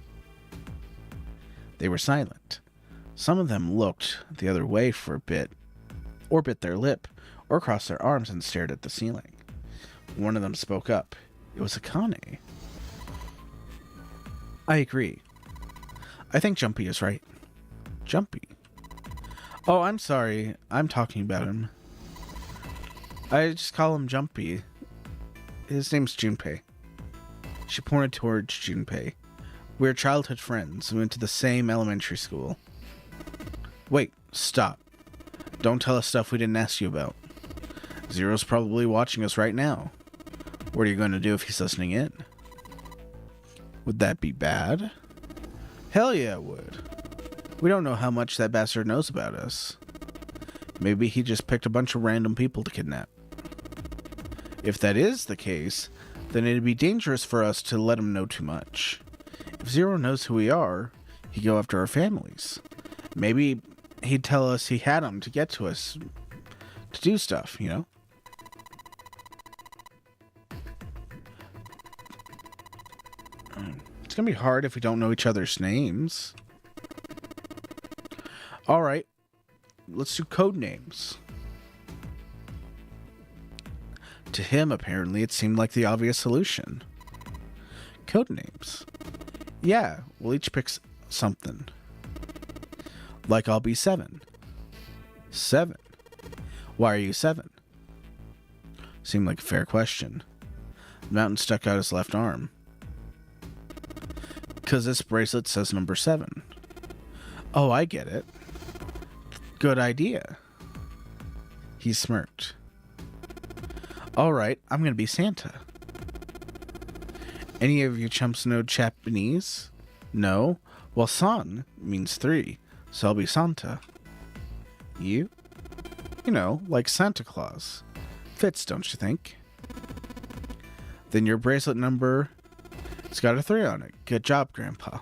They were silent. Some of them looked the other way for a bit, or bit their lip, or crossed their arms and stared at the ceiling. One of them spoke up. It was Akane. I agree. I think Jumpy is right. Jumpy? Oh, I'm sorry. I'm talking about him. I just call him Jumpy. His name's Junpei. She pointed towards Junpei. We're childhood friends. We went to the same elementary school. Wait, stop. Don't tell us stuff we didn't ask you about. Zero's probably watching us right now. What are you going to do if he's listening in? Would that be bad? Hell yeah, it would. We don't know how much that bastard knows about us. Maybe he just picked a bunch of random people to kidnap. If that is the case, then it'd be dangerous for us to let him know too much. If Zero knows who we are, he'd go after our families. Maybe he'd tell us he had them to get to us, to do stuff, you know? It's gonna be hard if we don't know each other's names. Alright, let's do code names. To him, apparently, it seemed like the obvious solution. Code names. Yeah, we'll each pick something. Like I'll be 7. 7? Why are you 7? Seemed like a fair question. Mountain stuck out his left arm. 'Cause this bracelet says number 7. Oh, I get it. Good idea. He smirked. All right, I'm going to be Santa. Any of you chumps know Japanese? No? Well, san means 3, so I'll be Santa. You? You know, like Santa Claus. Fits, don't you think? Then your bracelet number, it's got a 3 on it. Good job, Grandpa.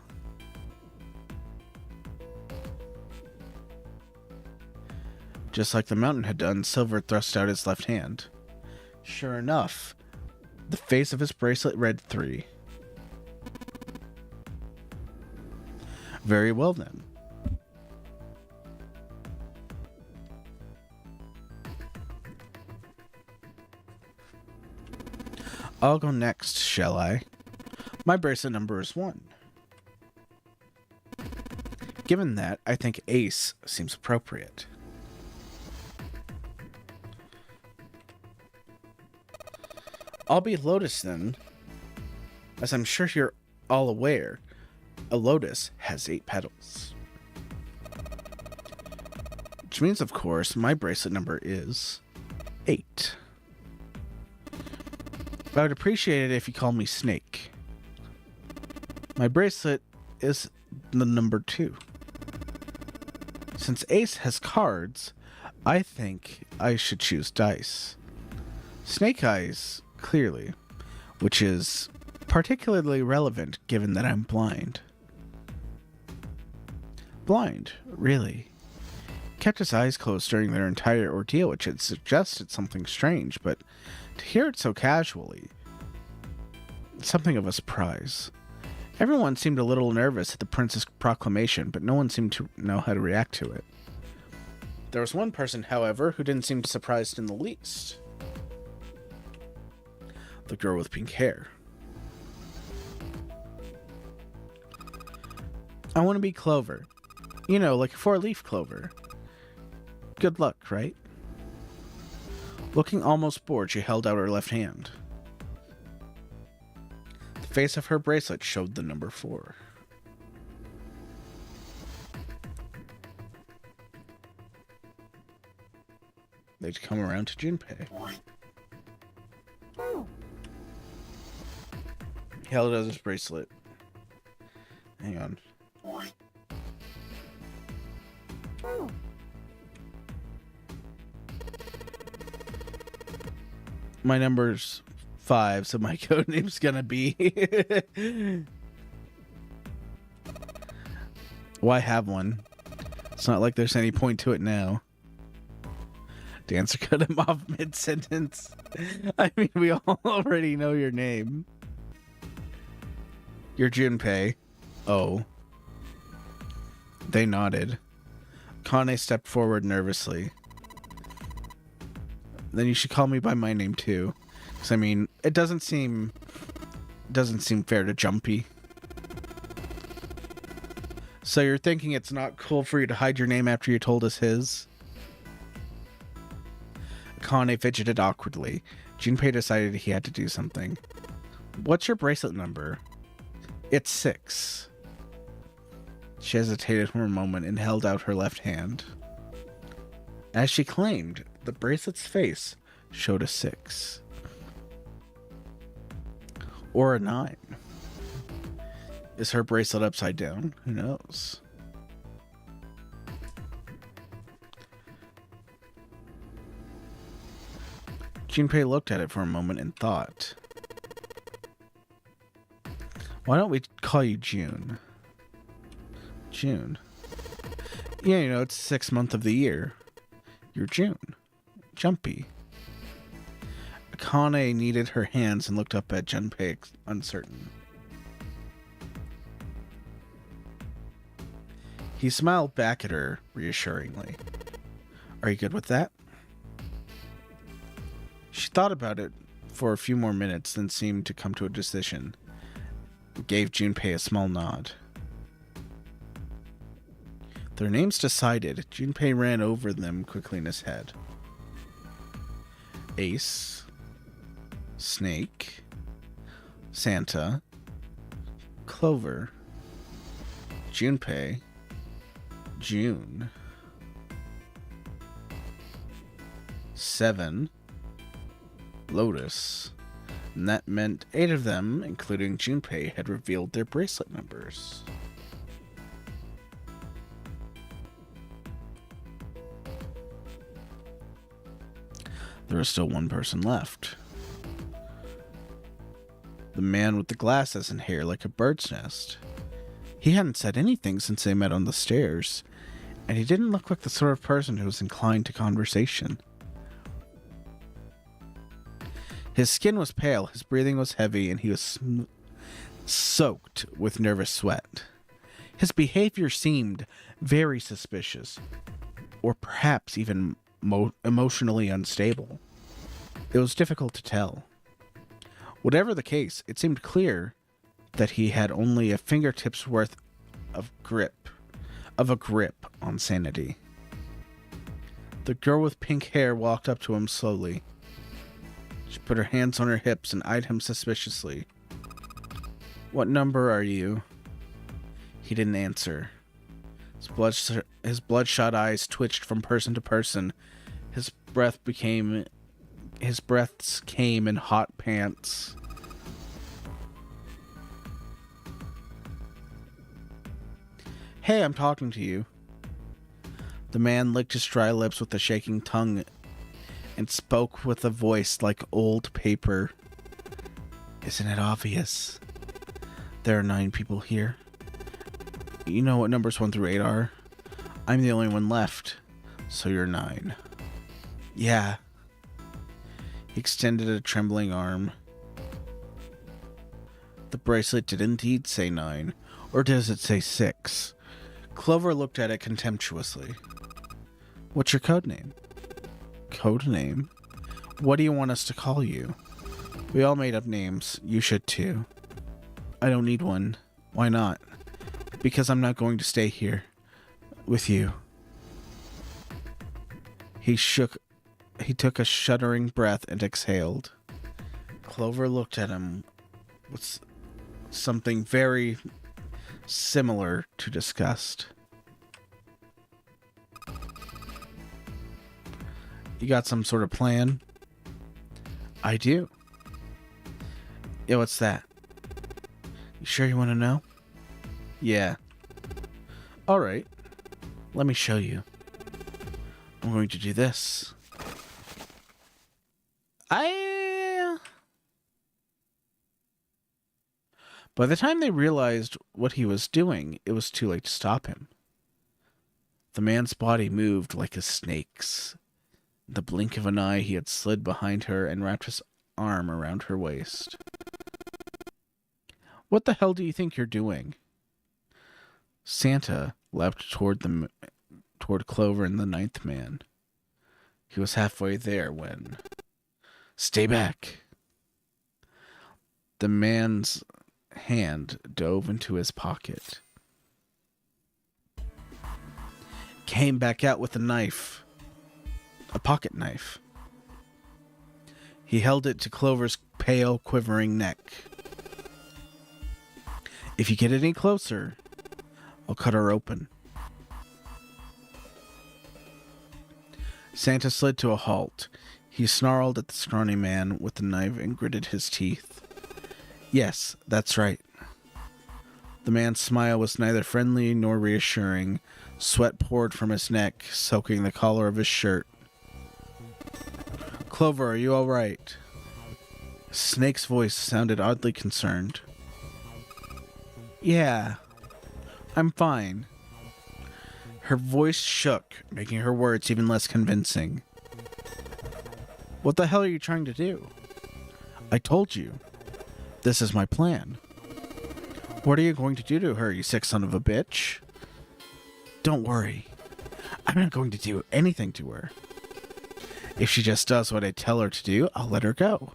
Just like the mountain had done, Silver thrust out his left hand. Sure enough, the face of his bracelet read 3. Very well then. I'll go next, shall I? My bracelet number is 1. Given that, I think Ace seems appropriate. I'll be Lotus then. As I'm sure you're all aware, a lotus has 8 petals. Which means, of course, my bracelet number is 8. I would appreciate it if you call me Snake. My bracelet is the number 2. Since Ace has cards, I think I should choose dice. Snake Eyes, clearly, which is particularly relevant given that I'm blind. Blind, really. Kept his eyes closed during their entire ordeal, which had suggested something strange, but to hear it so casually, it's something of a surprise. Everyone seemed a little nervous at the prince's proclamation, but no one seemed to know how to react to it. There was one person, however, who didn't seem surprised in the least. The girl with pink hair. I want to be Clover. You know, like a 4-leaf clover. Good luck, right? Looking almost bored, she held out her left hand. The face of her bracelet showed the number 4. They'd come around to Junpei. He held out his bracelet. Hang on. My number's 5, so my code name's gonna be... Why have one? It's not like there's any point to it now. Dancer cut him off mid-sentence. I mean, we all already know your name. You're Junpei. Oh. They nodded. Kane stepped forward nervously. Then you should call me by my name too. Because, I mean, it doesn't seem fair to Jumpy. So you're thinking it's not cool for you to hide your name after you told us his? Kane fidgeted awkwardly. Junpei decided he had to do something. What's your bracelet number? It's 6. She hesitated for a moment and held out her left hand. As she claimed, the bracelet's face showed a 6. Or a 9. Is her bracelet upside down? Who knows? Junpei looked at it for a moment and thought. Why don't we call you June? June. Yeah, you know, it's the 6th month of the year. You're June. Jumpy. Akane kneaded her hands and looked up at Junpei, uncertain. He smiled back at her reassuringly. Are you good with that? She thought about it for a few more minutes, then seemed to come to a decision. Gave Junpei a small nod. Their names decided, Junpei ran over them quickly in his head. Ace, Snake, Santa, Clover, Junpei, June. 7 Lotus. And that meant 8 of them, including Junpei, had revealed their bracelet numbers. There was still one person left. The man with the glasses and hair like a bird's nest. He hadn't said anything since they met on the stairs, and he didn't look like the sort of person who was inclined to conversation. His skin was pale, his breathing was heavy, and he was soaked with nervous sweat. His behavior seemed very suspicious, or perhaps even emotionally unstable. It was difficult to tell. Whatever the case, it seemed clear that he had only a fingertip's worth of a grip on sanity. The girl with pink hair walked up to him slowly. She put her hands on her hips and eyed him suspiciously. "What number are you?" He didn't answer. His bloodshot eyes twitched from person to person. His breaths came in hot pants. "Hey, I'm talking to you." The man licked his dry lips with a shaking tongue and spoke with a voice like old paper. "Isn't it obvious? There are 9 people here. You know what numbers 1 through 8 are? I'm the only one left, so you're 9. Yeah." He extended a trembling arm. The bracelet did indeed say 9, or does it say 6? Clover looked at it contemptuously. "What's your code name?" "Code name? What do you want us to call you? We all made up names. You should too." "I don't need one." "Why not?" "Because I'm not going to stay here with you." He took a shuddering breath and exhaled. Clover looked at him with something very similar to disgust. "You got some sort of plan?" "I do." "Yeah, what's that?" "You sure you want to know?" "Yeah." "All right. Let me show you. I'm going to do this." By the time they realized what he was doing, it was too late to stop him. The man's body moved like a snake's. In the blink of an eye, he had slid behind her and wrapped his arm around her waist. "What the hell do you think you're doing?" Santa leapt toward Clover and the 9th man. He was halfway there when... "Stay back!" The man's hand dove into his pocket. Came back out with a knife. A pocket knife. He held it to Clover's pale, quivering neck. "If you get any closer, I'll cut her open." Santa slid to a halt. He snarled at the scrawny man with the knife and gritted his teeth. "Yes, that's right." The man's smile was neither friendly nor reassuring. Sweat poured from his neck, soaking the collar of his shirt. "Clover, are you all right?" Snake's voice sounded oddly concerned. "Yeah, I'm fine." Her voice shook, making her words even less convincing. "What the hell are you trying to do?" "I told you. This is my plan." "What are you going to do to her, you sick son of a bitch?" "Don't worry. I'm not going to do anything to her. If she just does what I tell her to do, I'll let her go."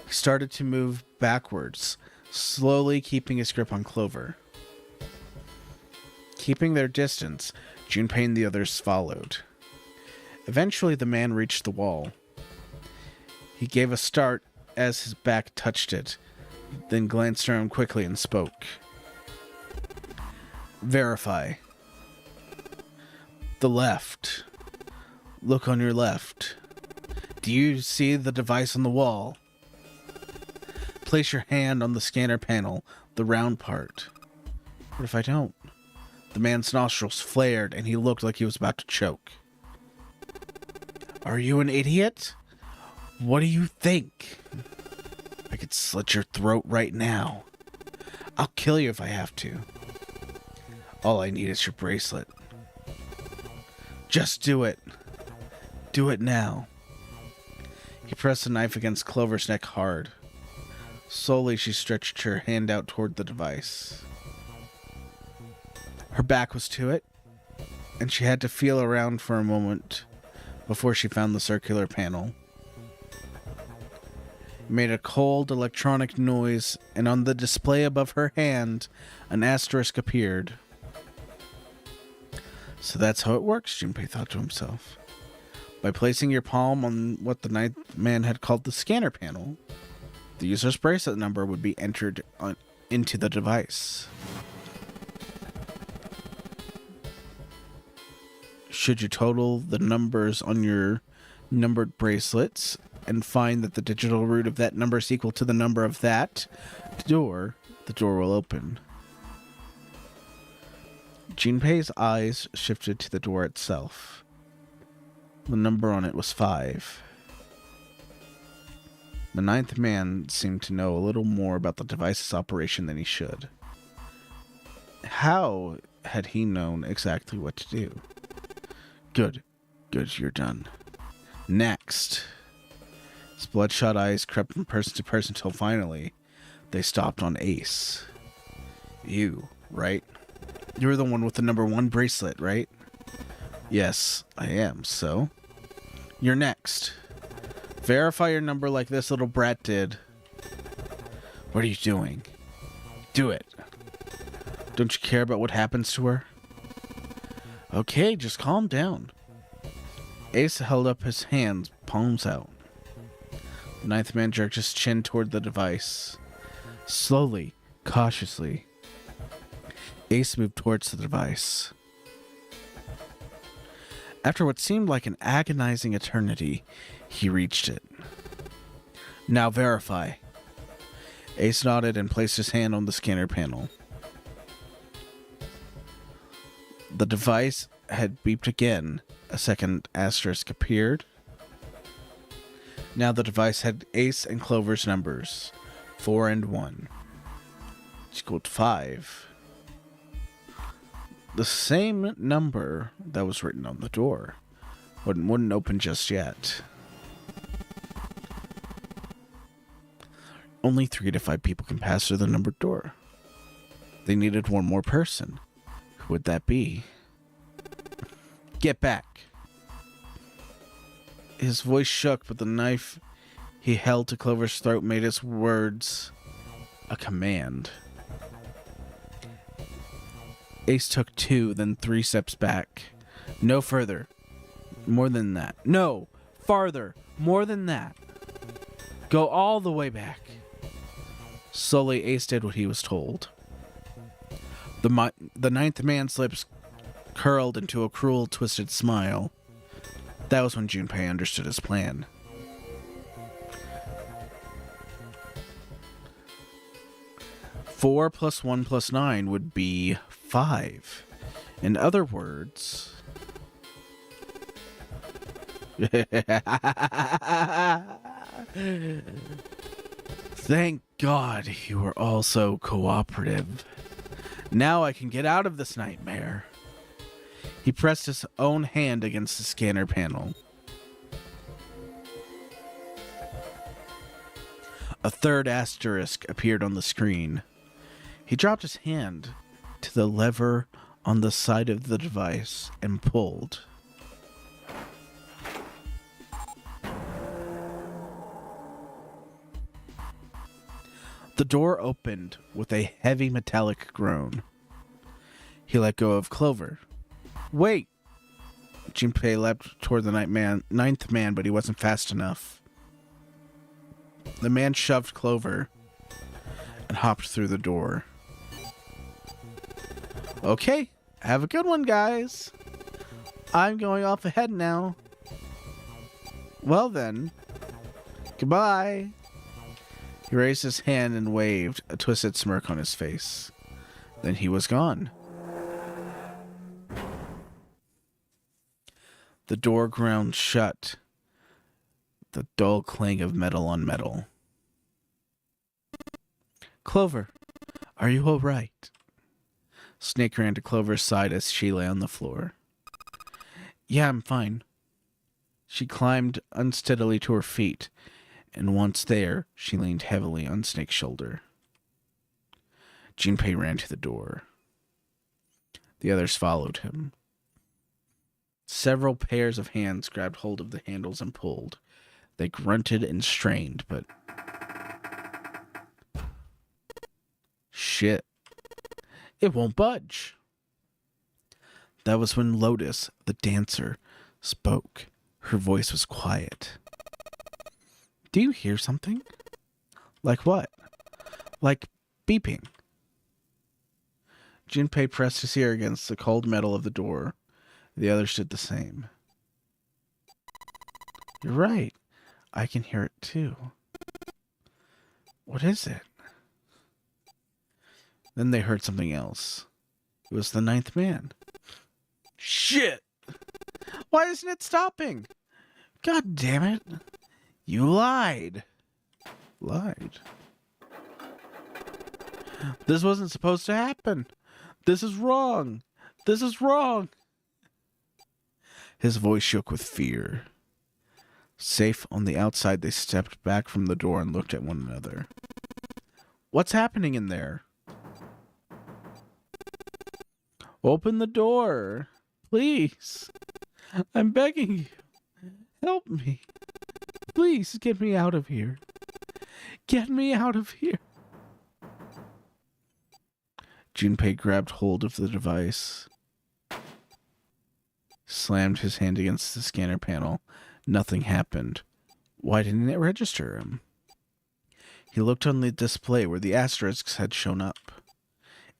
He started to move backwards, slowly keeping his grip on Clover. Keeping their distance, Junpei and the others followed. Eventually, the man reached the wall. He gave a start as his back touched it, then glanced around quickly and spoke. "Verify." The left. Look on your left. Do you see the device on the wall? Place your hand on the scanner panel, the round part. What if I don't? The man's nostrils flared and he looked like he was about to choke. Are you an idiot? What do you think? I could slit your throat right now. I'll kill you if I have to. All I need is your bracelet. Just do it. Do it now. He pressed the knife against Clover's neck hard. Slowly, she stretched her hand out toward the device. Her back was to it, and she had to feel around for a moment before she found the circular panel. It made a cold electronic noise, and on the display above her hand, an asterisk appeared. So that's how it works, Junpei thought to himself. By placing your palm on what the ninth man had called the scanner panel, the user's bracelet number would be entered into the device. Should you total the numbers on your numbered bracelets and find that the digital root of that number is equal to the number of that door, the door will open. Junpei's eyes shifted to the door itself. The number on it was 5. The ninth man seemed to know a little more about the device's operation than he should. How had he known exactly what to do? Good, you're done. Next. His bloodshot eyes crept from person to person until finally they stopped on Ace. You, right? You're the one with the number 1 bracelet, right? Yes, I am, so? You're next. Verify your number like this little brat did. What are you doing? Do it. Don't you care about what happens to her? Okay, just calm down. Ace held up his hands, palms out. The ninth man jerked his chin toward the device. Slowly, cautiously, Ace moved towards the device. After what seemed like an agonizing eternity, he reached it. Now verify. Ace nodded and placed his hand on the scanner panel. The device had beeped again. A second asterisk appeared. Now the device had Ace and Clover's numbers, 4 and 1. It's equal to 5. The same number that was written on the door. Wouldn't open just yet. Only 3 to 5 people can pass through the numbered door. They needed one more person. Who would that be? Get back. His voice shook, but the knife he held to Clover's throat made his words a command. Ace took 2, then 3 steps back. No further. More than that. No! Farther! More than that. Go all the way back. Slowly, Ace did what he was told. The ninth man's lips curled into a cruel, twisted smile. That was when Junpei understood his plan. Four plus 1 plus 9 would be 5. In other words... Thank God you were all so cooperative. Now I can get out of this nightmare. He pressed his own hand against the scanner panel. A third asterisk appeared on the screen. He dropped his hand to the lever on the side of the device and pulled. The door opened with a heavy metallic groan. He let go of Clover. Wait! Junpei leapt toward the ninth man, but he wasn't fast enough. The man shoved Clover and hopped through the door. Okay, have a good one, guys. I'm going off ahead now. Well then, goodbye. He raised his hand and waved, a twisted smirk on his face. Then he was gone. The door ground shut. The dull clang of metal on metal. Clover, are you all right? Snake ran to Clover's side as she lay on the floor. Yeah, I'm fine. She climbed unsteadily to her feet, and once there, she leaned heavily on Snake's shoulder. Junpei ran to the door. The others followed him. Several pairs of hands grabbed hold of the handles and pulled. They grunted and strained, but... shit. It won't budge. That was when Lotus, the dancer, spoke. Her voice was quiet. Do you hear something? Like what? Like beeping. Junpei pressed his ear against the cold metal of the door. The others did the same. You're right. I can hear it too. What is it? Then they heard something else. It was the ninth man. Shit! Why isn't it stopping? God damn it. You lied. Lied? This wasn't supposed to happen. This is wrong. This is wrong. His voice shook with fear. Safe on the outside, they stepped back from the door and looked at one another. What's happening in there? Open the door. Please. I'm begging you. Help me. Please get me out of here. Get me out of here. Junpei grabbed hold of the device. Slammed his hand against the scanner panel. Nothing happened. Why didn't it register him? He looked on the display where the asterisks had shown up.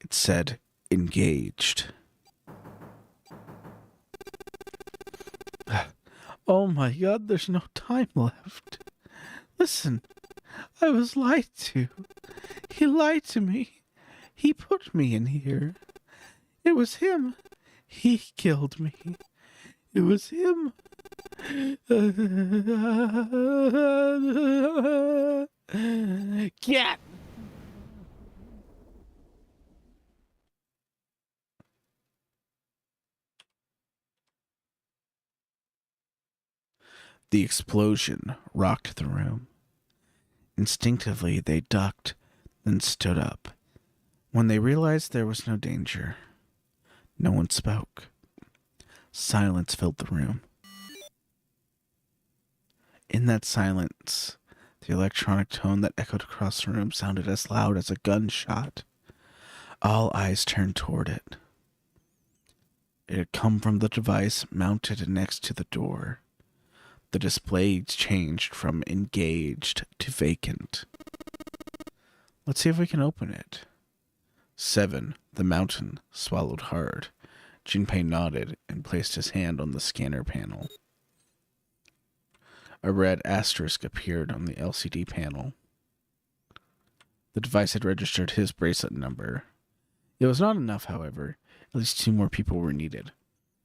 It said, engaged. Oh my god, there's no time left. Listen, I was lied to. He lied to me. He put me in here. It was him. He killed me. It was him. Cat! The explosion rocked the room. Instinctively, they ducked, then stood up. When they realized there was no danger, no one spoke. Silence filled the room. In that silence, the electronic tone that echoed across the room sounded as loud as a gunshot. All eyes turned toward it. It had come from the device mounted next to the door. The display changed from engaged to vacant. Let's see if we can open it. 7. The mountain swallowed hard. Junpei nodded and placed his hand on the scanner panel. A red asterisk appeared on the LCD panel. The device had registered his bracelet number. It was not enough, however. At least 2 more people were needed.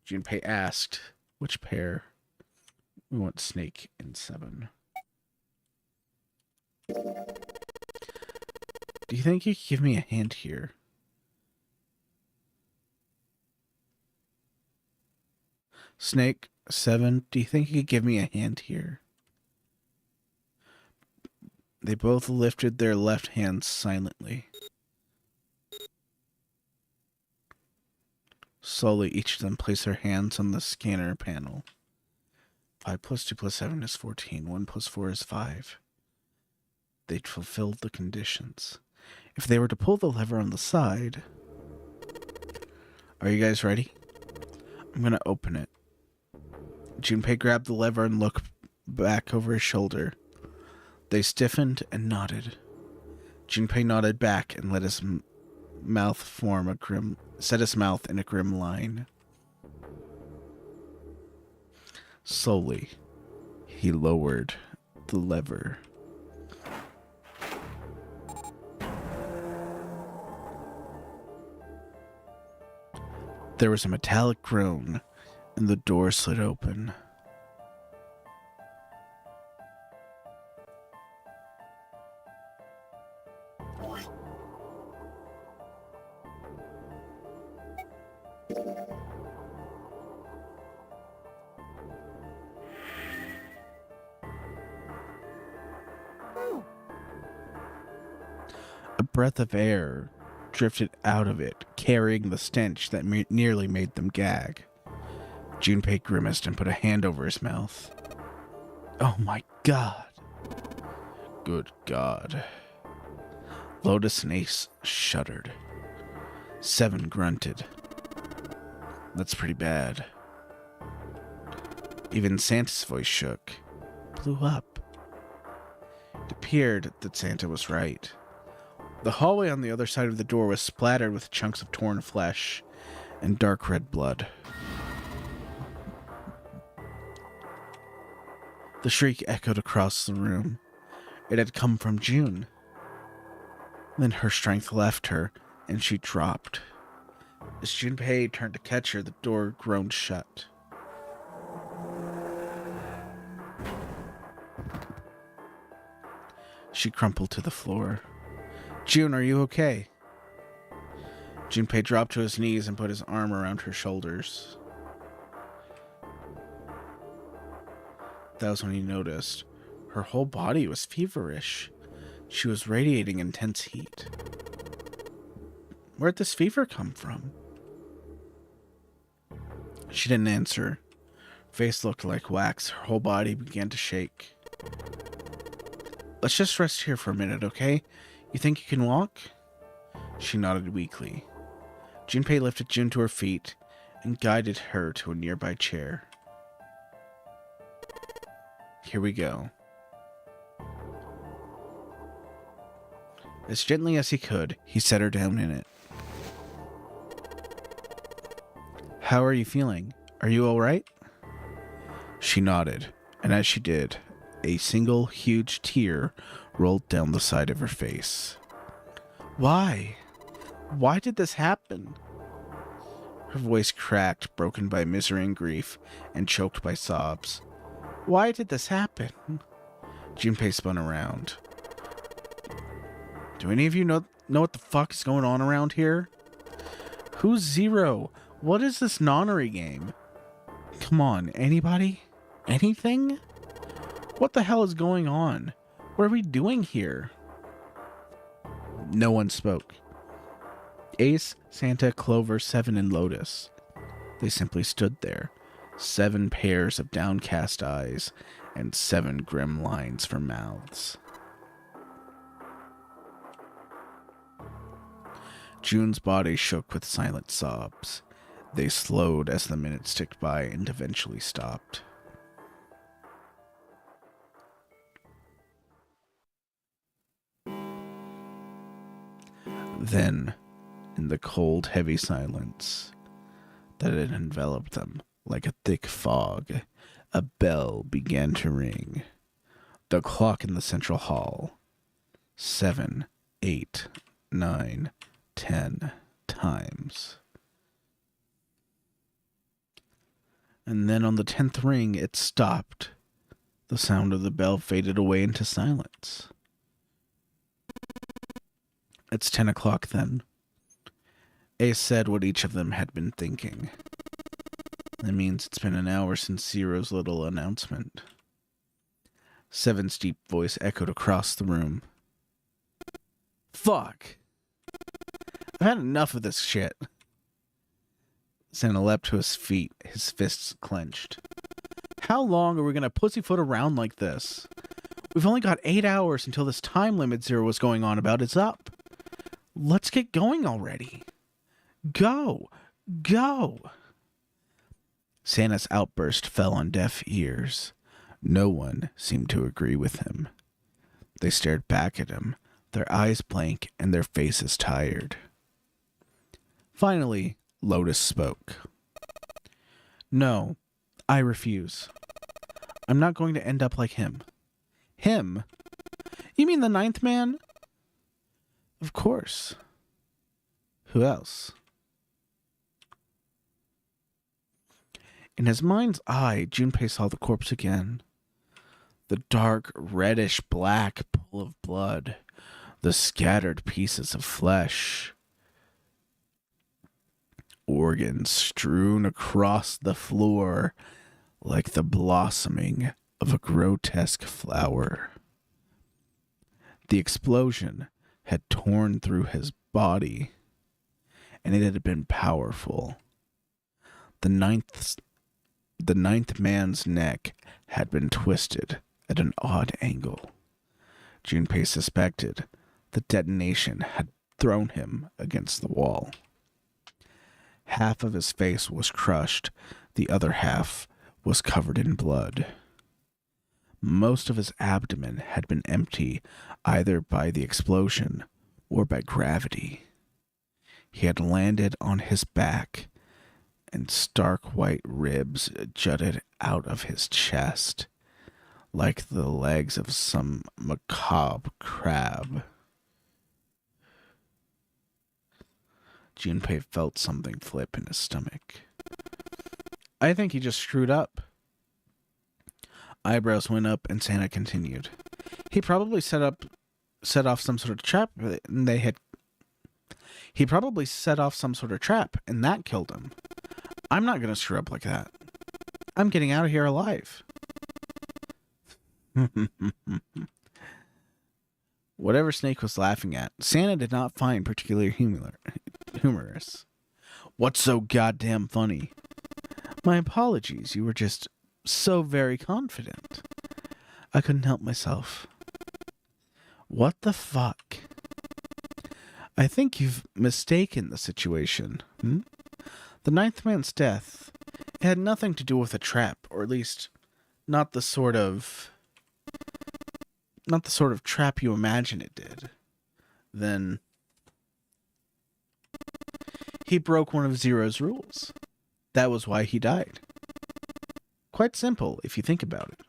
Junpei asked, which pair? We want Snake and 7. Do you think you could give me a hand here? Snake, 7, do you think you could give me a hand here? They both lifted their left hands silently. Slowly, each of them placed their hands on the scanner panel. 5 plus 2 plus 7 is 14. 1 plus 4 is 5. They'd fulfilled the conditions. If they were to pull the lever on the side... Are you guys ready? I'm going to open it. Junpei grabbed the lever and looked back over his shoulder. They stiffened and nodded. Junpei nodded back and let his mouth set his mouth in a grim line. Slowly, He lowered the lever. There was a metallic groan, and the door slid open. A breath of air drifted out of it, carrying the stench that nearly made them gag. Junpei grimaced and put a hand over his mouth. Oh my god. Good god. Lotus and Ace shuddered. Seven grunted. That's pretty bad. Even Santa's voice shook. Blew up. It appeared that Santa was right. The hallway on the other side of the door was splattered with chunks of torn flesh and dark red blood. The shriek echoed across the room. It had come from June. Then her strength left her, and she dropped. As Junpei turned to catch her, the door groaned shut. She crumpled to the floor. June, are you okay? Junpei dropped to his knees and put his arm around her shoulders. That was when he noticed. Her whole body was feverish. She was radiating intense heat. Where'd this fever come from? She didn't answer. Her face looked like wax. Her whole body began to shake. Let's just rest here for a minute, okay? You think you can walk? She nodded weakly. Junpei lifted June to her feet and guided her to a nearby chair. Here we go. As gently as he could, he set her down in it. How are you feeling? Are you all right? She nodded, and as she did, a single huge tear rolled down the side of her face. Why? Why did this happen? Her voice cracked, broken by misery and grief, and choked by sobs. Why did this happen? Junpei spun around. Do any of you know what the fuck is going on around here? Who's Zero? What is this nonnery game? Come on, anybody? Anything? What the hell is going on? What are we doing here? No one spoke. Ace, Santa, Clover, Seven, and Lotus. They simply stood there. 7 pairs of downcast eyes and 7 grim lines for mouths. June's body shook with silent sobs. They slowed as the minutes ticked by and eventually stopped. Then, in the cold, heavy silence that had enveloped them like a thick fog, a bell began to ring. The clock in the central hall. 7, 8, 9, 10 times. And then on the 10th ring, it stopped. The sound of the bell faded away into silence. It's 10 o'clock then. Ace said what each of them had been thinking. That means it's been an hour since Zero's little announcement. Seven's deep voice echoed across the room. Fuck! I've had enough of this shit. Santa leapt to his feet, his fists clenched. How long are we gonna pussyfoot around like this? We've only got 8 hours until this time limit Zero was going on about is up. Let's get going already. Go! Go! Santa's outburst fell on deaf ears. No one seemed to agree with him. They stared back at him, their eyes blank and their faces tired. Finally, Lotus spoke. No, I refuse. I'm not going to end up like him. Him? You mean the ninth man? Of course. Who else? In his mind's eye, Junpei saw the corpse again. The dark, reddish-black pool of blood. The scattered pieces of flesh. Organs strewn across the floor like the blossoming of a grotesque flower. The explosion had torn through his body, and it had been powerful. The ninth man's neck had been twisted at an odd angle. Junpei suspected the detonation had thrown him against the wall. Half of his face was crushed, the other half was covered in blood. Most of his abdomen had been empty either by the explosion or by gravity. He had landed on his back, and stark white ribs jutted out of his chest, like the legs of some macabre crab. Junpei felt something flip in his stomach. I think he just screwed up. Eyebrows went up and Santa continued. He probably set off some sort of trap and He probably set off some sort of trap and that killed him. I'm not going to screw up like that. I'm getting out of here alive. Whatever Snake was laughing at, Santa did not find particularly humorous. What's so goddamn funny? My apologies, you were just so very confident. I couldn't help myself. What the fuck? I think you've mistaken the situation. The ninth man's death had nothing to do with a trap, or at least not the sort of trap you imagine it did. Then he broke one of Zero's rules. That was why he died. Quite simple, if you think about it.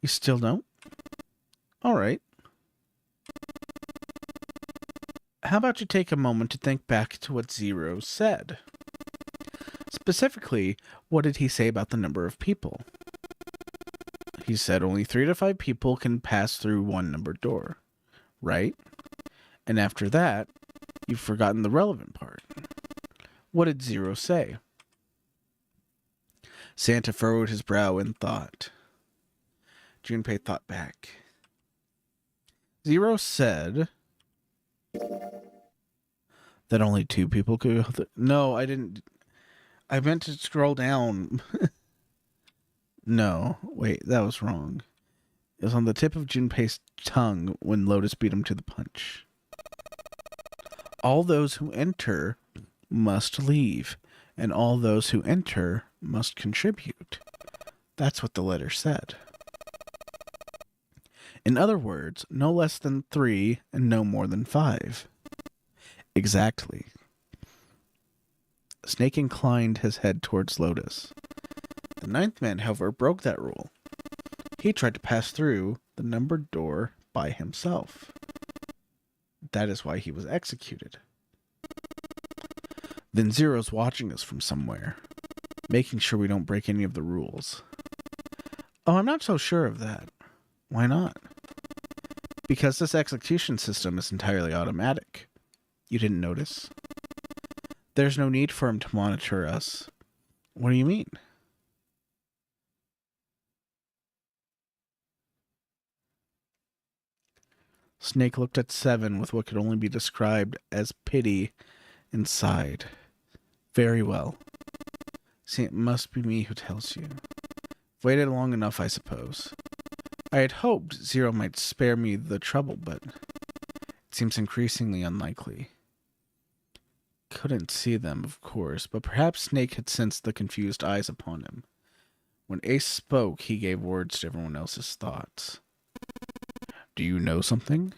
You still don't? Alright. How about you take a moment to think back to what Zero said? Specifically, what did he say about the number of people? He said only 3 to 5 people can pass through one numbered door, right? And after that, you've forgotten the relevant part. What did Zero say? Santa furrowed his brow in thought. Junpei thought back. Zero said that only 2 people could go No, I didn't. I meant to scroll down. No, wait, that was wrong. It was on the tip of Junpei's tongue when Lotus beat him to the punch. All those who enter must leave, and all those who enter must contribute. That's what the letter said. In other words, no less than 3 and no more than 5. Exactly. Snake inclined his head towards Lotus. The ninth man, however, broke that rule. He tried to pass through the numbered door by himself. That is why he was executed. Then Zero's watching us from somewhere, making sure we don't break any of the rules. Oh, I'm not so sure of that. Why not? Because this execution system is entirely automatic. You didn't notice? There's no need for him to monitor us. What do you mean? Snake looked at Seven with what could only be described as pity and sighed. Very well. See, it must be me who tells you. Waited long enough, I suppose. I had hoped Zero might spare me the trouble, but it seems increasingly unlikely. Couldn't see them, of course, but perhaps Snake had sensed the confused eyes upon him. When Ace spoke, he gave words to everyone else's thoughts. Do you know something?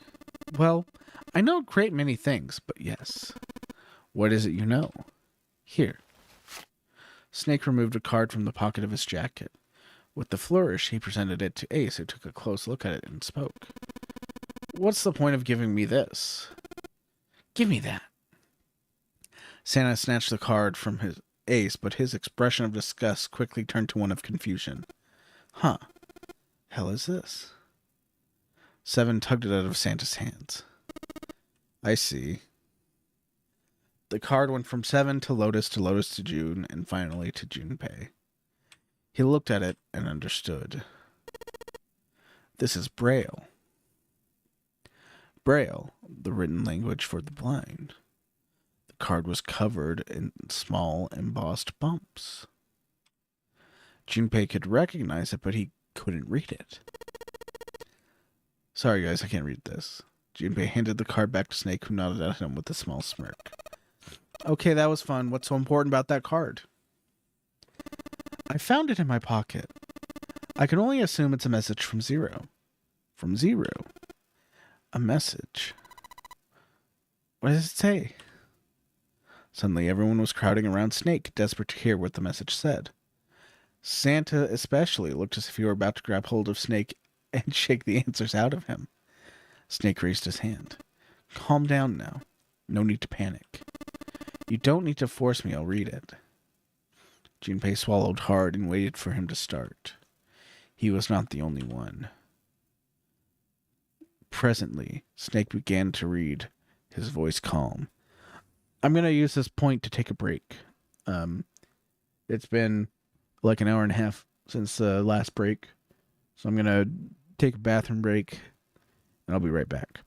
Well, I know a great many things, but yes. What is it you know? Here. Snake removed a card from the pocket of his jacket. With the flourish, he presented it to Ace, who took a close look at it and spoke. What's the point of giving me this? Give me that. Santa snatched the card from his Ace, but his expression of disgust quickly turned to one of confusion. Huh. Hell is this? Seven tugged it out of Santa's hands. I see. The card went from Seven to Lotus to June, and finally to Junpei. He looked at it and understood. This is Braille. Braille, the written language for the blind. The card was covered in small embossed bumps. Junpei could recognize it, but he couldn't read it. Sorry guys, I can't read this. Junpei handed the card back to Snake, who nodded at him with a small smirk. Okay, that was fun. What's so important about that card? I found it in my pocket. I can only assume it's a message from Zero. From Zero? A message. What does it say? Suddenly, everyone was crowding around Snake, desperate to hear what the message said. Santa especially looked as if he were about to grab hold of Snake and shake the answers out of him. Snake raised his hand. Calm down now. No need to panic. You don't need to force me, I'll read it. Junpei swallowed hard and waited for him to start. He was not the only one. Presently, Snake began to read, his voice calm. I'm going to use this point to take a break. It's been like an hour and a half since the last break, so I'm going to take a bathroom break, and I'll be right back.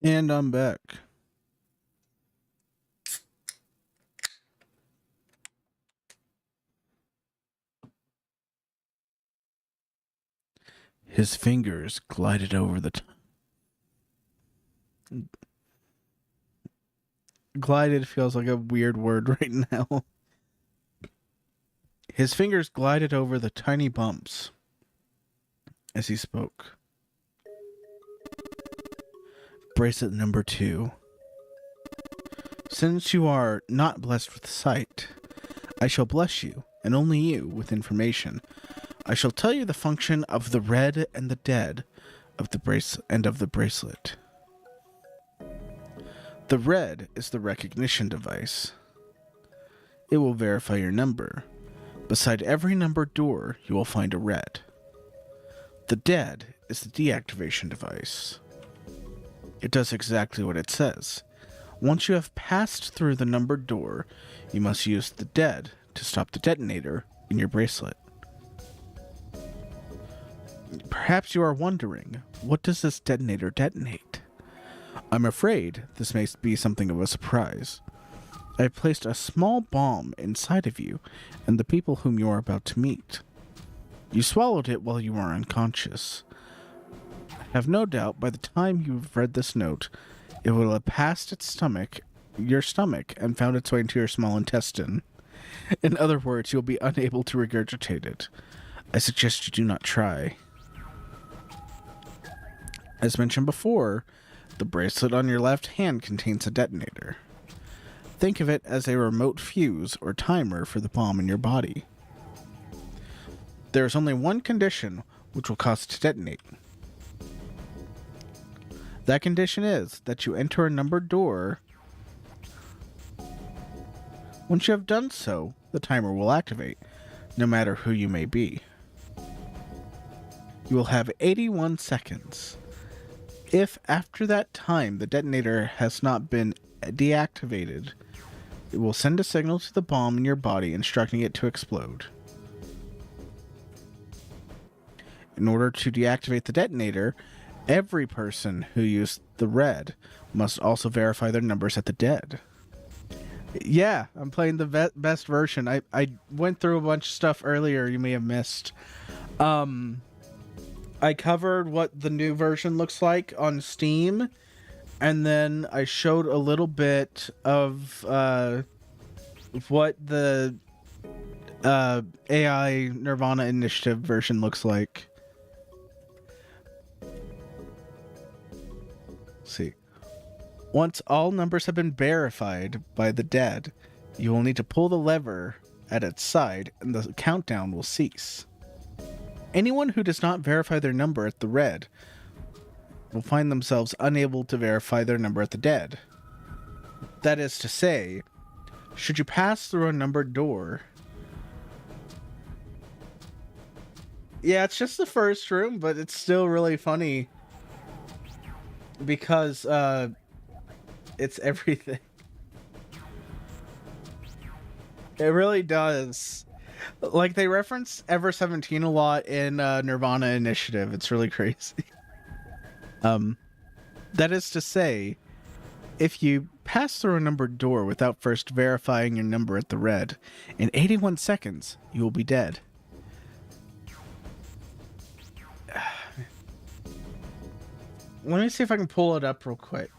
And I'm back. His fingers glided over the glided feels like a weird word right now. His fingers glided over the tiny bumps as he spoke. Bracelet number 2. Since you are not blessed with sight, I shall bless you, and only you, with information. I shall tell you the function of the red and the dead of the bracelet. The red is the recognition device. It will verify your number. Beside every numbered door, you will find a red. The dead is the deactivation device. It does exactly what it says. Once you have passed through the numbered door, you must use the dead to stop the detonator in your bracelet. Perhaps you are wondering, what does this detonator detonate? I'm afraid this may be something of a surprise. I have placed a small bomb inside of you and the people whom you are about to meet. You swallowed it while you were unconscious. I have no doubt by the time you've read this note, it will have passed your stomach, and found its way into your small intestine. In other words, you'll be unable to regurgitate it. I suggest you do not try. As mentioned before, the bracelet on your left hand contains a detonator. Think of it as a remote fuse or timer for the bomb in your body. There is only one condition which will cause it to detonate. That condition is that you enter a numbered door. Once you have done so, the timer will activate, no matter who you may be. You will have 81 seconds. If after that time the detonator has not been deactivated, it will send a signal to the bomb in your body instructing it to explode. In order to deactivate the detonator, every person who used the red must also verify their numbers at the dead. Yeah, I'm playing the best version. I went through a bunch of stuff earlier you may have missed. I covered what the new version looks like on Steam, and then I showed a little bit of what the AI Nirvana Initiative version looks like. See. Once all numbers have been verified by the dead, you will need to pull the lever at its side and the countdown will cease. Anyone who does not verify their number at the red will find themselves unable to verify their number at the dead. That is to say, should you pass through a numbered door... Yeah, it's just the first room, but it's still really funny because it's everything. It really does. Like, they reference Ever 17 a lot in Nirvana Initiative. It's really crazy. That is to say, if you pass through a numbered door without first verifying your number at the red, in 81 seconds, you will be dead. Let me see if I can pull it up real quick.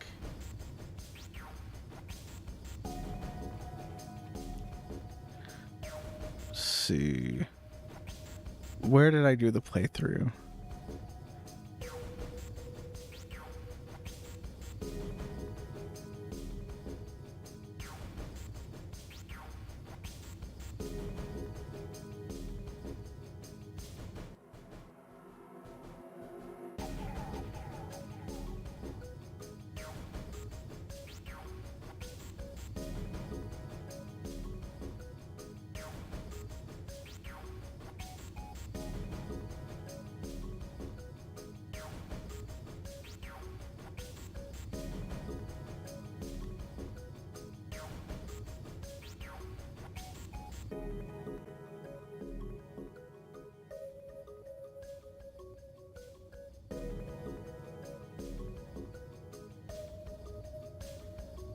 Let's see. Where did I do the playthrough?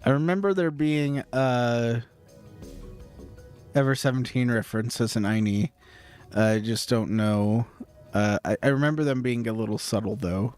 I remember there being Ever 17 references in Aini. I just don't know. I remember them being a little subtle though.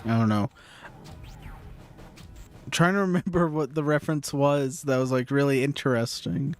I don't know. I'm trying to remember what the reference was that was like really interesting.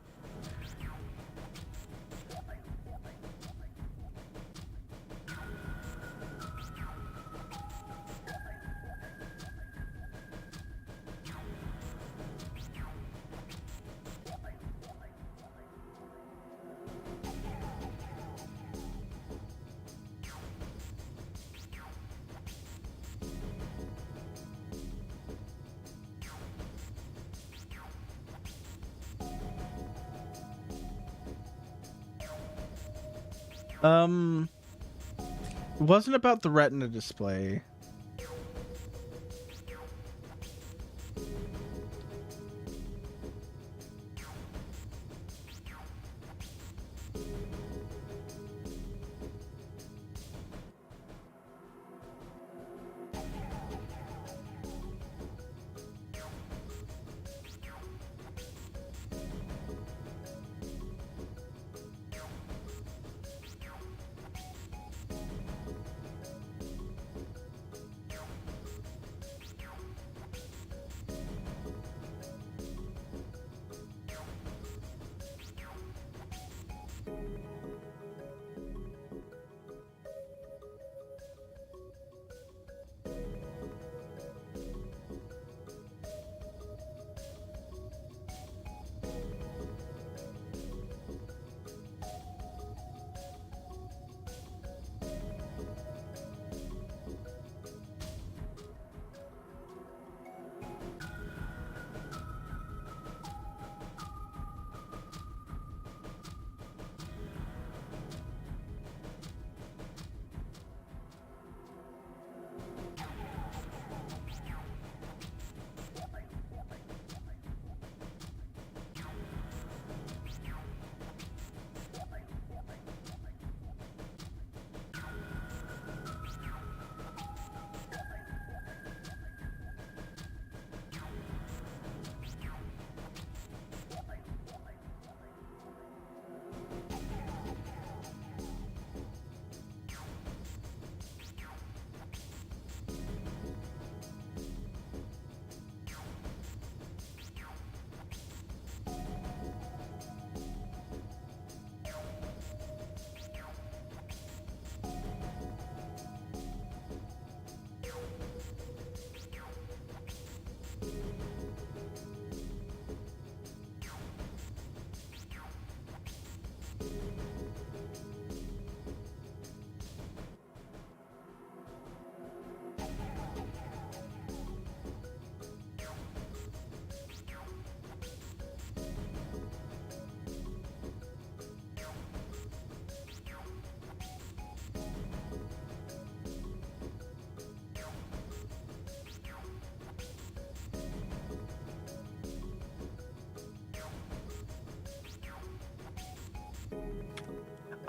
It wasn't about the retina display.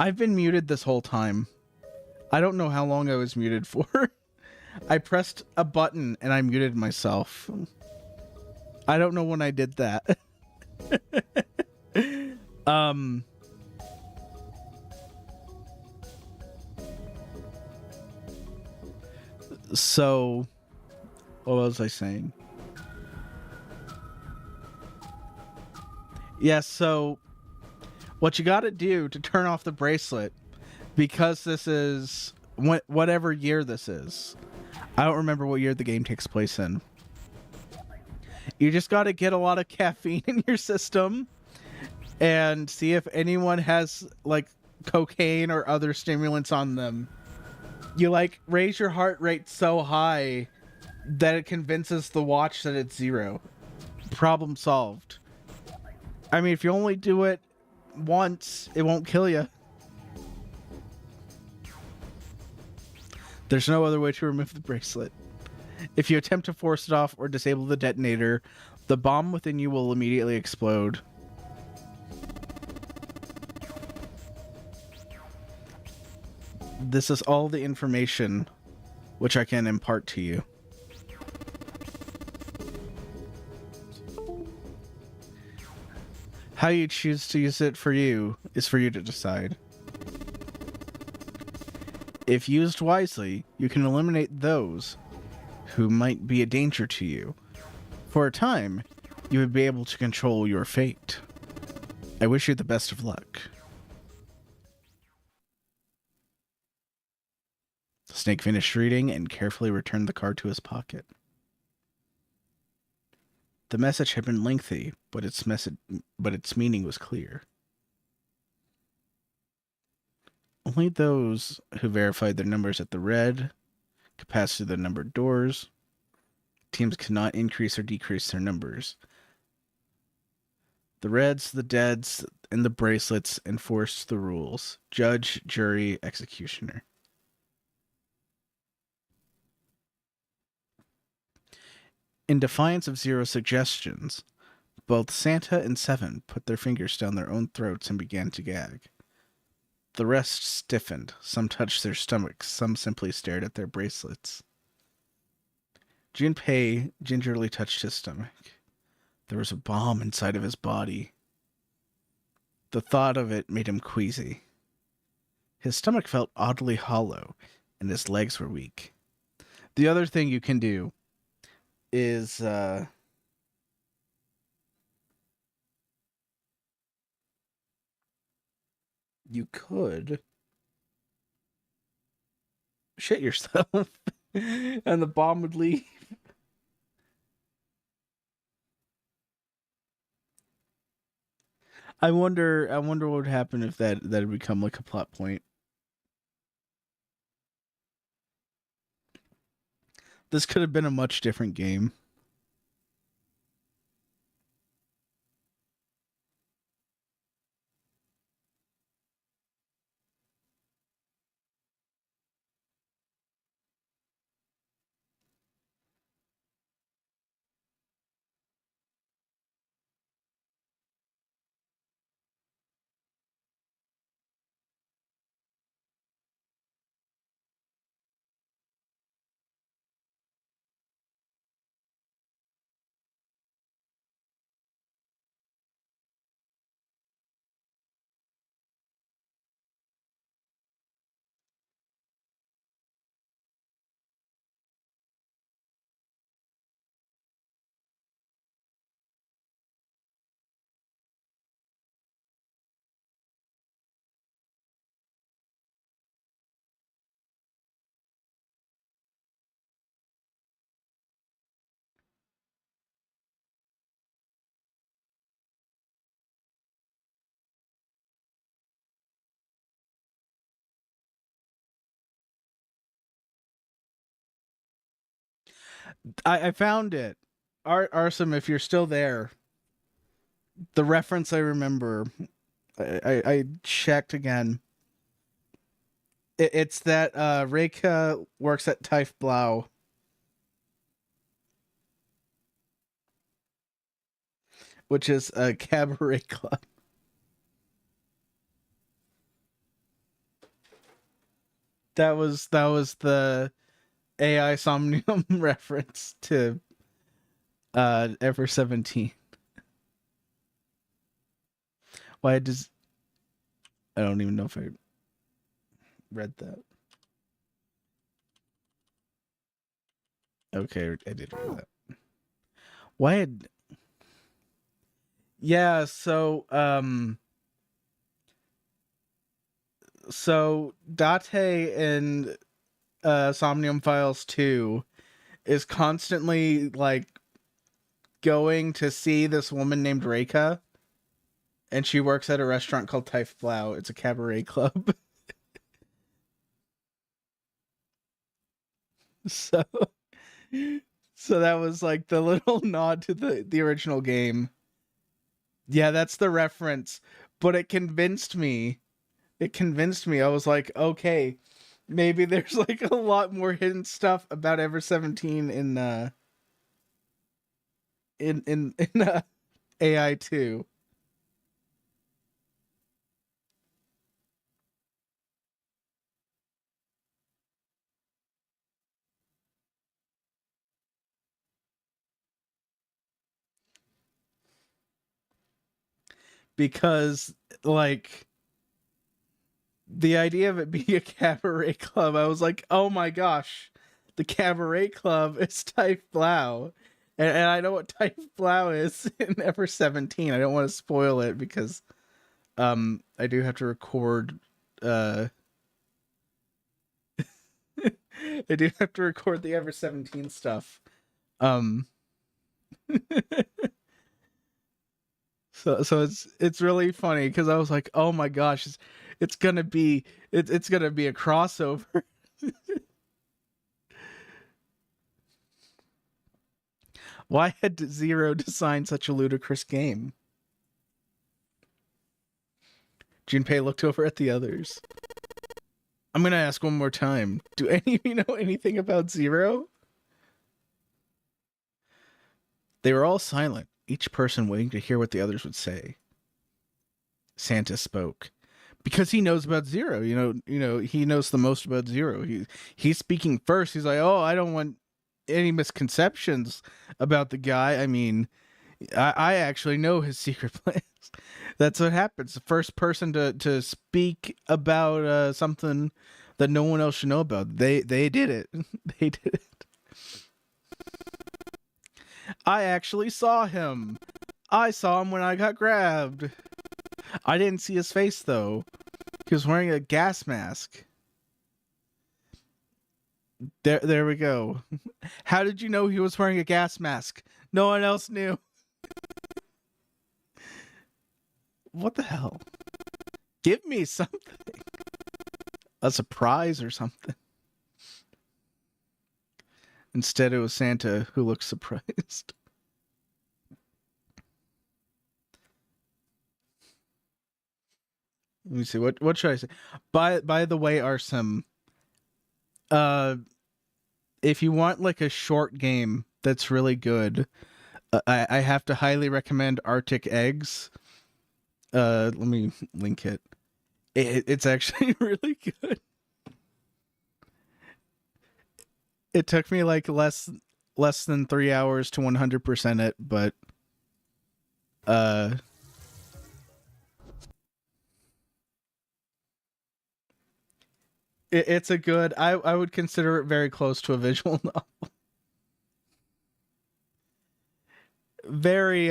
I've been muted this whole time. I don't know how long I was muted for. I pressed a button and I muted myself. I don't know when I did that. So what was I saying? Yeah, so what you got to do to turn off the bracelet, because this is whatever year this is. I don't remember what year the game takes place in. You just got to get a lot of caffeine in your system and see if anyone has like cocaine or other stimulants on them. You like raise your heart rate so high that it convinces the watch that it's 0. Problem solved. I mean, if you only do it once, it won't kill you. There's no other way to remove the bracelet. If you attempt to force it off or disable the detonator, the bomb within you will immediately explode. This is all the information which I can impart to you. How you choose to use it for you is for you to decide. If used wisely, you can eliminate those who might be a danger to you. For a time, you would be able to control your fate. I wish you the best of luck. The snake finished reading and carefully returned the card to his pocket. The message had been lengthy, but its meaning was clear. Only those who verified their numbers at the red could pass through the numbered doors. Teams cannot increase or decrease their numbers. The reds, the deads, and the bracelets enforced the rules. Judge, jury, executioner. In defiance of Zero's suggestions, both Santa and Seven put their fingers down their own throats and began to gag. The rest stiffened. Some touched their stomachs. Some simply stared at their bracelets. Junpei gingerly touched his stomach. There was a bomb inside of his body. The thought of it made him queasy. His stomach felt oddly hollow, and his legs were weak. The other thing you can do is you could shit yourself and the bomb would leave. I wonder what would happen if that had become like a plot point. This could have been a much different game. I found it. Arsum, if you're still there, the reference I remember, I checked again. It's that Reika works at Taif Blau. Which is a cabaret club. that was the AI Somnium reference to Ever 17. Why does I don't even know if I read that. Okay, I did read that. Why had Yeah, so Date in Somnium Files 2 is constantly like going to see this woman named Reika, and she works at a restaurant called Taif Blau. It's a cabaret club. so so that was like the little nod to the original game. Yeah, that's the reference. But it convinced me. It convinced me. I was like, okay, maybe there's like a lot more hidden stuff about Ever 17 in AI 2. Because like the idea of it being a cabaret club, I was like, oh my gosh, the cabaret club is Taif Blau. And I know what Taif Blau is in Ever 17. I don't want to spoil it because I do have to record I do have to record the Ever 17 stuff. Um so it's really funny because I was like, oh my gosh, it's gonna be it's gonna be a crossover. Why had Zero designed such a ludicrous game? Junpei looked over at the others. I'm gonna ask one more time. Do any of you know anything about Zero? They were all silent, each person waiting to hear what the others would say. Santa spoke. Because he knows about Zero, he knows the most about Zero. He's speaking first. He's like, "Oh, I don't want any misconceptions about the guy. I mean, I actually know his secret plans." That's what happens. The first person to speak about something that no one else should know about. They did it. They did it. I actually saw him. I saw him when I got grabbed. I didn't see his face though. He was wearing a gas mask. There we go. How did you know he was wearing a gas mask? No one else knew. What the hell? Give me something. A surprise or something. Instead, it was Santa who looked surprised. Let me see. What should I say? By the way, Arsem, if you want like a short game that's really good, I have to highly recommend Arctic Eggs. Let me link it. It's actually really good. It took me like less than 3 hours to 100% it, but it's a good. I would consider it very close to a visual novel. Very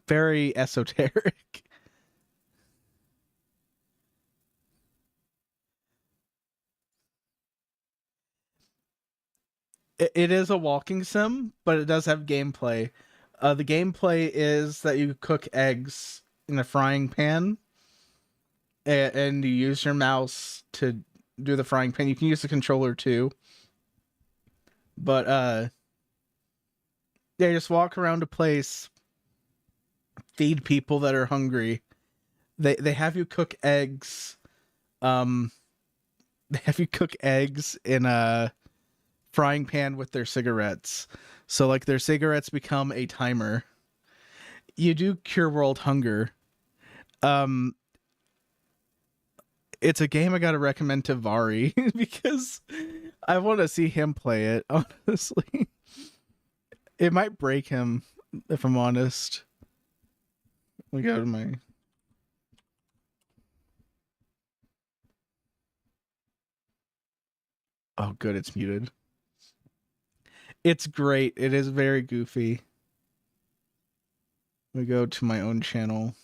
very esoteric. It is a walking sim, but it does have gameplay. The gameplay is that you cook eggs in a frying pan, and you use your mouse to do the frying pan. You can use the controller too. But yeah, just walk around a place, feed people that are hungry. They have you cook eggs. They have you cook eggs in a frying pan with their cigarettes. So like their cigarettes become a timer. You do cure world hunger. It's a game I gotta recommend to Vari because I want to see him play it, honestly. It might break him, if I'm honest. Let me go to my... Oh, good, it's muted. It's great. It is very goofy. Let me go to my own channel.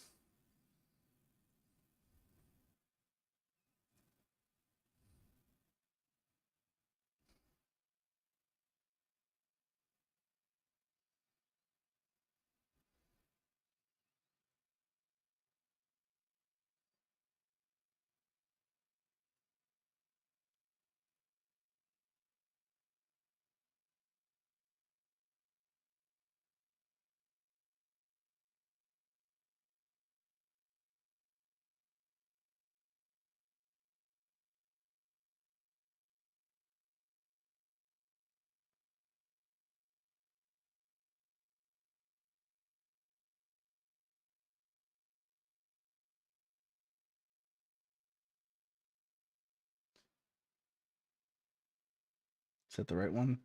Is that the right one?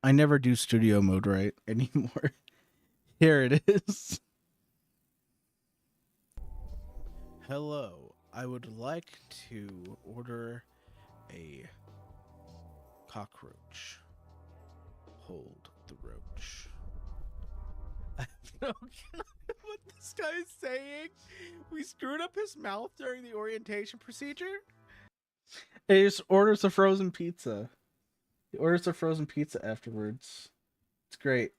I never do studio mode right anymore. Here it is. Hello. I would like to order a cockroach. Hold the roach. I have no clue what this guy is saying. We screwed up his mouth during the orientation procedure. He just orders a frozen pizza. He orders a frozen pizza afterwards. It's great.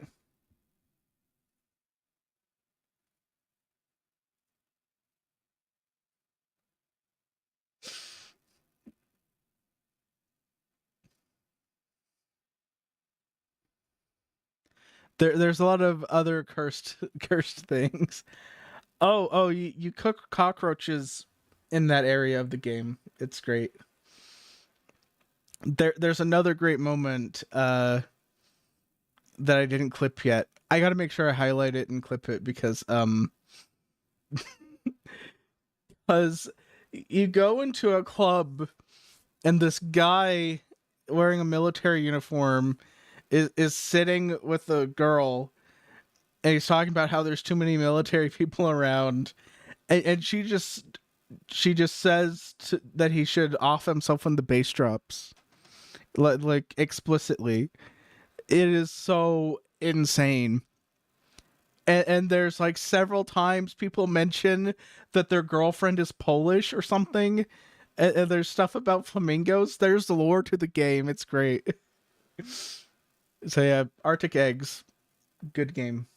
There's a lot of other cursed things. Oh, you cook cockroaches in that area of the game. It's great. There's another great moment that I didn't clip yet. I got to make sure I highlight it and clip it because because you go into a club and this guy wearing a military uniform is sitting with a girl and he's talking about how there's too many military people around and she just says that he should off himself when the bass drops, like explicitly. It is so insane. And there's like several times people mention that their girlfriend is Polish or something, and there's stuff about flamingos. There's the lore to the game. It's great. So yeah, Arctic Eggs, good game.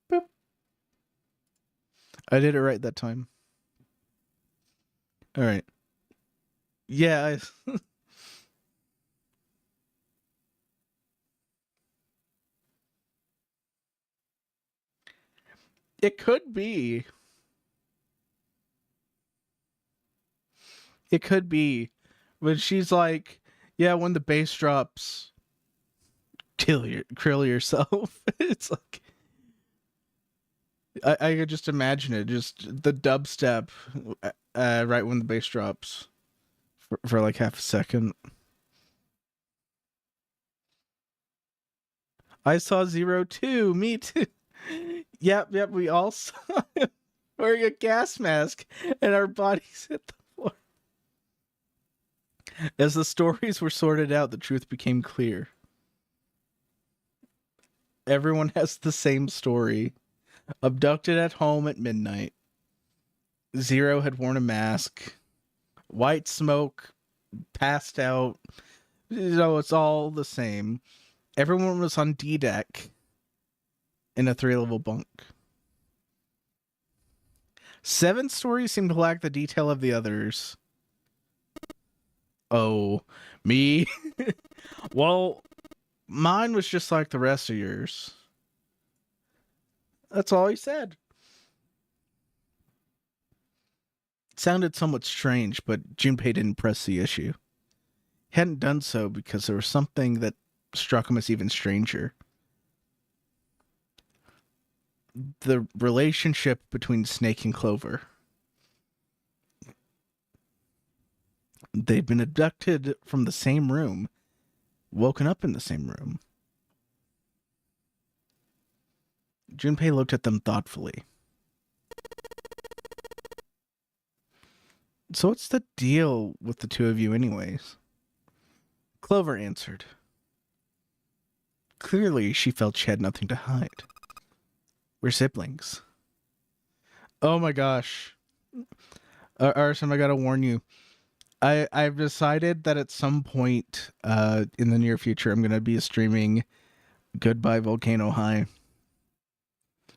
Boop. I did it right that time. All right. Yeah. It could be. It could be. But she's like, yeah, when the bass drops, kill yourself. It's like I could just imagine it, just the dubstep right when the bass drops for like half a second. I saw Zero too. Me too. Yep, we all saw him wearing a gas mask and our bodies hit the floor. As the stories were sorted out, the truth became clear. Everyone has the same story. Abducted at home at midnight. Zero had worn a mask. White smoke. Passed out. You know, it's all the same. Everyone was on D deck in a 3-level bunk. 7 stories seem to lack the detail of the others. Oh, me? Well, mine was just like the rest of yours. That's all he said. It sounded somewhat strange, but Junpei didn't press the issue. He hadn't done so because there was something that struck him as even stranger. The relationship between Snake and Clover. They'd been abducted from the same room, woken up in the same room. Junpei looked at them thoughtfully. So what's the deal with the two of you anyways? Clover answered. Clearly, she felt she had nothing to hide. We're siblings. Oh my gosh. Arson, I gotta warn you. I've decided that at some point in the near future, I'm gonna be streaming Goodbye Volcano High,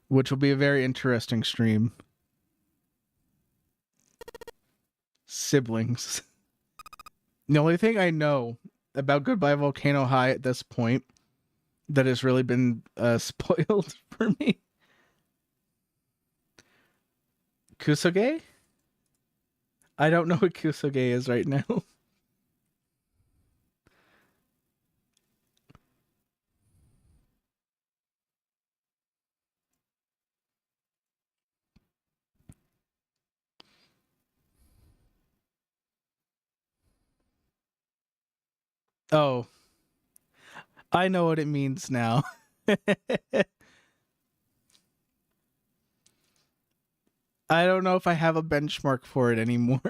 which will be a very interesting stream. Siblings. The only thing I know about Goodbye Volcano High at this point that has really been spoiled for me. Kusoge? I don't know what Kusoge is right now. Oh. I know what it means now. I don't know if I have a benchmark for it anymore.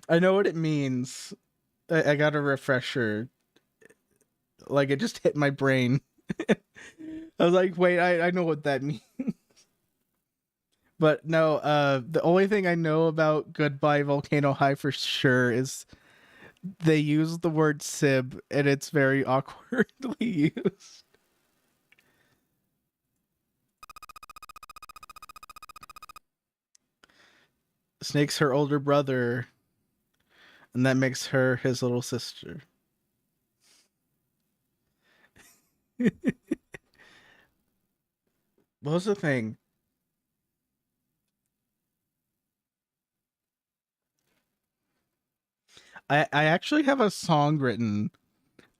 I know what it means. I got a refresher. Like, it just hit my brain. I was like, wait, I know what that means. But no, the only thing I know about Goodbye Volcano High for sure is they use the word sib, and it's very awkwardly used. Snake's her older brother, and that makes her his little sister. What was the thing? I actually have a song written.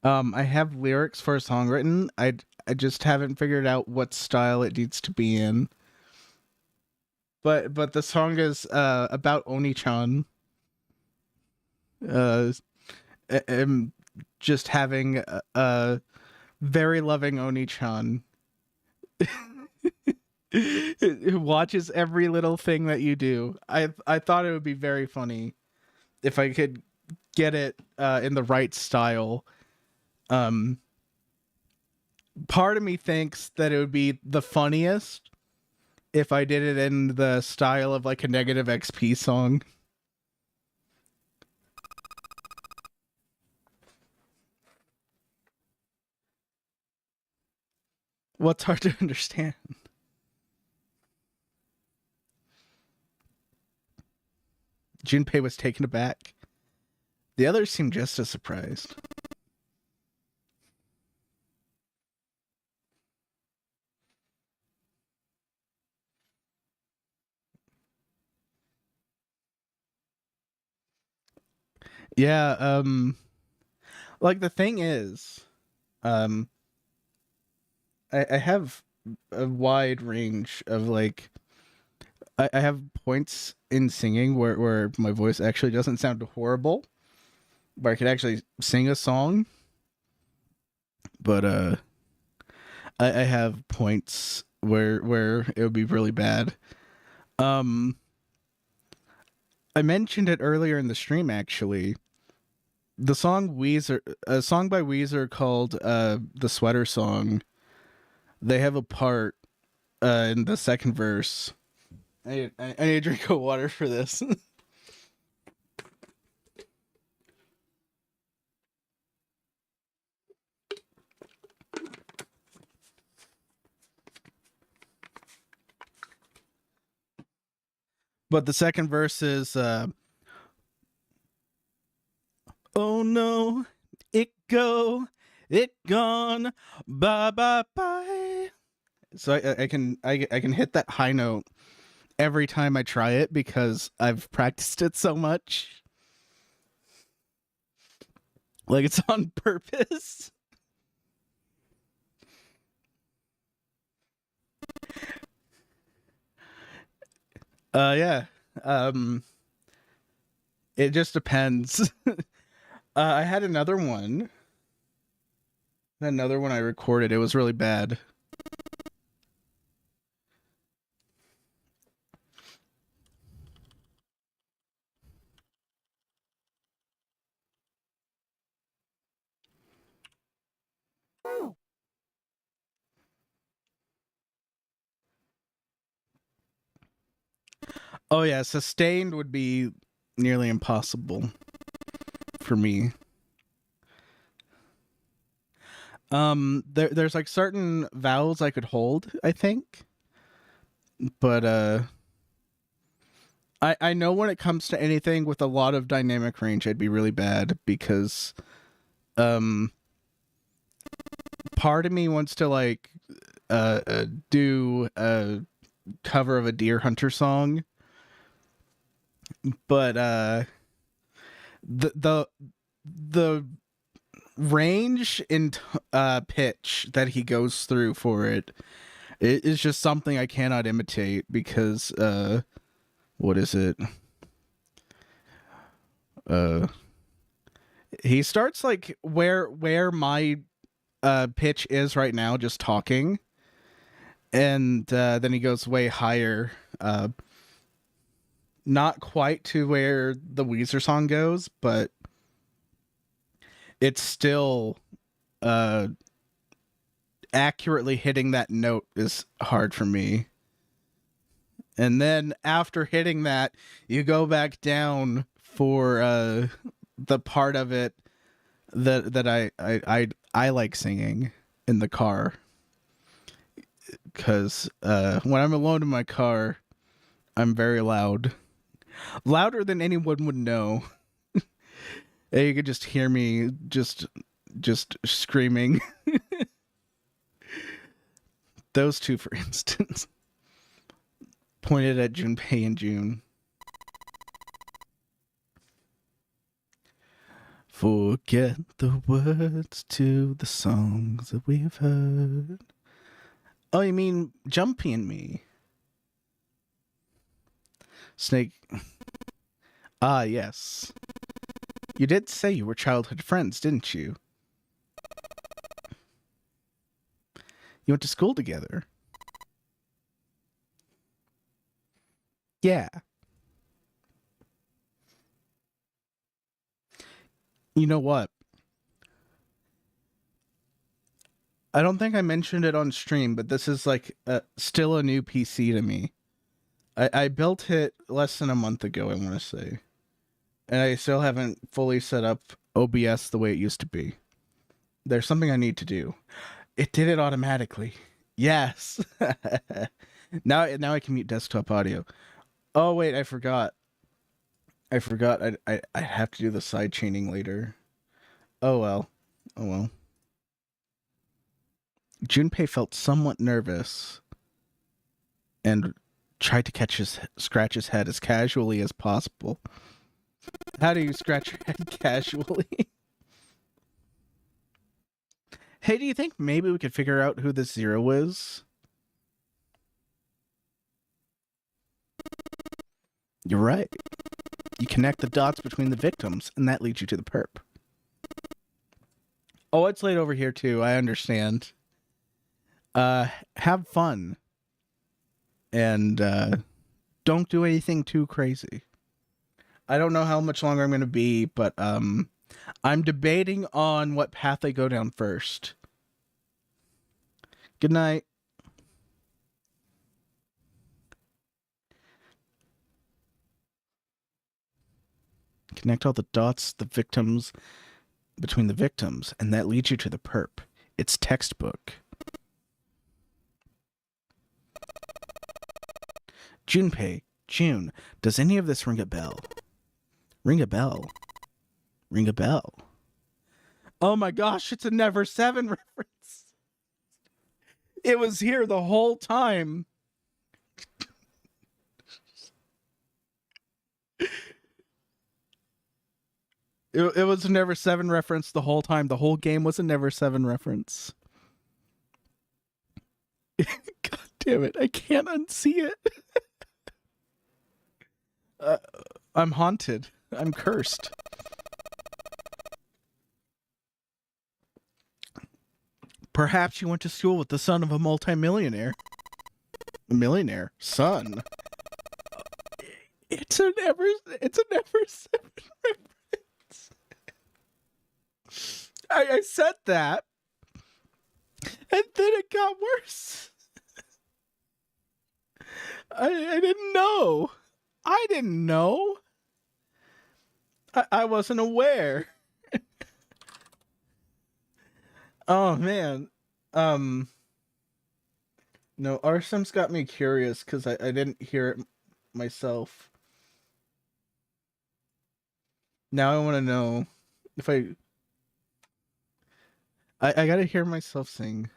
I have lyrics for a song written. I just haven't figured out what style it needs to be in. But the song is about Oni-chan. Just having a very loving Oni-chan who watches every little thing that you do. I thought it would be very funny if I could get it in the right style. Part of me thinks that it would be the funniest if I did it in the style of like a negative XP song. What's hard to understand? Junpei was taken aback. The others seemed just as surprised. Yeah, like the thing is, I have a wide range of like, I have points in singing where my voice actually doesn't sound horrible, where I could actually sing a song. But I have points where it would be really bad. I mentioned it earlier in the stream actually. The song Weezer, a song by Weezer called "The Sweater Song." They have a part in the second verse. I need a drink of water for this. But the second verse is, oh no, it gone, bye bye bye. So I can hit that high note every time I try it because I've practiced it so much. Like it's on purpose. Yeah. It just depends. I had another one. Another one I recorded. It was really bad. Oh yeah, sustained would be nearly impossible for me. There's like certain vowels I could hold, I think. But I know when it comes to anything with a lot of dynamic range I'd be really bad because um part of me wants to like do a cover of a Deer Hunter song, but the range in pitch that he goes through for it is just something I cannot imitate because what is it? He starts like where my pitch is right now, just talking, and then he goes way higher. Not quite to where the Weezer song goes, but it's still accurately hitting that note is hard for me. And then after hitting that, you go back down for the part of it that I like singing in the car. Because when I'm alone in my car, I'm very loud. Louder than anyone would know. And you could just hear me just screaming. Those two, for instance. Pointed at Junpei and June. Forget the words to the songs that we've heard. Oh, you mean Jumpy and me? Snake. Ah, yes. You did say you were childhood friends, didn't you? You went to school together. Yeah. You know what? I don't think I mentioned it on stream, but this is like still a new PC to me. I built it less than a month ago, I want to say. And I still haven't fully set up OBS the way it used to be. There's something I need to do. It did it automatically. Yes. Now I can mute desktop audio. Oh wait, I forgot. I have to do the side chaining later. Oh well. Junpei felt somewhat nervous and tried to scratch his head as casually as possible. How do you scratch your head casually? Hey, do you think maybe we could figure out who this Zero is? You're right. You connect the dots between the victims, and that leads you to the perp. Oh, it's late over here, too. I understand. Have fun. And, don't do anything too crazy. I don't know how much longer I'm going to be, but, I'm debating on what path I go down first. Good night. Connect all the dots, between the victims, and that leads you to the perp. It's textbook. Junpei, June, does any of this ring a bell? Ring a bell. Ring a bell. Oh my gosh, it's a Never 7 reference. It was here the whole time. It was a Never Seven reference the whole time. The whole game was a Never Seven reference. God damn it. I can't unsee it. I'm haunted. I'm cursed. Perhaps you went to school with the son of a multimillionaire. A millionaire? Son? It's a Never Seven reference. I said that. And then it got worse. I didn't know. I didn't know. I wasn't aware. Oh man. No, Arsem's got me curious because I didn't hear it myself. Now I want to know if I gotta hear myself sing.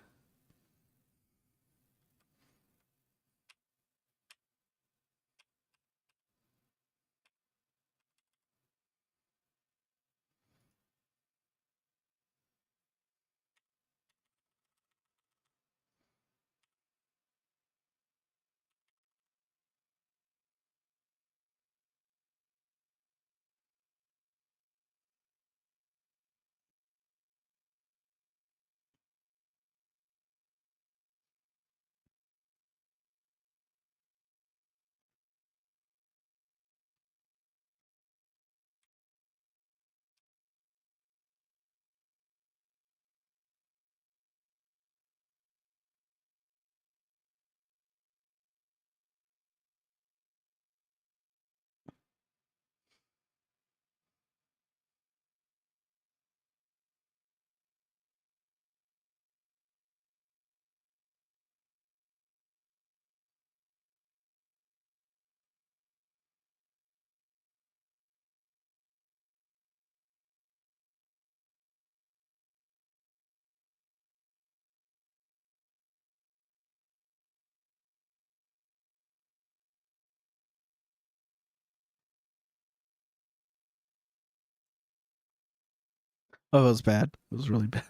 Oh, it was bad. It was really bad.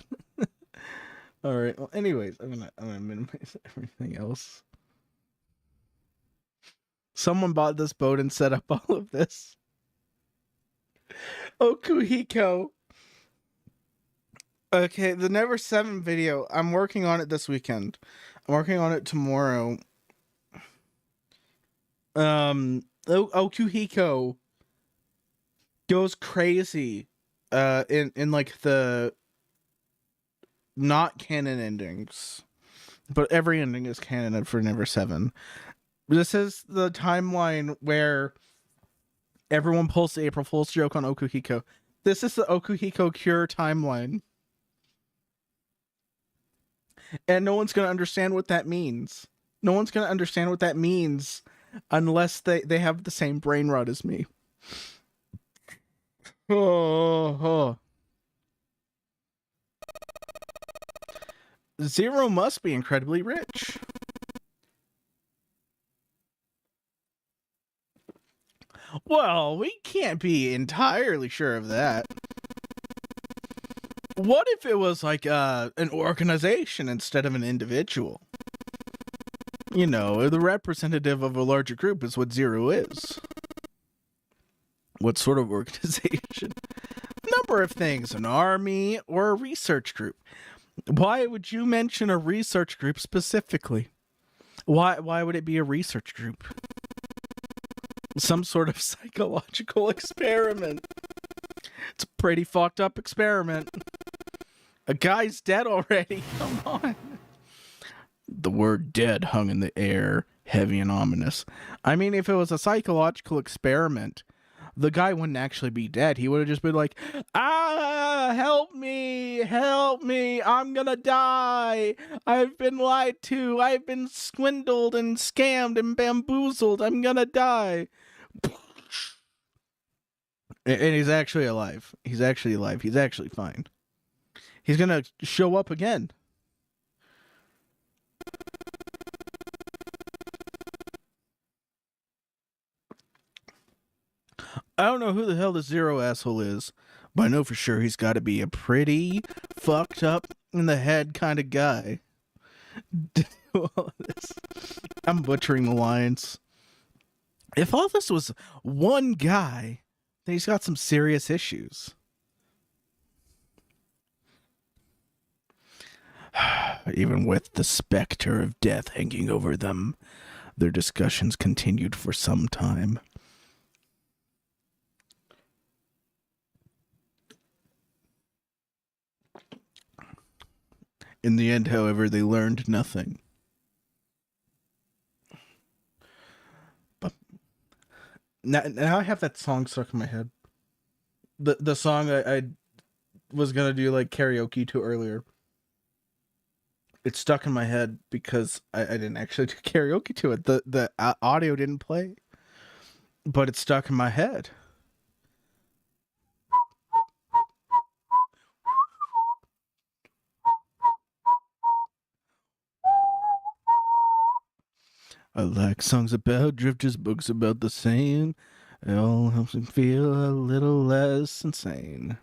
All right. Well, anyways, I'm gonna minimize everything else. Someone bought this boat and set up all of this. Okuhiko. Okay, the Never Seven video. I'm working on it this weekend. I'm working on it tomorrow. Okuhiko goes crazy in like the not canon endings, but every ending is canon for Never Seven. This is the timeline where everyone pulls the April Fool's joke on Okuhiko. This is the Okuhiko Cure timeline. And no one's going to understand what that means. No one's going to understand what that means unless they have the same brain rot as me. Oh. Zero must be incredibly rich. Well, we can't be entirely sure of that. What if it was like an organization instead of an individual? You know, the representative of a larger group is what Zero is. What sort of organization? Number of things, an army or a research group. Why would you mention a research group specifically? Why would it be a research group? Some sort of psychological experiment. It's a pretty fucked up experiment. A guy's dead already. Come on. The word dead hung in the air, heavy and ominous. I mean, if it was a psychological experiment, the guy wouldn't actually be dead. He would have just been like, help me, I'm gonna die. I've been lied to, I've been swindled and scammed and bamboozled, I'm gonna die. And he's actually alive. He's actually alive. He's actually fine. He's gonna show up again. I don't know who the hell the Zero asshole is, but I know for sure he's got to be a pretty fucked up in the head kind of guy. I'm butchering the lines. If all this was one guy, then he's got some serious issues. Even with the specter of death hanging over them, their discussions continued for some time. In the end, however, they learned nothing. But now I have that song stuck in my head. The song I was gonna do like karaoke to earlier. It's stuck in my head because I didn't actually do karaoke to it. The audio didn't play, but it's stuck in my head. I like songs about drifters, books about the same. It all helps me feel a little less insane.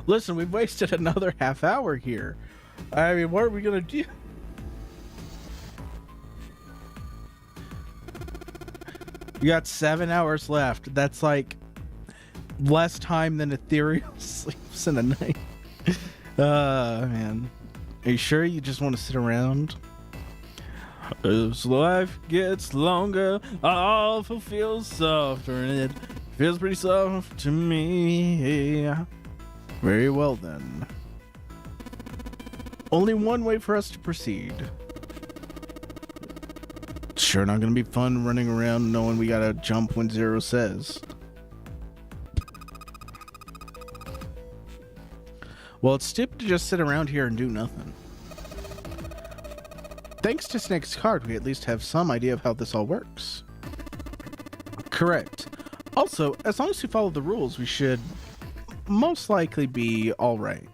Listen, we've wasted another half hour here. I mean, what are we gonna do? We got 7 hours left. That's like less time than Ethereal sleeps in a night. Man. Are you sure you just want to sit around? As life gets longer, all feels softer, and it feels pretty soft to me. Very well then. Only one way for us to proceed. Sure not gonna be fun running around knowing we gotta jump when Zero says. Well, it's stupid to just sit around here and do nothing. Thanks to Snake's card, we at least have some idea of how this all works. Correct. Also, as long as we follow the rules, we should most likely be alright.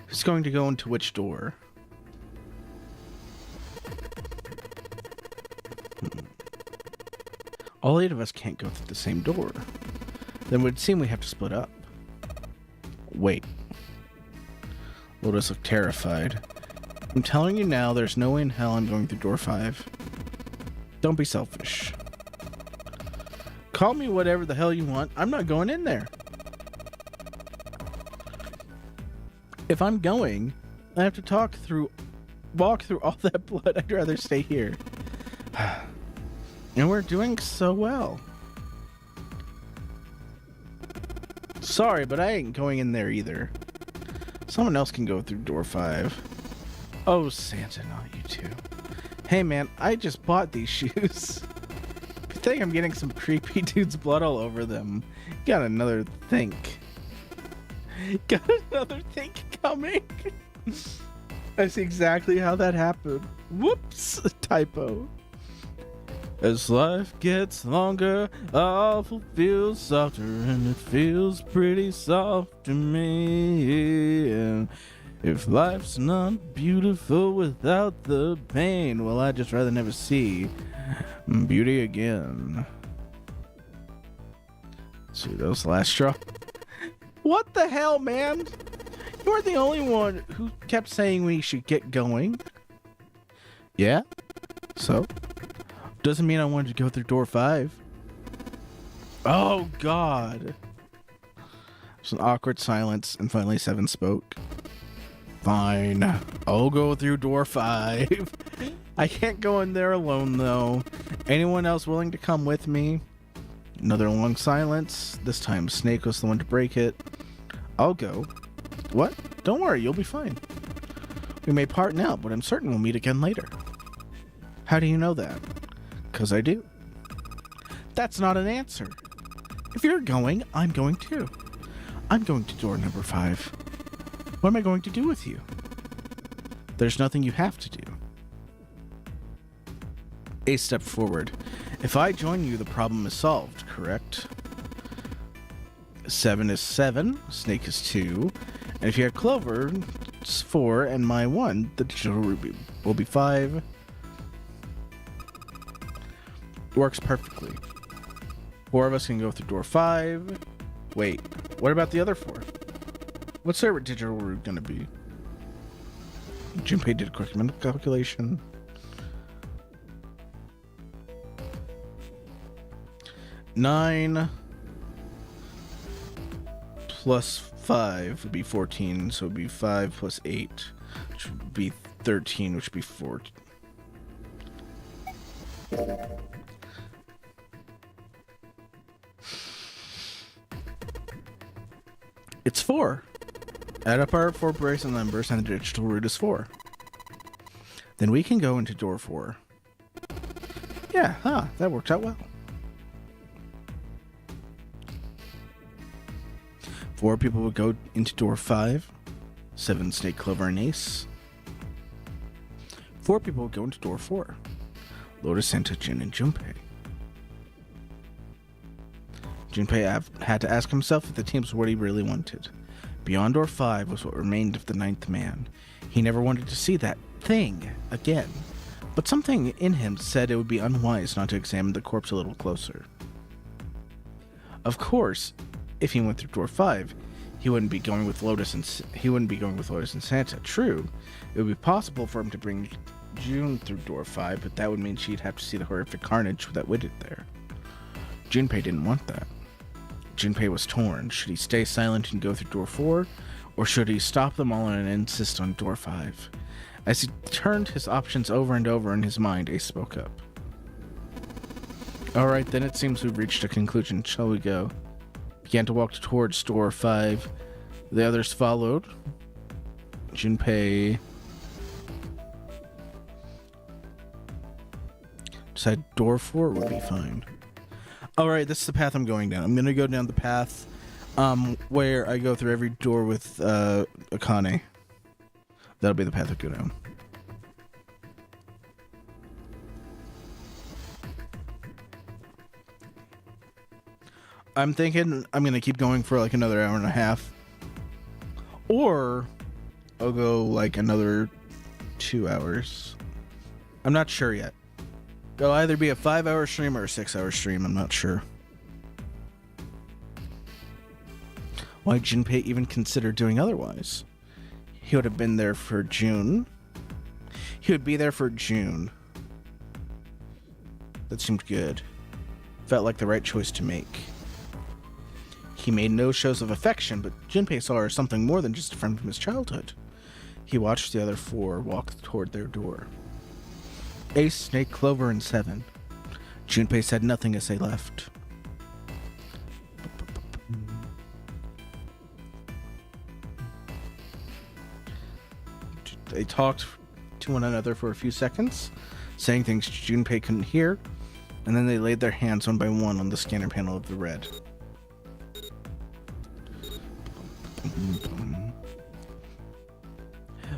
Who's going to go into which door? All 8 of us can't go through the same door. Then it would seem we have to split up. Wait. Lotus looked terrified. I'm telling you now, there's no way in hell I'm going through door 5. Don't be selfish. Call me whatever the hell you want. I'm not going in there. If I'm going, I have to walk through all that blood. I'd rather stay here. And we're doing so well. Sorry, but I ain't going in there either. Someone else can go through door 5. Oh, Santa, not you two. Hey, man, I just bought these shoes. Good thing I'm getting some creepy dude's blood all over them. Got another think. Got another think coming. I see exactly how that happened. Whoops, typo. As life gets longer, all feels softer, and it feels pretty soft to me. And if life's not beautiful without the pain, well, I'd just rather never see beauty again. See, that was the last straw. What the hell, man? You weren't the only one who kept saying we should get going. Yeah? So? Doesn't mean I wanted to go through door 5. Oh, God. There's an awkward silence, and finally 7 spoke. Fine. I'll go through door 5. I can't go in there alone, though. Anyone else willing to come with me? Another long silence. This time Snake was the one to break it. I'll go. What? Don't worry, you'll be fine. We may part now, but I'm certain we'll meet again later. How do you know that? 'Cause I do. That's not an answer. If you're going, I'm going too. I'm going to door number 5. What am I going to do with you? There's nothing you have to do. Ace stepped forward. If I join you, the problem is solved, correct? 7 is 7, Snake is 2, and if you had Clover, It's 4, and my 1, the digital ruby, will be 5. Works perfectly. 4 of us can go through door 5. Wait, what about the other 4? What's their digital route gonna be? Junpei did a quick mental calculation. 9 plus 5 would be 14, so it would be 5 plus 8, which would be 13, which would be 4. It's 4. Add up our 4 bracelet numbers and the digital root is 4. Then we can go into door 4. Yeah, that worked out well. 4 people would go into door 5. 7, Snake, Clover, and Ace. 4 people would go into door 4. Lotus, Santa, Jin, and Junpei. Junpei had to ask himself if the team was what he really wanted. Beyond door 5 was what remained of the 9th man. He never wanted to see that thing again, but something in him said it would be unwise not to examine the corpse a little closer. Of course, if he went through door 5, he wouldn't be going with Lotus and Santa. True, it would be possible for him to bring June through door 5, but that would mean she'd have to see the horrific carnage that waited there. Junpei didn't want that. Junpei was torn. Should he stay silent and go through door 4, or should he stop them all and insist on door 5? As he turned his options over and over in his mind, Ace spoke up. Alright, then it seems we've reached a conclusion. Shall we go? Began to walk towards door 5. The others followed. Junpei decided door 4 would be fine. Alright, this is the path I'm going down. I'm going to go down the path where I go through every door with Akane. That'll be the path I go down. I'm thinking I'm going to keep going for like another hour and a half. Or I'll go like another 2 hours. I'm not sure yet. It'll either be a 5-hour stream or a 6-hour stream, I'm not sure. Why Junpei even consider doing otherwise? He would have been there for June. He would be there for June. That seemed good. Felt like the right choice to make. He made no shows of affection, but Junpei saw her as something more than just a friend from his childhood. He watched the other 4 walk toward their door. Ace, Snake, Clover, and 7. Junpei said nothing as they left. They talked to one another for a few seconds, saying things Junpei couldn't hear, and then they laid their hands one by one on the scanner panel of the red.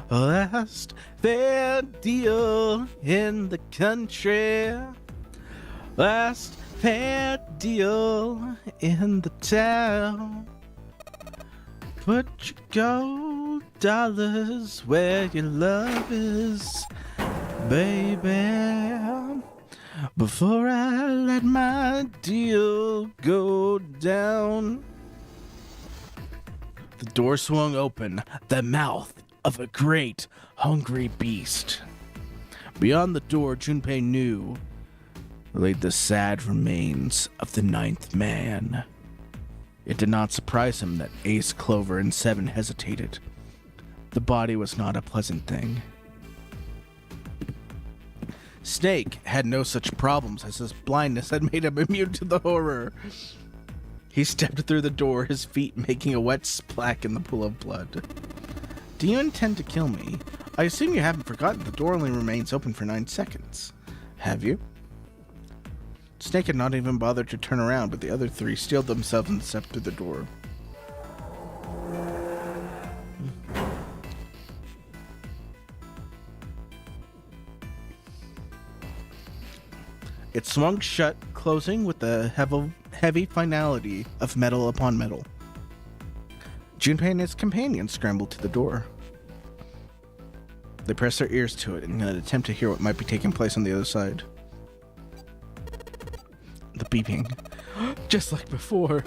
Last fair deal in the country. Last fair deal in the town. Put your gold dollars where your love is, baby. Before I let my deal go down. The door swung open, the mouth of a great, hungry beast. Beyond the door, Junpei knew lay the sad remains of the 9th man. It did not surprise him that Ace, Clover, and 7 hesitated. The body was not a pleasant thing. Snake had no such problems as his blindness had made him immune to the horror. He stepped through the door, his feet making a wet splack in the pool of blood. Do you intend to kill me? I assume you haven't forgotten the door only remains open for 9 seconds. Have you? Snake had not even bothered to turn around, but the other 3 steeled themselves and stepped through the door. It swung shut, closing with the heavy finality of metal upon metal. Junpei and his companion scrambled to the door. They press their ears to it in an attempt to hear what might be taking place on the other side. The beeping. Just like before.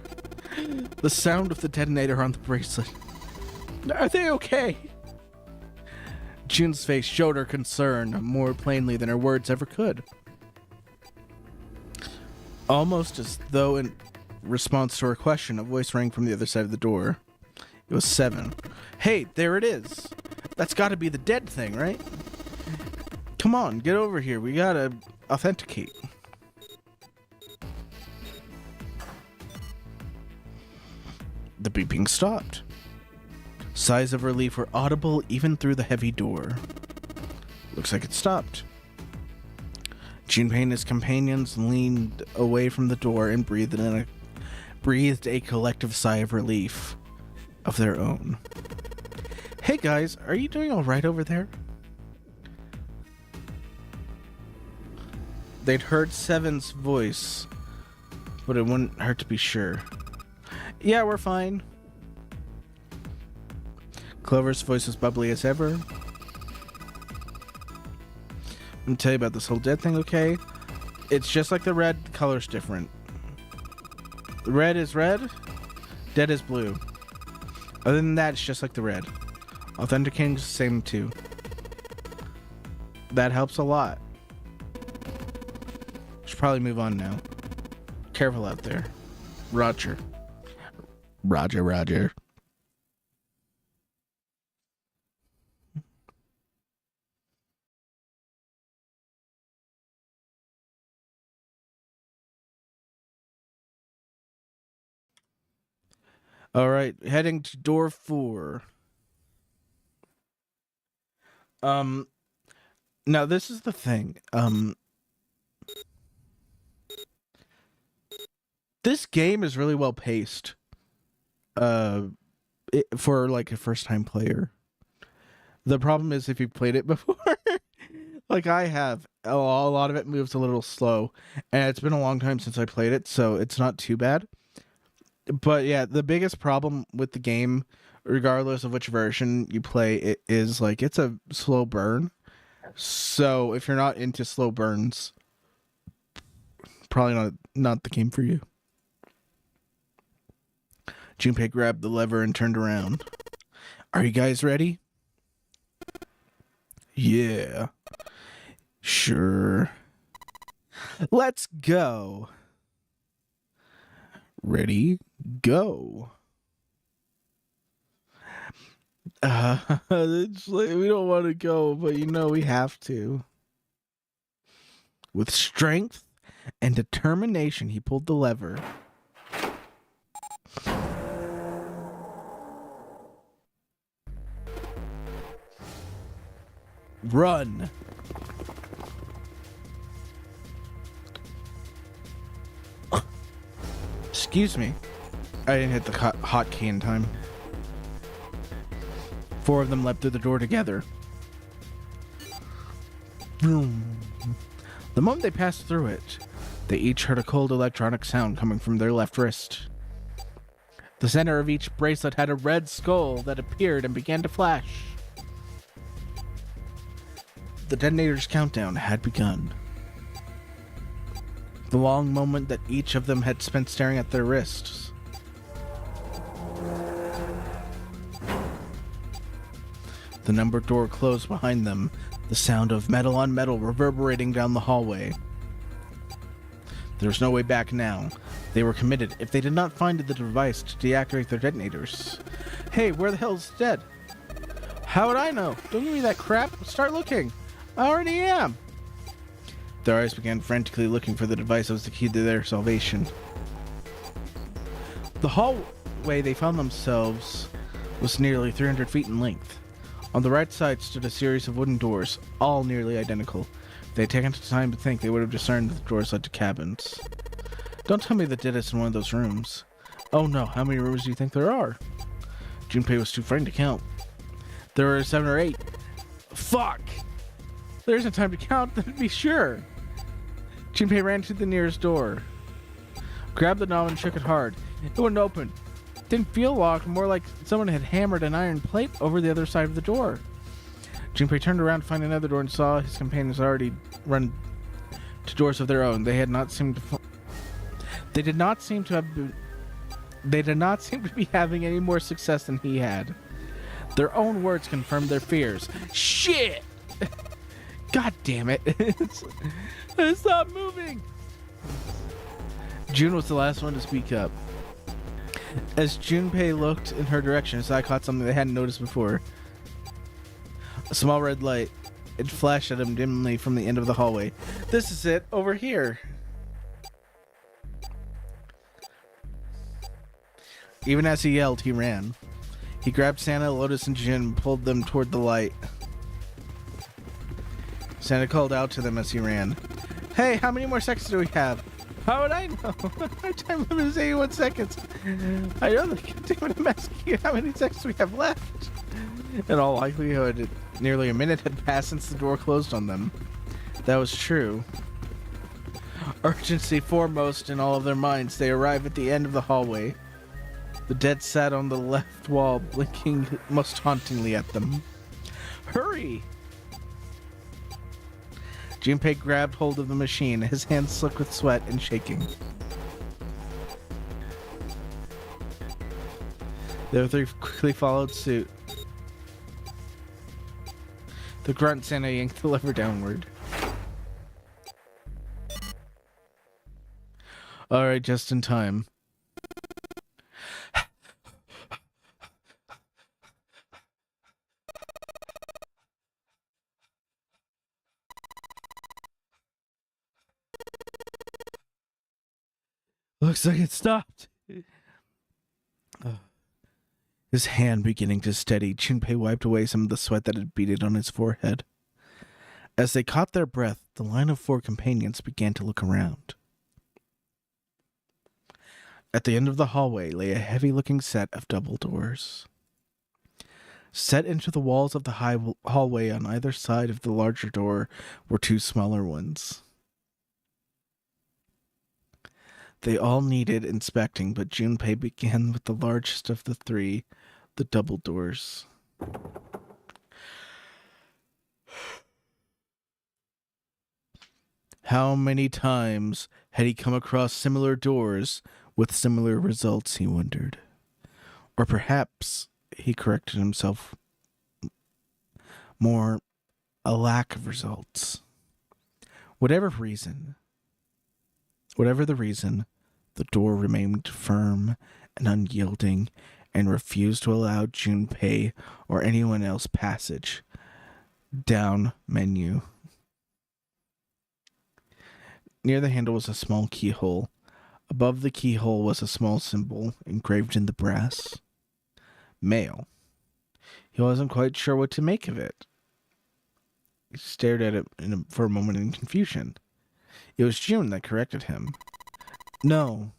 The sound of the detonator on the bracelet. Are they okay? June's face showed her concern more plainly than her words ever could. Almost as though in response to her question, a voice rang from the other side of the door. It was Seven. Hey, there it is. That's gotta be the dead thing, right? Come on, get over here. We gotta authenticate. The beeping stopped. Sighs of relief were audible even through the heavy door. Looks like it stopped. Junpei and his companions leaned away from the door and breathed a collective sigh of relief of their own. Hey guys, are you doing all right over there? They'd heard Seven's voice, but it wouldn't hurt to be sure. Yeah, we're fine. Clover's voice was bubbly as ever. Let me tell you about this whole dead thing, okay? It's just like the red, color's different. Red is red, dead is blue. Other than that, it's just like the red. Authenticating's the same too. That helps a lot. Should probably move on now. Careful out there. Roger. Roger, Roger. All right, heading to door 4. Now this is the thing. This game is really well paced. For like a first time player. The problem is if you played it before, like I have, a lot of it moves a little slow, and it's been a long time since I played it, so it's not too bad. But yeah, the biggest problem with the game, regardless of which version you play, it is like it's a slow burn. So if you're not into slow burns, probably not the game for you. Junpei grabbed the lever and turned around. Are you guys ready? Yeah. Sure. Let's go. Ready, go. It's like, we don't want to go, but you know we have to. With strength and determination, he pulled the lever. Run. Excuse me. I didn't hit the hotkey in time. 4 of them leapt through the door together. Boom. The moment they passed through it, they each heard a cold electronic sound coming from their left wrist. The center of each bracelet had a red skull that appeared and began to flash. The detonator's countdown had begun. The long moment that each of them had spent staring at their wrists. The numbered door closed behind them, the sound of metal on metal reverberating down the hallway. There was no way back now. They were committed if they did not find the device to deactivate their detonators. Hey, where the hell's Dead? How would I know? Don't give me that crap. Start looking. I already am. Their eyes began frantically looking for the device that was the key to their salvation. The hallway they found themselves was nearly 300 feet in length. On the right side stood a series of wooden doors, all nearly identical. If they had taken the time to think, they would have discerned that the doors led to cabins. Don't tell me that Dead is in one of those rooms. Oh no, how many rooms do you think there are? Junpei was too frightened to count. There were 7 or 8. Fuck! There isn't time to count, then be sure. Junpei ran to the nearest door. Grabbed the knob and shook it hard. It wouldn't open. It didn't feel locked, more like someone had hammered an iron plate over the other side of the door. Junpei turned around to find another door and saw his companions already run to doors of their own. They did not seem to be having any more success than he had. Their own words confirmed their fears. Shit! God damn it. It's not moving! June was the last one to speak up. As Junpei looked in her direction, his eye caught something they hadn't noticed before. A small red light. It flashed at him dimly from the end of the hallway. This is it, over here. Even as he yelled, he ran. He grabbed Santa, Lotus, and Jin and pulled them toward the light. Santa called out to them as he ran. Hey, how many more seconds do we have? How would I know? Our time limit is 81 seconds. I know the containment. I'm asking you how many seconds we have left. In all likelihood, nearly a minute had passed since the door closed on them. That was true. Urgency foremost in all of their minds, they arrived at the end of the hallway. The dead sat on the left wall, blinking most hauntingly at them. Hurry! Junpei grabbed hold of the machine, his hands slick with sweat and shaking. The other three quickly followed suit. The grunt Santa yanked the lever downward. Alright, just in time. Looks like it stopped. His hand beginning to steady, Junpei wiped away some of the sweat that had beaded on his forehead. As they caught their breath, the line of 4 companions began to look around. At the end of the hallway lay a heavy-looking set of double doors. Set into the walls of the hallway on either side of the larger door were 2 smaller ones. They all needed inspecting, but Junpei began with the largest of the 3, the double doors. How many times had he come across similar doors with similar results, he wondered. Or perhaps, he corrected himself, more a lack of results. Whatever the reason, the door remained firm and unyielding and refused to allow Junpei or anyone else passage. Down menu. Near the handle was a small keyhole. Above the keyhole was a small symbol engraved in the brass. Mail. He wasn't quite sure what to make of it. He stared at it for a moment in confusion. It was June that corrected him. No,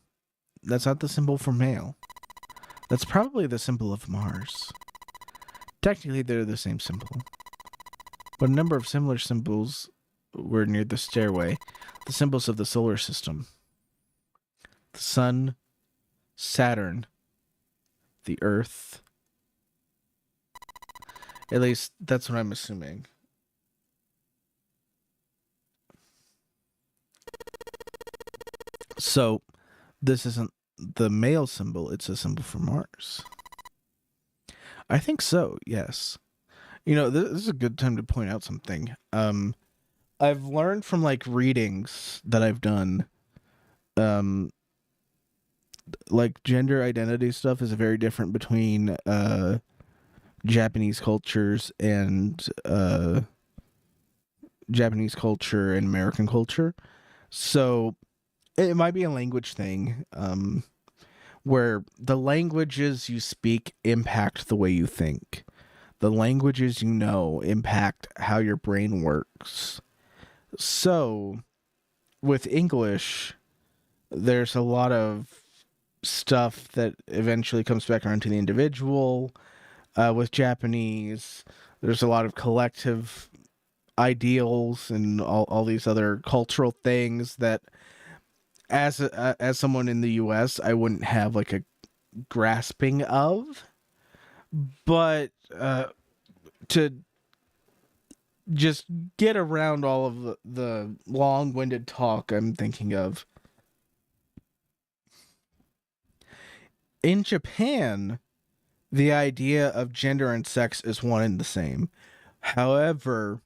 that's not the symbol for mail. That's probably the symbol of Mars. Technically, they're the same symbol. But a number of similar symbols were near the stairway, the symbols of the solar system. The Sun, Saturn, the Earth. At least, that's what I'm assuming. So, this isn't the male symbol, it's a symbol for Mars. I think so, yes. You know, this is a good time to point out something. I've learned from, like, readings that I've done, like, gender identity stuff is very different between, Japanese cultures and, Japanese culture and American culture. So, it might be a language thing, where the languages you speak impact the way you think. The languages you know impact how your brain works. So, with English, there's a lot of stuff that eventually comes back around to the individual. With Japanese, there's a lot of collective ideals and all these other cultural things that as someone in the US, I wouldn't have like a grasping of, but to just get around all of the long-winded talk I'm thinking of. In Japan, the idea of gender and sex is one and the same. However,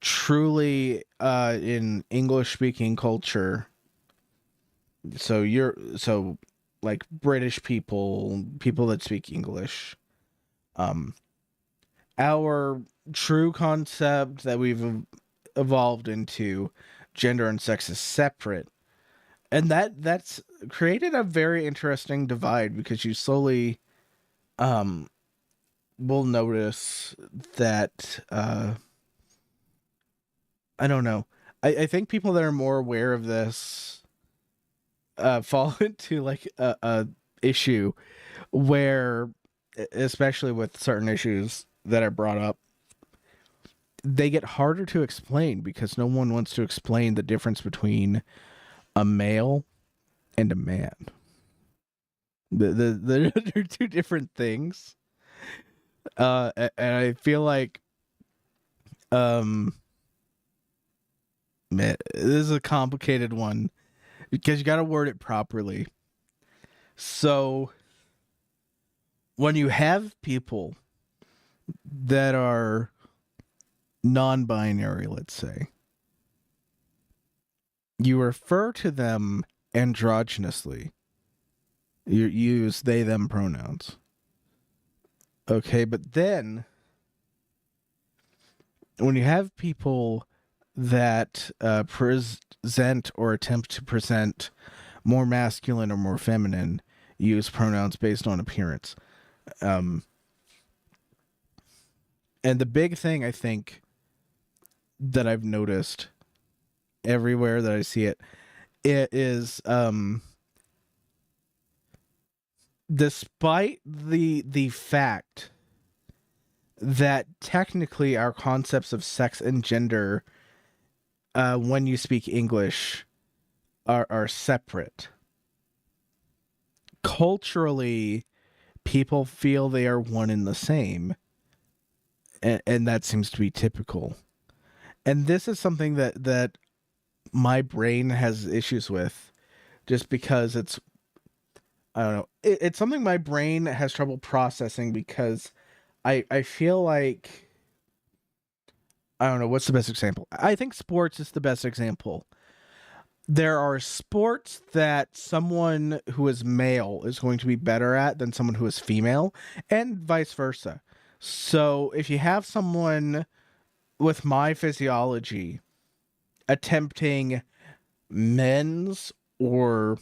truly in English speaking culture, so like British people that speak English, our true concept that we've evolved into, gender and sex, is separate. And that's created a very interesting divide, because you slowly will notice that I don't know. I think people that are more aware of this fall into like a issue where, especially with certain issues that are brought up, they get harder to explain because no one wants to explain the difference between a male and a man. They're two different things. And I feel like man, this is a complicated one because you got to word it properly. So when you have people that are non-binary, let's say, you refer to them androgynously. You use they them pronouns. Okay, but then when you have people that present or attempt to present more masculine or more feminine, use pronouns based on appearance. And the big thing I think that I've noticed everywhere that I see it is despite the fact that technically our concepts of sex and gender when you speak English are separate, culturally people feel they are one and the same, and that seems to be typical. And this is something that my brain has issues with, just because it's, I don't know, it's something my brain has trouble processing, because I feel like, I don't know, what's the best example? I think sports is the best example. There are sports that someone who is male is going to be better at than someone who is female, and vice versa. So if you have someone with my physiology attempting men's, or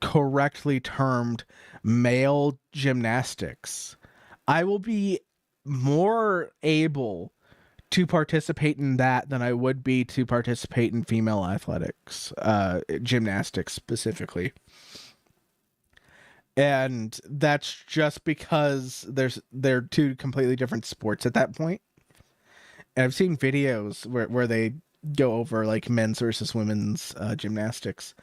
correctly termed male, gymnastics, I will be more able to participate in that than I would be to participate in female athletics, gymnastics specifically. And that's just because they're two completely different sports at that point. And I've seen videos where they go over like men's versus women's gymnastics.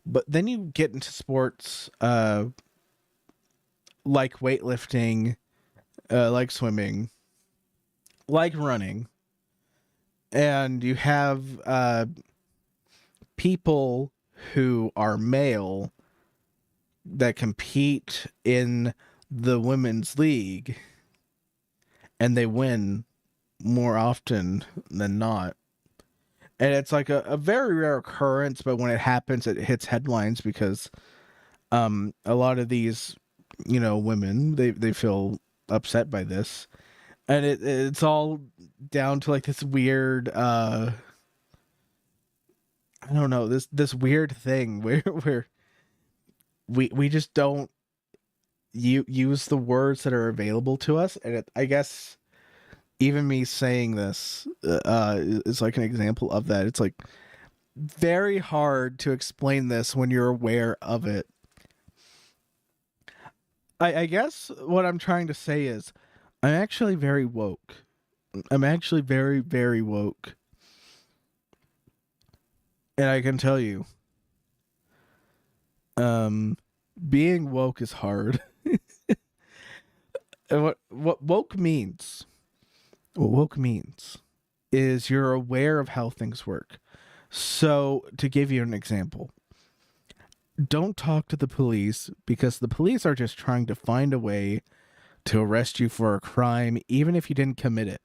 But then you get into sports like weightlifting, like swimming, like running, and you have people who are male that compete in the women's league, and they win more often than not. And it's like a very rare occurrence, but when it happens, it hits headlines, because a lot of these, women, they feel upset by this. And it's all down to like this weird, I don't know, this weird thing where we just don't use the words that are available to us. And I guess even me saying this is like an example of that. It's like very hard to explain this when you're aware of it. I guess what I'm trying to say is I'm actually very woke. I'm actually very, very woke. And I can tell you, being woke is hard. And what woke means is you're aware of how things work. So, to give you an example, don't talk to the police because the police are just trying to find a way to arrest you for a crime, even if you didn't commit it.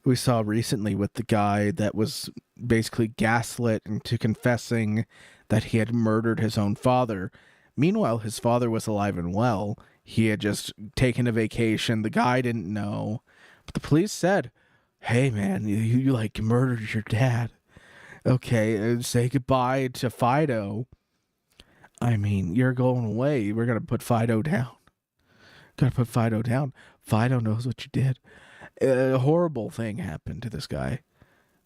We saw recently with the guy that was basically gaslit into confessing that he had murdered his own father. Meanwhile, his father was alive and well. He had just taken a vacation. The guy didn't know. But the police said, hey, man, you like murdered your dad. Okay, say goodbye to Fido. I mean, you're going away. We're going to put Fido down. Got to put Fido down. Fido knows what you did. A horrible thing happened to this guy.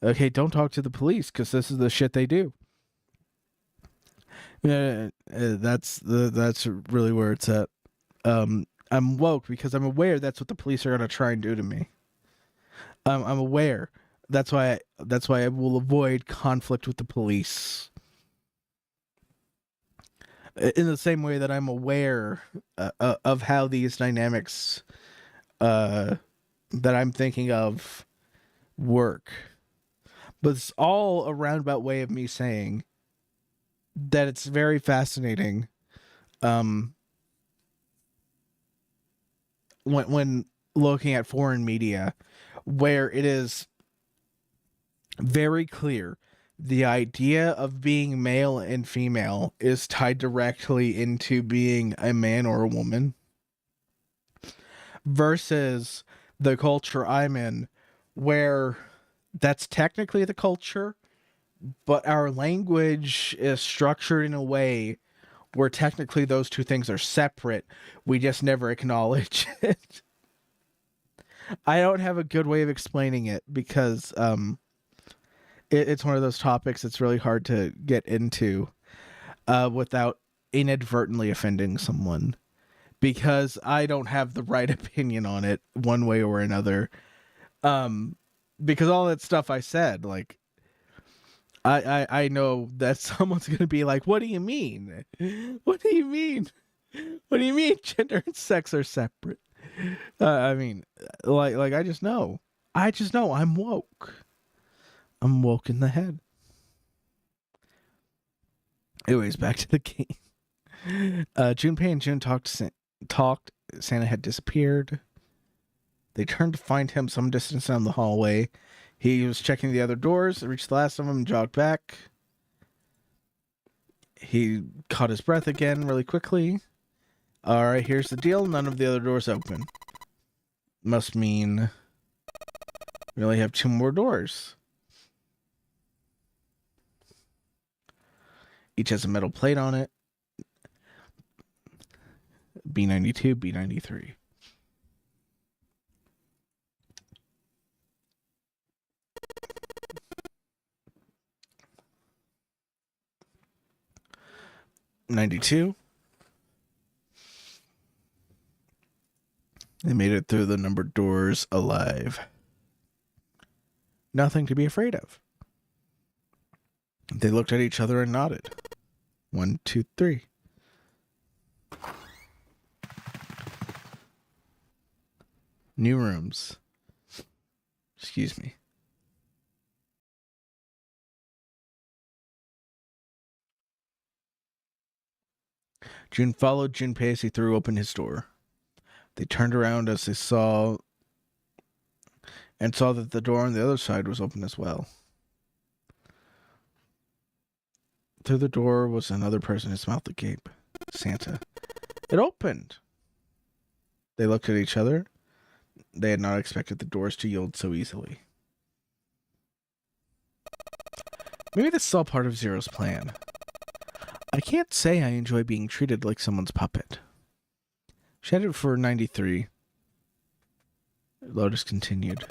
Okay, don't talk to the police because this is the shit they do. That's really where it's at. I'm woke because I'm aware that's what the police are gonna try and do to me. I'm aware. That's why I will avoid conflict with the police. In the same way that I'm aware of how these dynamics that I'm thinking of work. But it's all a roundabout way of me saying that it's very fascinating when looking at foreign media, where it is very clear the idea of being male and female is tied directly into being a man or a woman, versus the culture I'm in, where that's technically the culture, but our language is structured in a way where technically those two things are separate. We just never acknowledge it. I don't have a good way of explaining it because it's one of those topics that's really hard to get into without inadvertently offending someone, because I don't have the right opinion on it one way or another. Because all that stuff I said, like, I know that someone's going to be like, what do you mean? What do you mean? What do you mean gender and sex are separate? I mean, like I just know I'm woke. I'm woke in the head. Anyways, back to the game. Junpei and Jun talked. Santa had disappeared. They turned to find him some distance down the hallway. He was checking the other doors, reached the last of them, and jogged back. He caught his breath again really quickly. Alright, here's the deal. None of the other doors open. Must mean we only have 2 more doors. Each has a metal plate on it. B92, B93. '92. They made it through the numbered doors alive. Nothing to be afraid of. They looked at each other and nodded. 1, 2, 3. New rooms. Excuse me. Jun followed Junpei as he threw open his door. They turned around as they saw that the door on the other side was open as well. Through the door was another person, his mouth agape. Santa. It opened. They looked at each other. They had not expected the doors to yield so easily. Maybe this is all part of Zero's plan. I can't say I enjoy being treated like someone's puppet. She had it for 93. Lotus continued.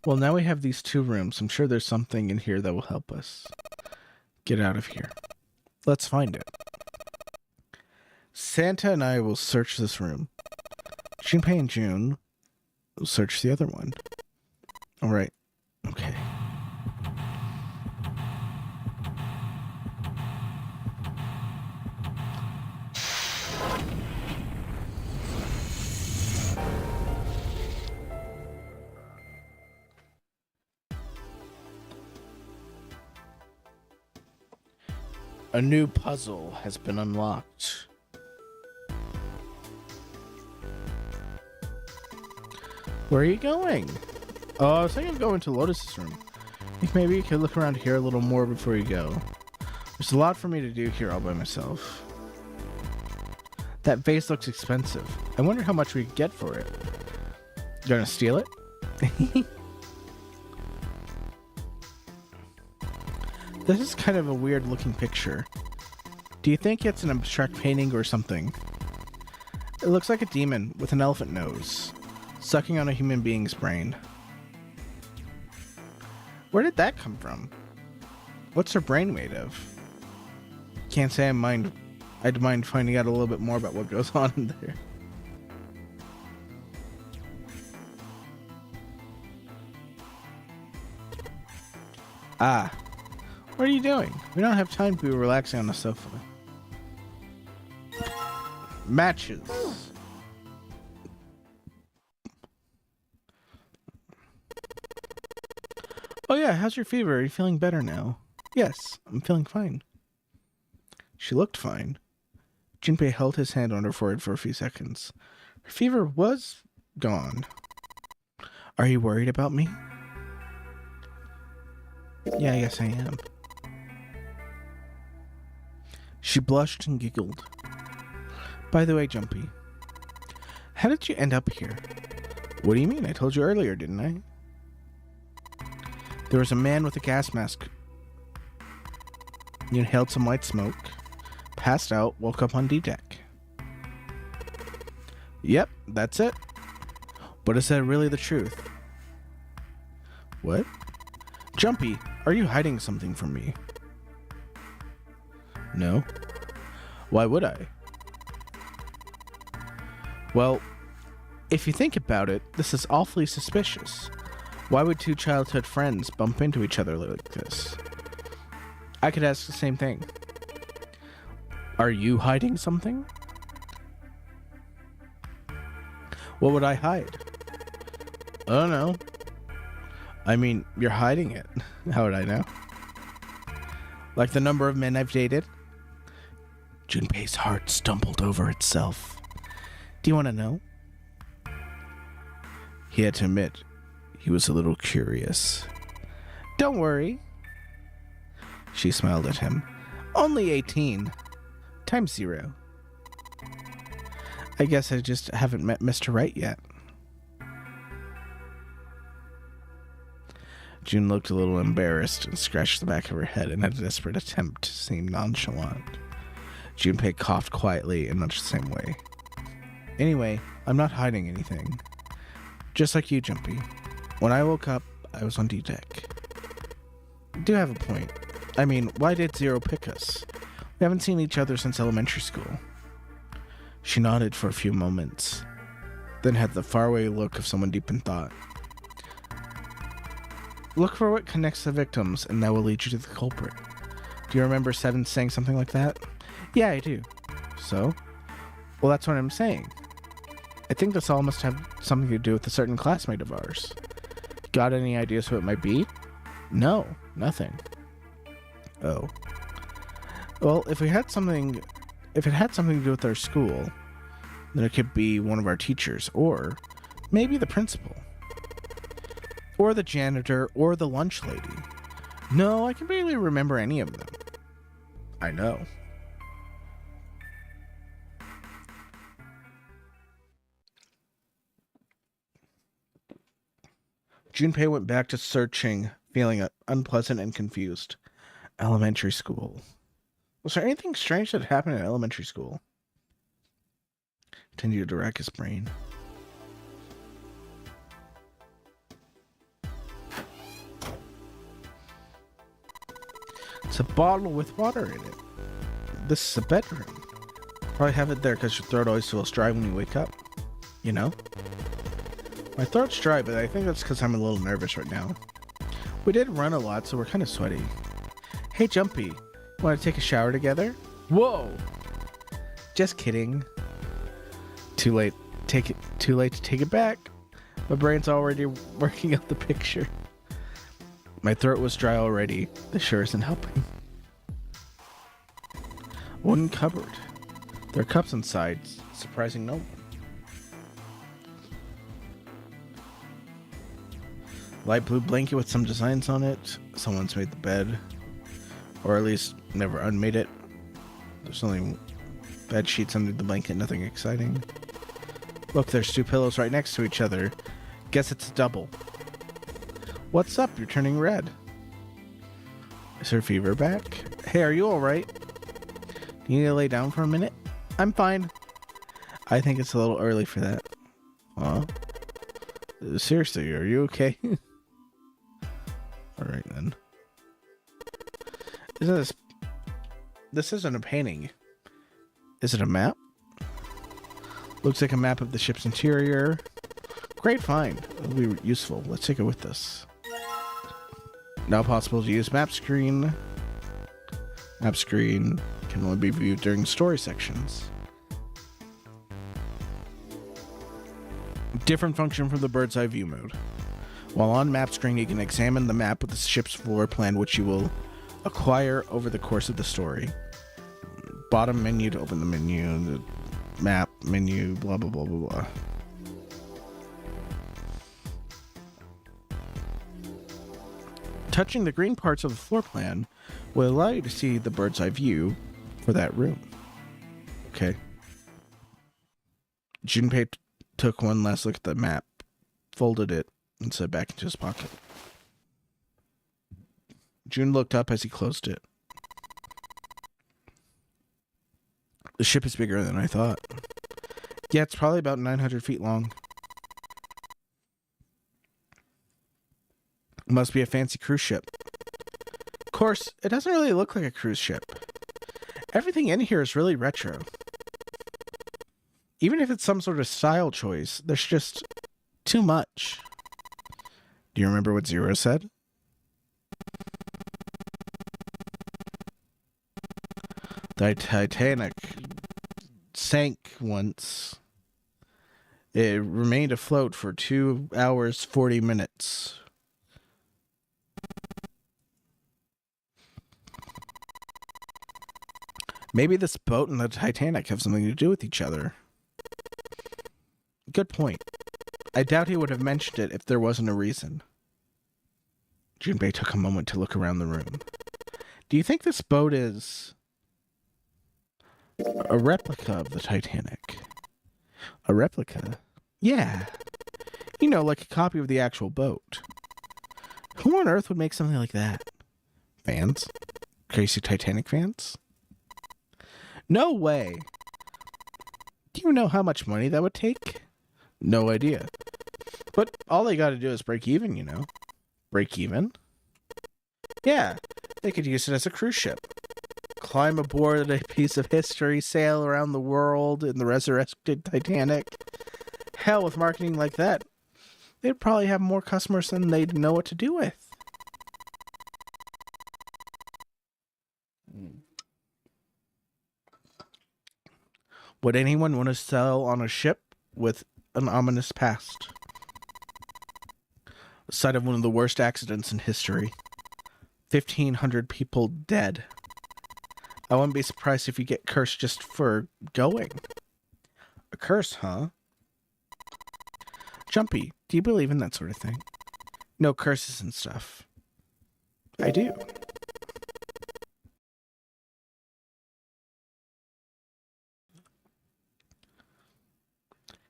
Well, now we have these 2 rooms. I'm sure there's something in here that will help us get out of here. Let's find it. Santa and I will search this room. Junpei and Jun will search the other one. Alright. Okay. A new puzzle has been unlocked. Where are you going? Oh, I was thinking of going to Lotus's room. I think maybe you could look around here a little more before you go. There's a lot for me to do here all by myself. That vase looks expensive. I wonder how much we could get for it. You gonna steal it? This is kind of a weird looking picture. Do you think it's an abstract painting or something? It looks like a demon with an elephant nose, sucking on a human being's brain. Where did that come from? What's her brain made of? Can't say I'd mind finding out a little bit more about what goes on in there. Ah. What are you doing? We don't have time to be relaxing on the sofa. Matches. Oh yeah, how's your fever? Are you feeling better now? Yes, I'm feeling fine. She looked fine. Junpei held his hand on her forehead for a few seconds. Her fever was gone. Are you worried about me? Yeah, I guess I am. She blushed and giggled. By the way, Jumpy, how did you end up here? What do you mean? I told you earlier, didn't I? There was a man with a gas mask. You inhaled some white smoke, passed out, woke up on D-deck. Yep, that's it. But is that really the truth? What? Jumpy, are you hiding something from me? No. Why would I? Well, if you think about it, this is awfully suspicious. Why would two childhood friends bump into each other like this? I could ask the same thing. Are you hiding something? What would I hide? I don't know. I mean, you're hiding it. How would I know? Like the number of men I've dated? Junpei's heart stumbled over itself. Do you want to know? He had to admit, he was a little curious. Don't worry. She smiled at him. Only 18. Times 0. I guess I just haven't met Mr. Right yet. June looked a little embarrassed and scratched the back of her head in a desperate attempt to seem nonchalant. Junpei coughed quietly in much the same way. Anyway, I'm not hiding anything. Just like you, Jumpy. When I woke up, I was on D-deck. You do have a point. I mean, why did Zero pick us? We haven't seen each other since elementary school. She nodded for a few moments, then had the faraway look of someone deep in thought. Look for what connects the victims, and that will lead you to the culprit. Do you remember Seven saying something like that? Yeah, I do. So? Well, that's what I'm saying. I think this all must have something to do with a certain classmate of ours. Got any ideas who it might be? No, nothing. Oh. Well, if it had something to do with our school, then it could be one of our teachers, or maybe the principal. Or the janitor, or the lunch lady. No, I can barely remember any of them. I know. Junpei went back to searching, feeling unpleasant and confused. Elementary school. Was there anything strange that happened in elementary school? Continued to rack his brain. It's a bottle with water in it. This is a bedroom. Probably have it there because your throat always feels dry when you wake up. You know? My throat's dry, but I think that's because I'm a little nervous right now. We did run a lot, so we're kind of sweaty. Hey, Jumpy. Want to take a shower together? Whoa! Just kidding. Too late. Too late to take it back. My brain's already working out the picture. My throat was dry already. This sure isn't helping. Wooden cupboard. There are cups inside, surprising no one. Light blue blanket with some designs on it. Someone's made the bed. Or at least never unmade it. There's only bed sheets under the blanket, nothing exciting. Look, there's two pillows right next to each other. Guess it's a double. What's up? You're turning red. Is her fever back? Hey, are you alright? Do you need to lay down for a minute? I'm fine. I think it's a little early for that. Huh? Seriously, are you okay? Alright then. This isn't a painting. Is it a map? Looks like a map of the ship's interior. Great find. It'll be useful. Let's take it with us. Now possible to use map screen. Map screen can only be viewed during story sections. Different function from the bird's eye view mode. While on map screen, you can examine the map with the ship's floor plan, which you will acquire over the course of the story. Bottom menu to open the menu, the map menu, blah blah blah blah blah. Touching the green parts of the floor plan will allow you to see the bird's eye view for that room. Okay. Junpei took one last look at the map, folded it, and set it back into his pocket. June looked up as he closed it. The ship is bigger than I thought. Yeah, it's probably about 900 feet long. Must be a fancy cruise ship. Of course, it doesn't really look like a cruise ship. Everything in here is really retro. Even if it's some sort of style choice, there's just too much. Do you remember what Zero said? The Titanic sank once. It remained afloat for 2 hours, 40 minutes. Maybe this boat and the Titanic have something to do with each other. Good point. I doubt he would have mentioned it if there wasn't a reason. Junpei took a moment to look around the room. Do you think this boat is a replica of the Titanic? A replica? Yeah. You know, like a copy of the actual boat. Who on earth would make something like that? Fans? Crazy Titanic fans? No way. Do you know how much money that would take? No idea. But all they gotta do is break even, you know. Break even? Yeah, they could use it as a cruise ship. Climb aboard a piece of history, sail around the world in the resurrected Titanic. Hell, with marketing like that, they'd probably have more customers than they'd know what to do with. Would anyone want to sell on a ship with an ominous past? The site of one of the worst accidents in history. 1,500 people dead. I wouldn't be surprised if you get cursed just for going. A curse, huh? Jumpy, do you believe in that sort of thing? No curses and stuff. I do.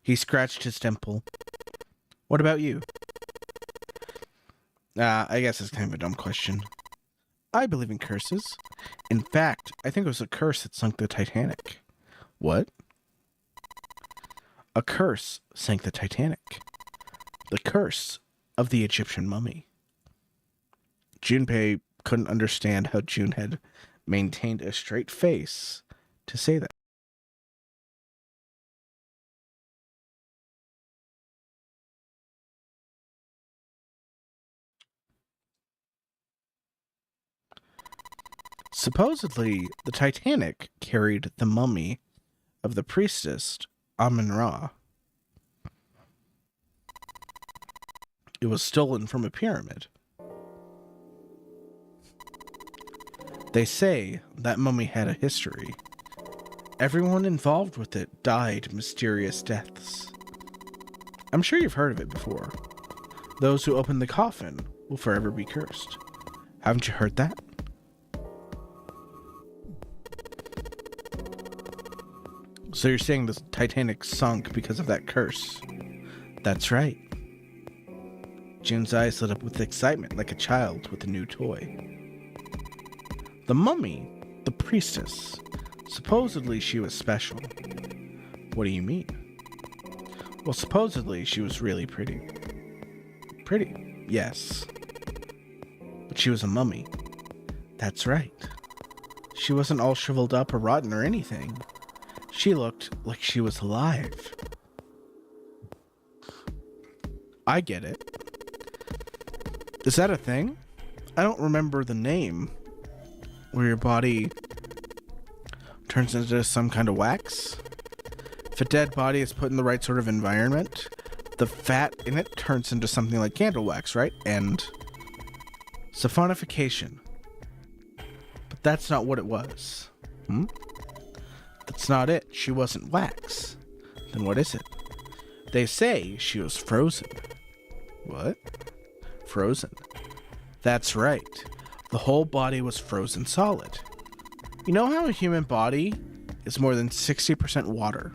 He scratched his temple. What about you? I guess it's kind of a dumb question. I believe in curses. In fact, I think it was a curse that sunk the Titanic. What? A curse sank the Titanic. The curse of the Egyptian mummy. Junpei couldn't understand how June had maintained a straight face to say that. Supposedly, the Titanic carried the mummy of the priestess Amun-Ra. It was stolen from a pyramid. They say that mummy had a history. everyone involved with it died mysterious deaths. I'm sure you've heard of it before. Those who open the coffin will forever be cursed. Haven't you heard that? So you're saying the Titanic sunk because of that curse? That's right. June's eyes lit up with excitement like a child with a new toy. The mummy, the priestess, supposedly she was special. What do you mean? Well, supposedly she was really pretty. Pretty, yes. But she was a mummy. That's right. She wasn't all shriveled up or rotten or anything. She looked like she was alive. I get it. Is that a thing? I don't remember the name. Where your body turns into some kind of wax? If a dead body is put in the right sort of environment, the fat in it turns into something like candle wax, right? And saponification. But that's not what it was. That's not it. She wasn't wax. Then what is it? They say she was frozen. What? Frozen. That's right. The whole body was frozen solid. You know how a human body is more than 60% water?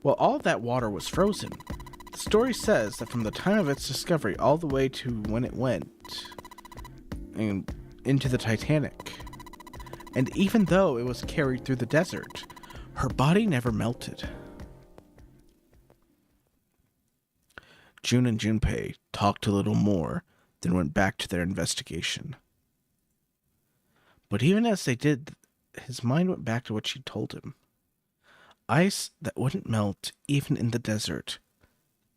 Well, all that water was frozen. The story says that from the time of its discovery all the way to when it went into the Titanic, and even though it was carried through the desert, her body never melted. June and Junpei talked a little more, then went back to their investigation. But even as they did, his mind went back to what she told him. Ice that wouldn't melt even in the desert.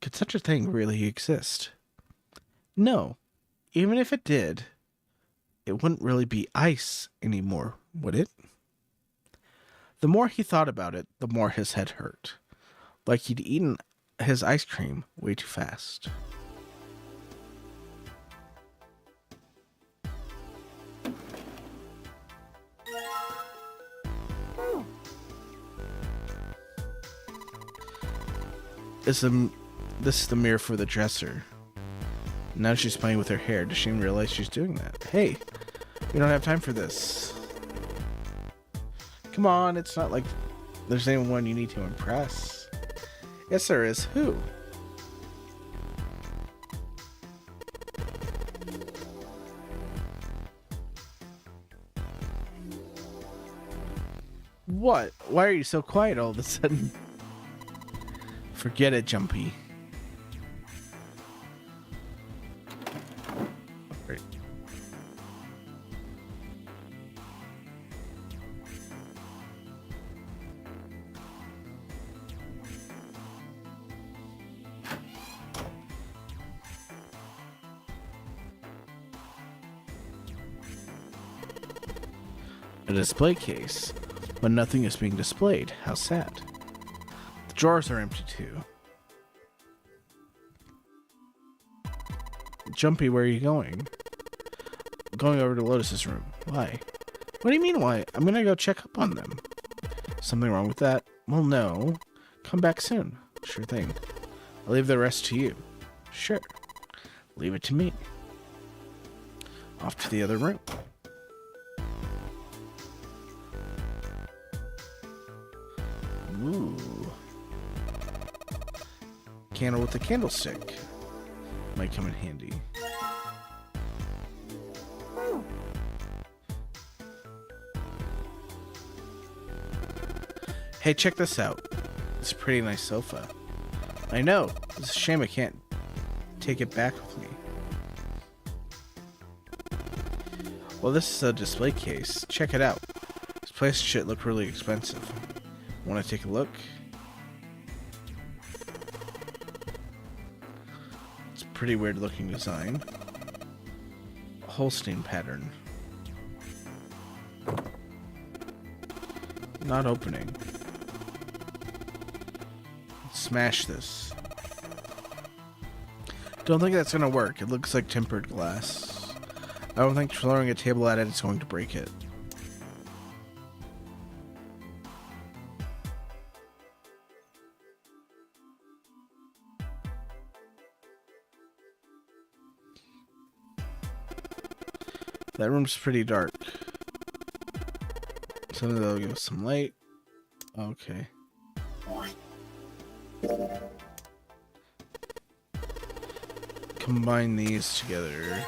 Could such a thing really exist? No. Even if it did, it wouldn't really be ice anymore, would it? The more he thought about it, the more his head hurt. Like he'd eaten his ice cream way too fast. This is the mirror for the dresser. Now she's playing with her hair. Does she even realize she's doing that? Hey, we don't have time for this. Come on, it's not like there's anyone you need to impress. Yes, there is. Who? What? Why are you so quiet all of a sudden? Forget it, Jumpy. Great. A display case, but nothing is being displayed. How sad. The drawers are empty too. Jumpy, where are you going? I'm going over to Lotus's room. Why? What do you mean why? I'm gonna go check up on them. Something wrong with that? Well, no. Come back soon. Sure thing. I'll leave the rest to you. Sure. Leave it to me. Off to the other room. Ooh. Candle with a candlestick. Might come in handy. Hey, check this out. It's a pretty nice sofa. I know. It's a shame I can't take it back with me. Well, this is a display case. Check it out. This place should look really expensive. Want to take a look? It's a pretty weird looking design. Holstein pattern. Not opening. Let's smash this. Don't think that's gonna work. It looks like tempered glass. I don't think throwing a table at it is going to break it. That room's pretty dark. So they'll give us some light. Okay. Combine these together.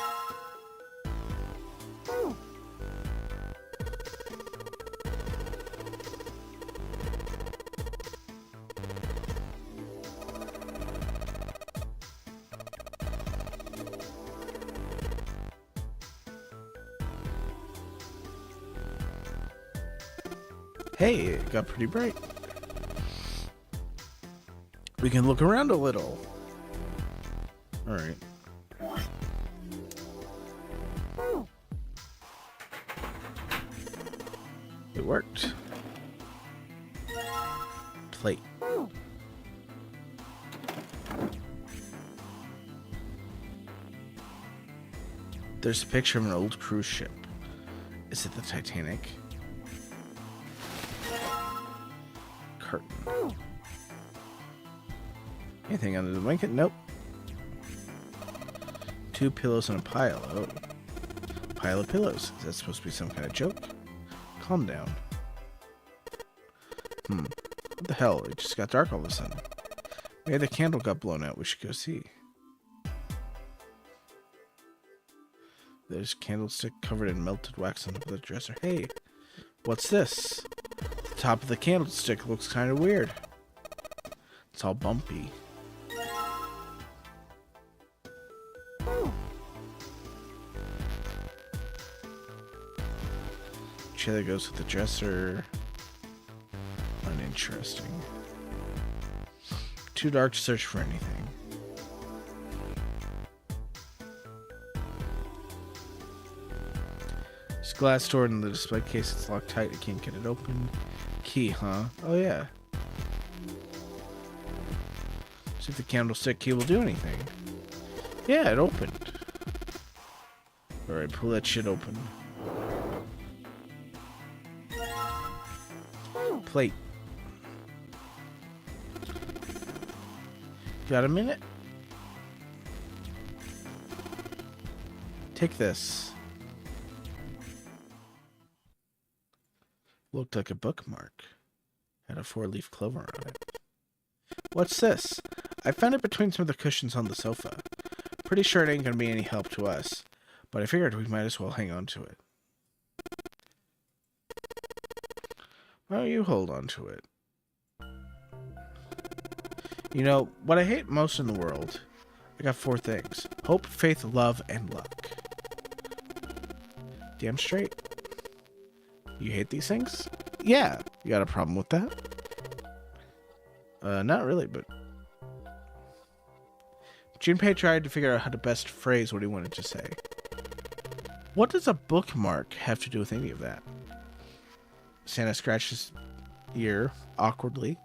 Hey, it got pretty bright. We can look around a little. Alright. It worked. Plate. There's a picture of an old cruise ship. Is it the Titanic? Curtain. Anything under the blanket? Nope. 2 pillows and a pile. Oh. Pile of pillows. Is that supposed to be some kind of joke? Calm down. What the hell? It just got dark all of a sudden. Maybe the candle got blown out. We should go see. There's a candlestick covered in melted wax on the dresser. Hey, what's this? The top of the candlestick looks kind of weird. It's all bumpy. Chair that goes with the dresser. Uninteresting. Too dark to search for anything. There's glass stored in the display case. It's locked tight. I can't get it open. Key, huh? Oh, yeah. See if the candlestick key will do anything. Yeah, it opened. Alright, pull that shit open. Plate. Got a minute? Take this. Looked like a bookmark. Had a 4-leaf clover on it. What's this? I found it between some of the cushions on the sofa. Pretty sure it ain't gonna be any help to us, but I figured we might as well hang on to it. Why don't you hold on to it? You know, what I hate most in the world, I got 4 things. Hope, faith, love, and luck. Damn straight. You hate these things? Yeah. You got a problem with that? Not really, but... Junpei tried to figure out how to best phrase what he wanted to say. What does a bookmark have to do with any of that? Santa scratched his ear awkwardly.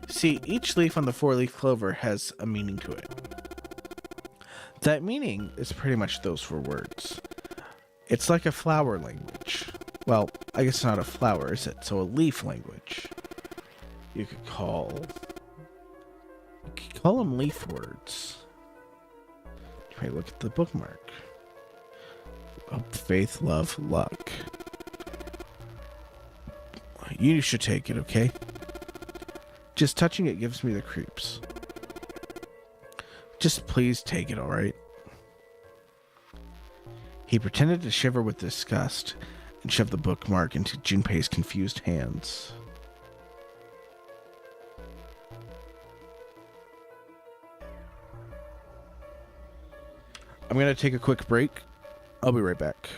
See, each leaf on the 4-leaf clover has a meaning to it. That meaning is pretty much those 4 words. It's like a flower language. Well, I guess it's not a flower, is it? So a leaf language. You could call them leaf words. Try to look at the bookmark. Hope, faith, love, luck. You should take it, okay? Just touching it gives me the creeps. Just please take it, alright? He pretended to shiver with disgust and shoved the bookmark into Junpei's confused hands. I'm gonna take a quick break. I'll be right back.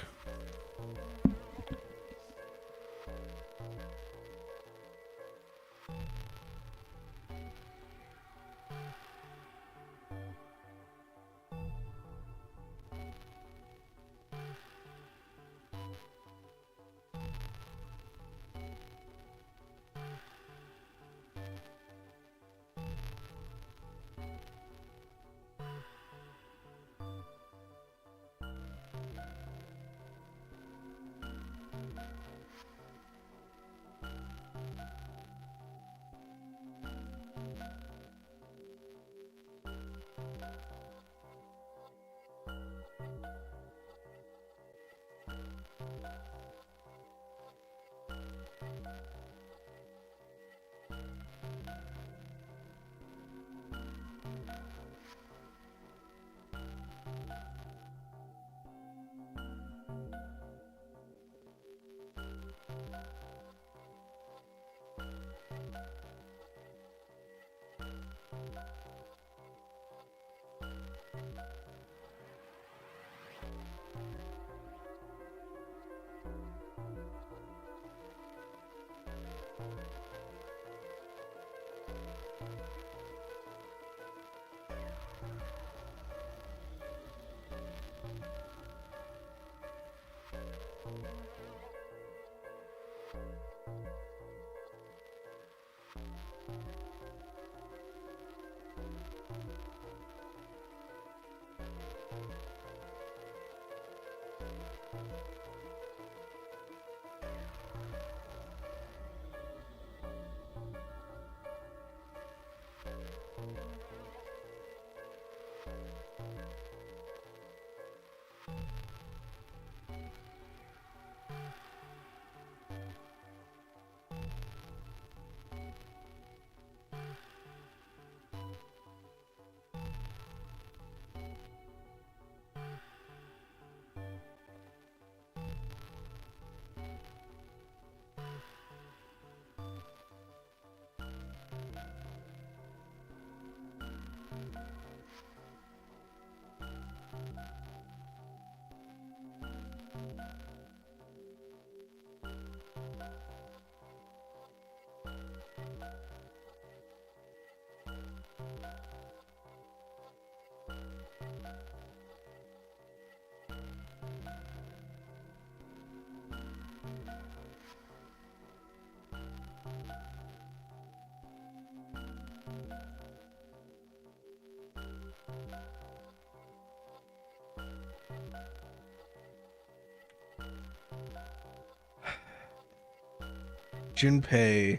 Junpei.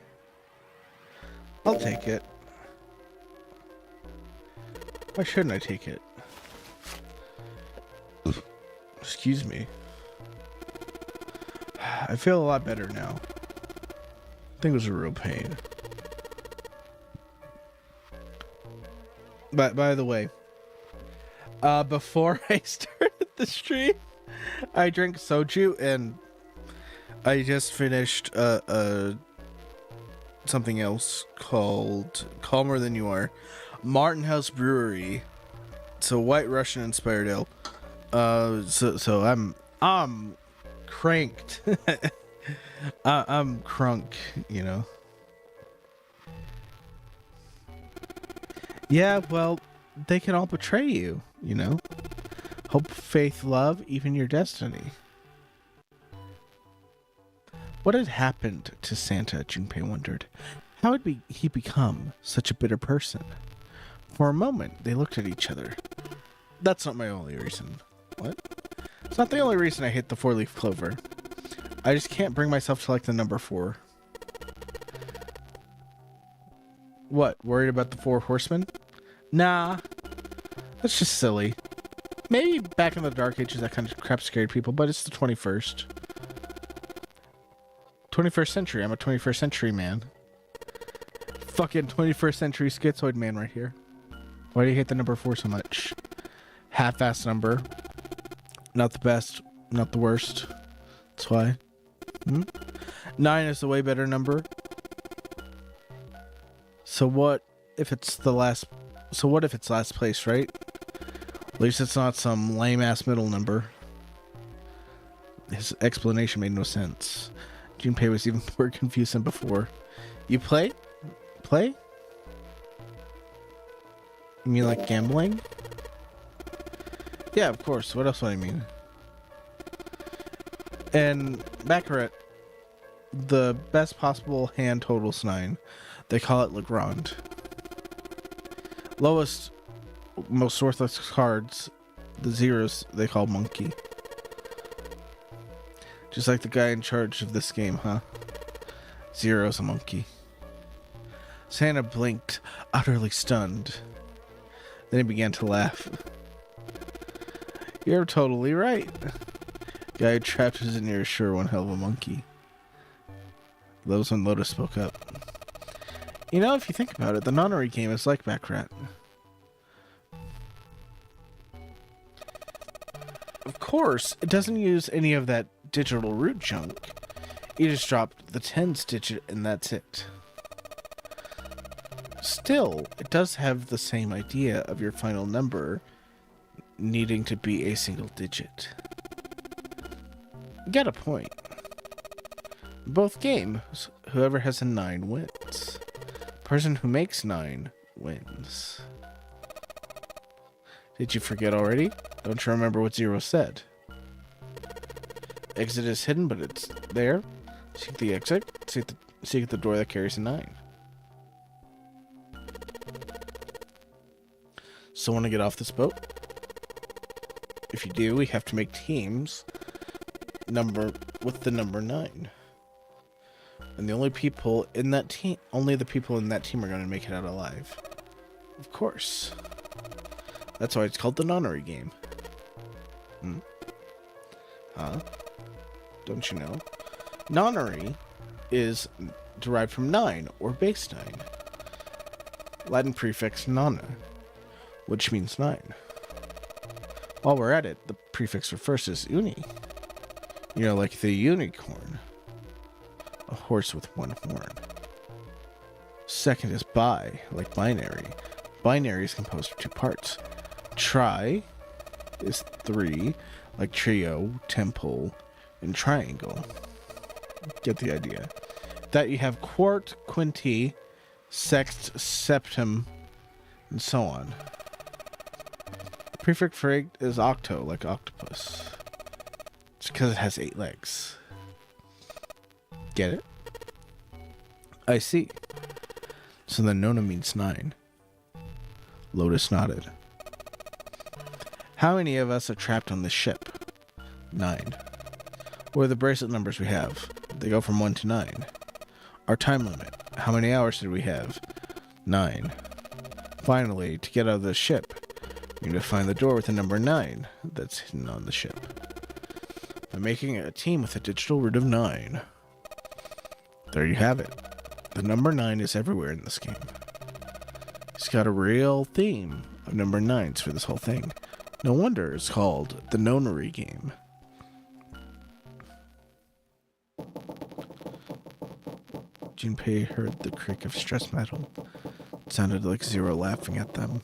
I'll take it. Why shouldn't I take it? Excuse me. I feel a lot better now. I think it was a real pain. But by the way, before I started the stream, I drank soju and I just finished something else called Calmer Than You Are. Martin House Brewery. It's a White Russian inspired ale. So I'm cranked. I'm crunk, you know. Yeah, well, they can all betray you, you know. Hope, faith, love, even your destiny. What had happened to Santa, Junpei wondered. How had he become such a bitter person? For a moment, they looked at each other. That's not my only reason. What? It's not the only reason I hate the four-leaf clover. I just can't bring myself to like the number 4. What, worried about the 4 horsemen? Nah, that's just silly. Maybe back in the Dark Ages that kind of crap scared people, but it's the 21st. 21st century, I'm a 21st century man. Fucking 21st century schizoid man right here. Why do you hate the number 4 so much? Half-ass number. Not the best, not the worst. That's why. 9 is a way better number. So what if it's last place, right? At least it's not some lame-ass middle number. His explanation made no sense. Junpei was even more confused than before. You play? Play? You mean like gambling? Yeah, of course. What else would I mean? And Baccarat, the best possible hand totals 9. They call it Legrand. Lowest, most worthless cards, the zeros, they call Monkey. Just like the guy in charge of this game, huh? Zero's a monkey. Santa blinked, utterly stunned. Then he began to laugh. You're totally right. Guy who trapped his near shore, one hell of a monkey. That was when Lotus spoke up. You know, if you think about it, the nonary game is like Baccarat. Of course, it doesn't use any of that digital root junk. You just dropped the tens digit and that's it. Still, it does have the same idea of your final number needing to be a single digit. You got a point. In both games, whoever has a 9 wins. Person who makes 9 wins. Did you forget already? Don't you remember what 0 said? Exit is hidden, but it's there. Seek the exit. Seek the door that carries a 9. So want to get off this boat? If you do, we have to make teams with the number 9. And the only people in that team, only the people in that team are going to make it out alive. Of course. That's why it's called the nonary game. Huh? Don't you know? Nonary is derived from 9 or base 9. Latin prefix nona, which means 9. While we're at it, the prefix for first is uni. You know, like the unicorn. A horse with one horn. Second is bi, like binary. Binary is composed of 2 parts. Tri is 3, like trio, temple, and triangle. Get the idea. That you have quart, quinti, sext, septim, and so on. Prefix for 8 is octo, like octopus. It's because it has 8 legs. Get it? I see. So then nona means 9. Lotus nodded. How many of us are trapped on this ship? 9. What are the bracelet numbers we have? They go from 1 to 9. Our time limit. How many hours did we have? 9. Finally, to get out of the ship, we need to find the door with the number 9 that's hidden on the ship. By making a team with a digital root of 9. There you have it. The number 9 is everywhere in this game. It's got a real theme of number 9s for this whole thing. No wonder it's called the nonary game. Junpei heard the creak of stress metal. It sounded like Zero laughing at them.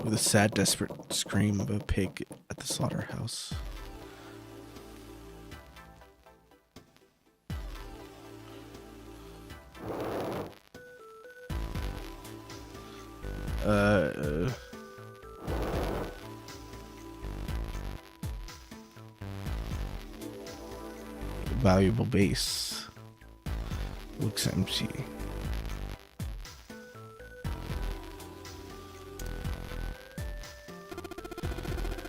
With a sad, desperate scream of a pig at the slaughterhouse. Valuable base. Looks empty.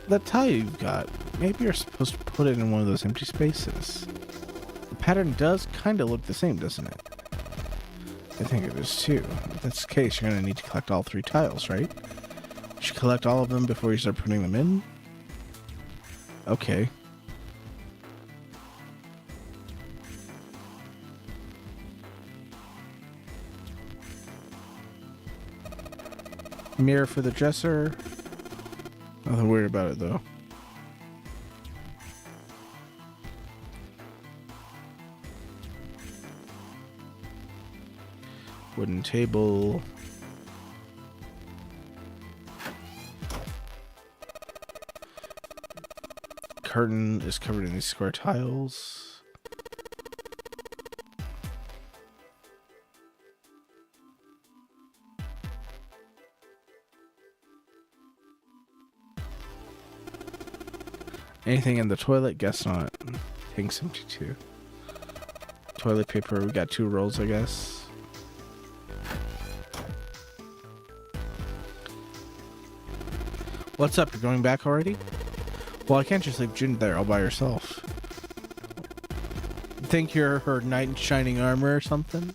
That tile you've got, maybe you're supposed to put it in one of those empty spaces. The pattern does kind of look the same, doesn't it? I think it is too. If that's the case, you're going to need to collect all 3 tiles, right? You should collect all of them before you start putting them in? Okay. Mirror for the dresser. Nothing weird about it, though. Wooden table. Curtain is covered in these square tiles. Anything in the toilet? Guess not. Tank's empty too. Toilet paper, we got 2 rolls, I guess. What's up? You're going back already? Well, I can't just leave June there all by herself. Think you're her knight in shining armor or something?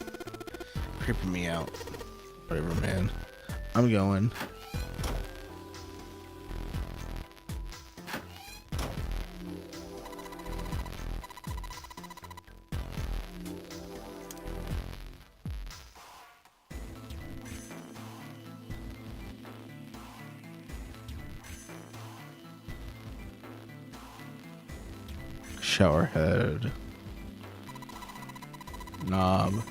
Creeping me out. Whatever, man. I'm going. Shower head. Knob.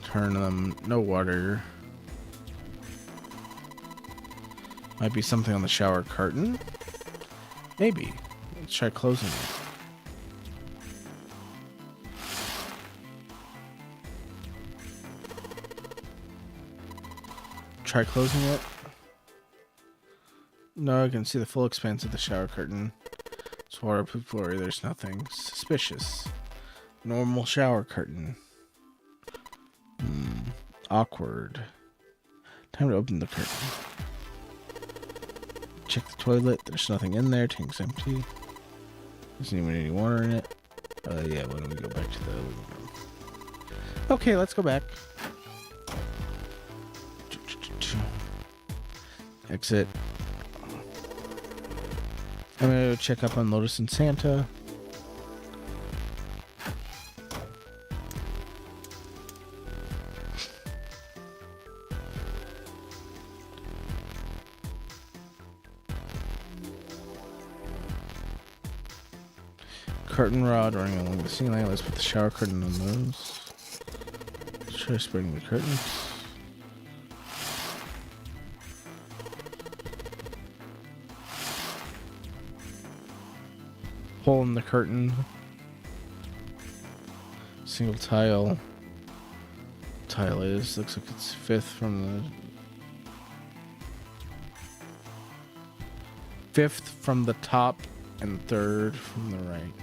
Turn them. No water. Might be something on the shower curtain. Maybe. Let's try closing it. Try closing it. No, I can see the full expanse of the shower curtain. It's waterproof glory. There's nothing suspicious. Normal shower curtain. Awkward. Time to open the curtain. Check the toilet. There's nothing in there. Tank's empty. Doesn't even any water in it. Yeah, why don't we go back to the living room? Okay, let's go back. Exit. I'm gonna go check up on Lotus and Santa. Curtain rod running along the ceiling. Let's put the shower curtain on those. Let's try spreading the curtains. Hole in the curtain. Single tile. Tile is. Looks like it's 5th from the top and 3rd from the right.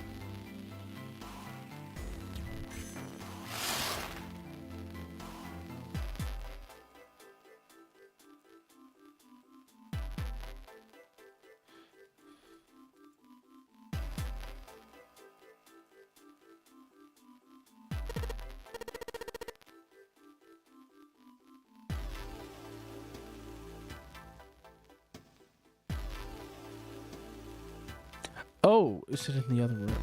Oh, is it in the other room?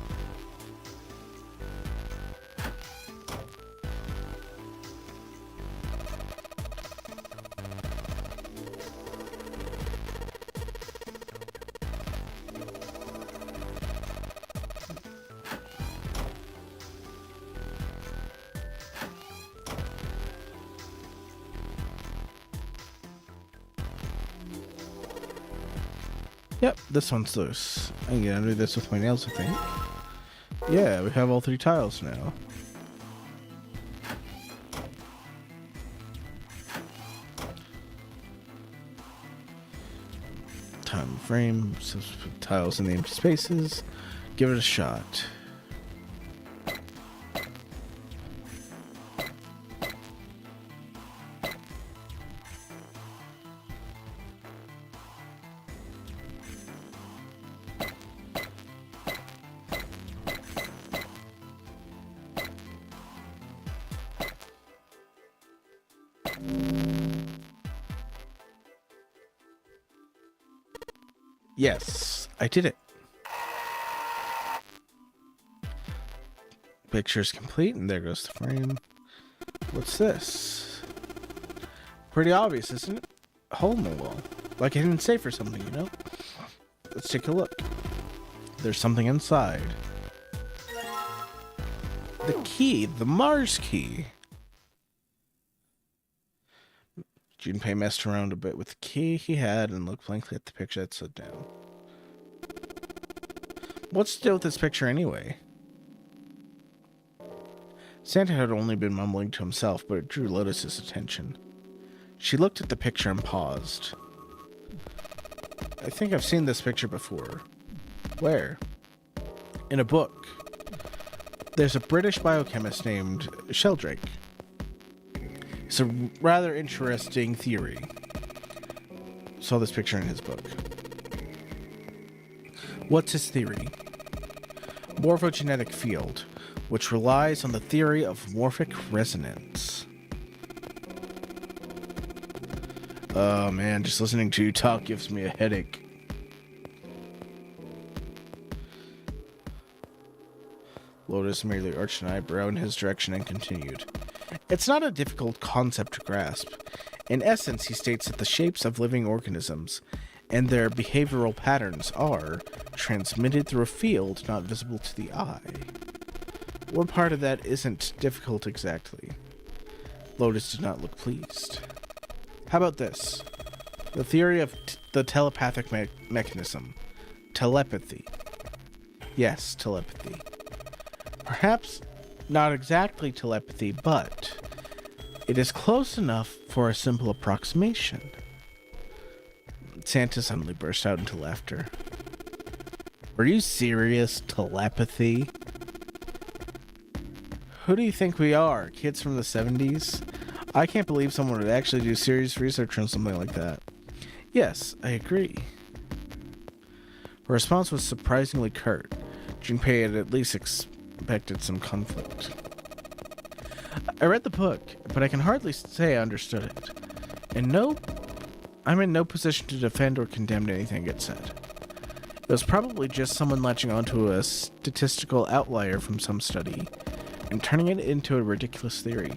Yep, this one's loose. I can get under this with my nails, I think. Yeah, we have all 3 tiles now. Time frame, substitute tiles in the empty spaces. Give it a shot. Yes, I did it. Picture's complete, and there goes the frame. What's this? Pretty obvious, isn't it? A hole in the wall. Like a hidden safe or something, you know? Let's take a look. There's something inside. The key, the Mars key. Junpei messed around a bit with the key he had and looked blankly at the picture that stood down. What's the deal with this picture anyway? Santa had only been mumbling to himself, but it drew Lotus's attention. She looked at the picture and paused. I think I've seen this picture before. Where? In a book. There's a British biochemist named Sheldrake. It's a rather interesting theory. Saw this picture in his book. What's his theory? Morphogenetic field, which relies on the theory of morphic resonance. Oh man, just listening to you talk gives me a headache. Lotus merely arched an eyebrow in his direction and continued. It's not a difficult concept to grasp. In essence, he states that the shapes of living organisms and their behavioral patterns are, transmitted through a field not visible to the eye. What part of that isn't difficult exactly? Lotus did not look pleased. How about this? The theory of the telepathic mechanism. Telepathy. Yes, telepathy. Perhaps not exactly telepathy, but it is close enough for a simple approximation. Santa suddenly burst out into laughter. Are you serious? Telepathy? Who do you think we are? Kids from the 70s? I can't believe someone would actually do serious research on something like that. Yes, I agree. Her response was surprisingly curt. Junpei had at least expected some conflict. I read the book, but I can hardly say I understood it. I'm in no position to defend or condemn anything it said. It was probably just someone latching onto a statistical outlier from some study and turning it into a ridiculous theory.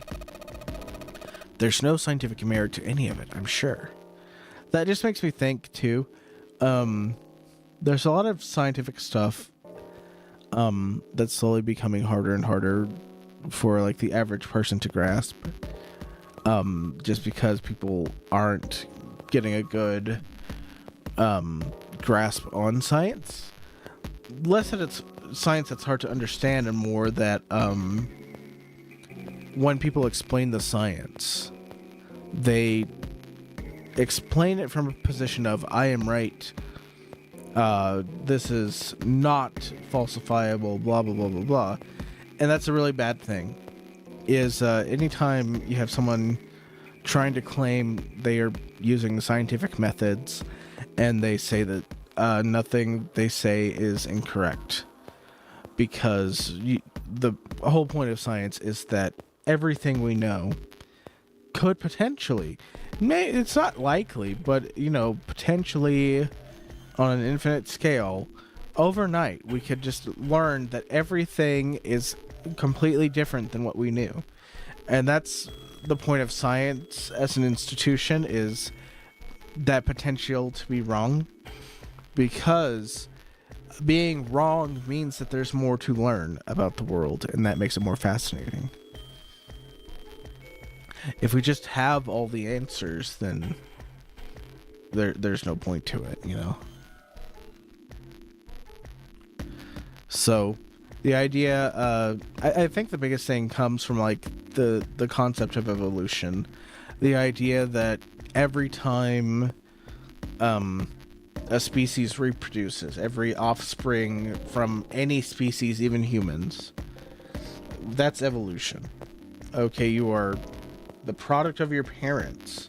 There's no scientific merit to any of it, I'm sure. That just makes me think, too, there's a lot of scientific stuff that's slowly becoming harder and harder for, like, the average person to grasp, just because people aren't getting a good grasp on science. Less that it's science that's hard to understand, and more that when people explain the science, they explain it from a position of, I am right, this is not falsifiable, blah blah blah blah blah. And that's a really bad thing, is anytime you have someone trying to claim they are using scientific methods and they say that nothing they say is incorrect, because the whole point of science is that everything we know could potentially, it's not likely, but potentially on an infinite scale, overnight we could just learn that everything is completely different than what we knew. And that's the point of science as an institution, is that potential to be wrong, because being wrong means that there's more to learn about the world, and that makes it more fascinating. If we just have all the answers, then there's no point to it, So the idea, I think the biggest thing comes from like the concept of evolution. The idea that every time a species reproduces, every offspring from any species, even humans, that's evolution. Okay, you are the product of your parents,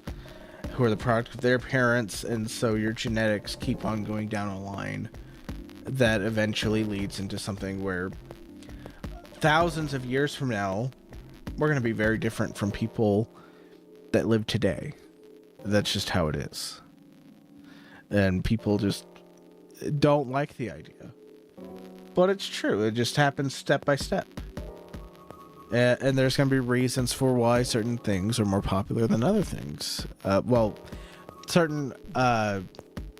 who are the product of their parents, and so your genetics keep on going down a line that eventually leads into something where thousands of years from now, we're going to be very different from people that live today. That's just how it is. And people just don't like the idea. But it's true. It just happens step by step. And there's going to be reasons for why certain things are more popular than other things. Certain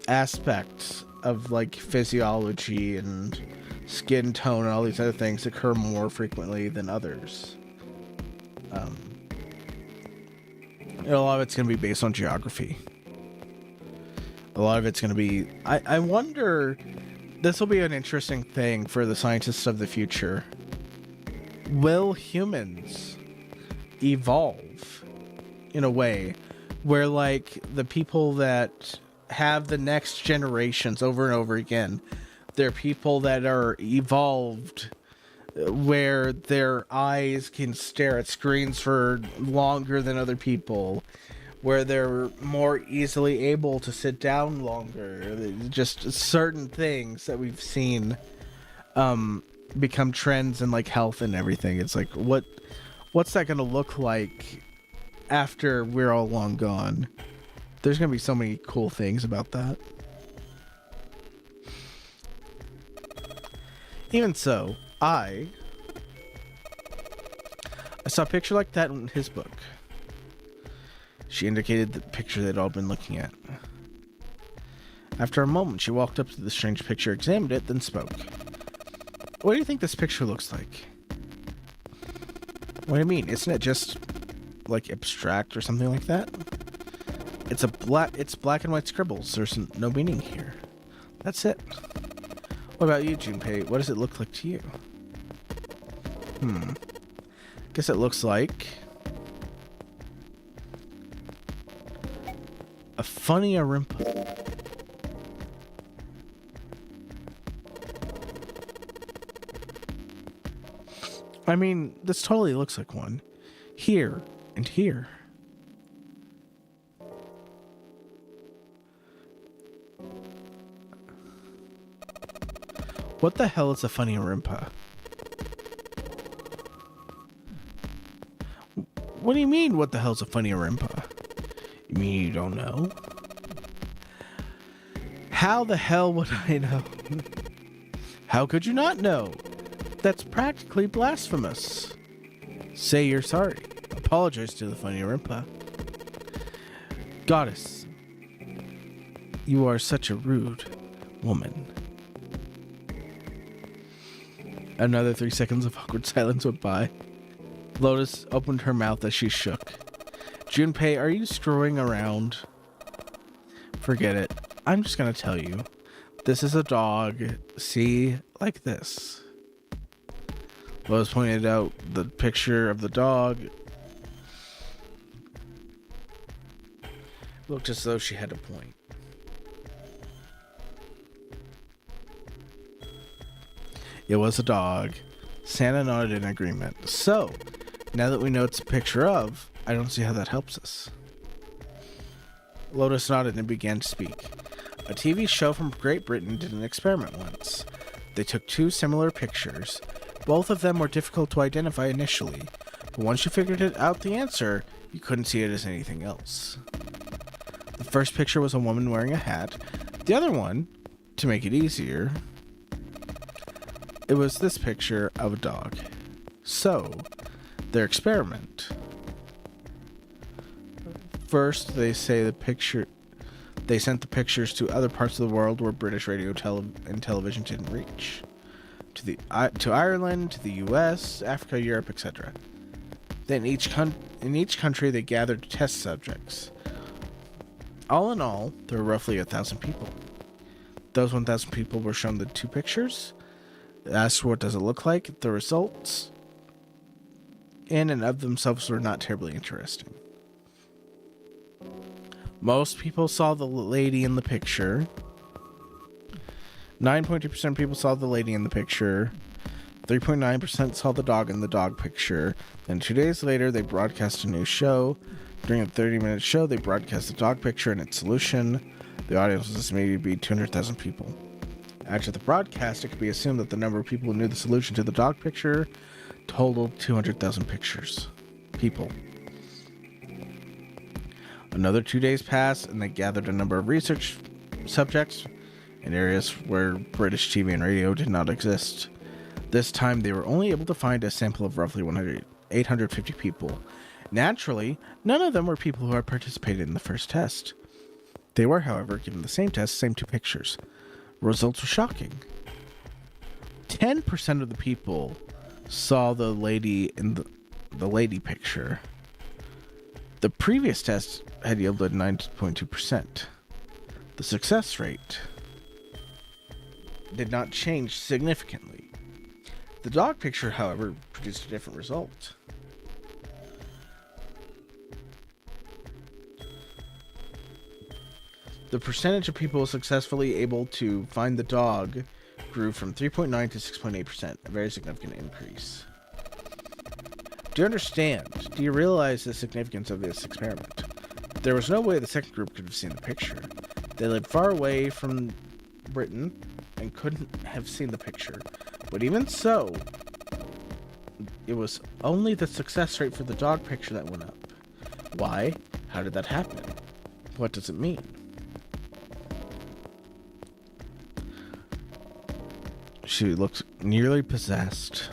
aspects of like physiology and skin tone and all these other things occur more frequently than others. A lot of it's going to be based on geography. A lot of it's going to be... I wonder... This will be an interesting thing for the scientists of the future. Will humans evolve in a way where, like, the people that have the next generations over and over again, they're people that are evolved where their eyes can stare at screens for longer than other people, where they're more easily able to sit down longer, just certain things that we've seen become trends in like health and everything. It's like, what's that gonna look like after we're all long gone? There's gonna be so many cool things about that. Even so, I saw a picture like that in his book. She indicated the picture they'd all been looking at. After a moment, she walked up to the strange picture, examined it, then spoke. What do you think this picture looks like? What do you mean? Isn't it just, like, abstract or something like that? It's black and white scribbles. There's no meaning here. That's it. What about you, Junpei? What does it look like to you? Guess it looks like a funny Arimpa. I mean, this totally looks like one. Here and here. What the hell is a funny Arimpa? What do you mean, what the hell's a funny Arimpa? You mean you don't know? How the hell would I know? How could you not know? That's practically blasphemous. Say you're sorry. Apologize to the funny Arimpa. Goddess, you are such a rude woman. Another 3 seconds of awkward silence went by. Lotus opened her mouth as she shook. Junpei, are you screwing around? Forget it. I'm just gonna tell you. This is a dog. See? Like this. Lotus pointed out the picture of the dog. Looked as though she had a point. It was a dog. Santa nodded in agreement. So, now that we know it's a picture of, I don't see how that helps us. Lotus nodded and began to speak. A TV show from Great Britain did an experiment once. They took 2 similar pictures. Both of them were difficult to identify initially, but once you figured out the answer, you couldn't see it as anything else. The first picture was a woman wearing a hat. The other one, to make it easier, it was this picture of a dog. So, their experiment. First, they sent the pictures to other parts of the world where British radio and television didn't reach. To Ireland, to the US, Africa, Europe, etc. Then in each country they gathered test subjects. All in all, there were roughly 1,000 people. Those 1,000 people were shown the 2 pictures, asked what does it look like. The results in and of themselves were not terribly interesting. Most people saw the lady in the picture. 9.2% of people saw the lady in the picture. 3.9% saw the dog in the dog picture. Then 2 days later, they broadcast a new show. During a 30-minute show, they broadcast the dog picture and its solution. The audience was estimated to be 200,000 people. After the broadcast, it could be assumed that the number of people who knew the solution to the dog picture totaled 200,000 people. Another 2 days passed, and they gathered a number of research subjects in areas where British TV and radio did not exist. This time, they were only able to find a sample of roughly 850 people. Naturally, none of them were people who had participated in the first test. They were, however, given the same test, same 2 pictures. Results were shocking. 10% of the people saw the lady in the lady picture. The previous test had yielded 9.2%. The success rate did not change significantly. The dog picture, however, produced a different result. The percentage of people successfully able to find the dog grew from 3.9 to 6.8%, a very significant increase. Do you understand? Do you realize the significance of this experiment? There was no way the second group could have seen the picture. They lived far away from Britain and couldn't have seen the picture. But even so, it was only the success rate for the dog picture that went up. Why? How did that happen? What does it mean? She looked nearly possessed,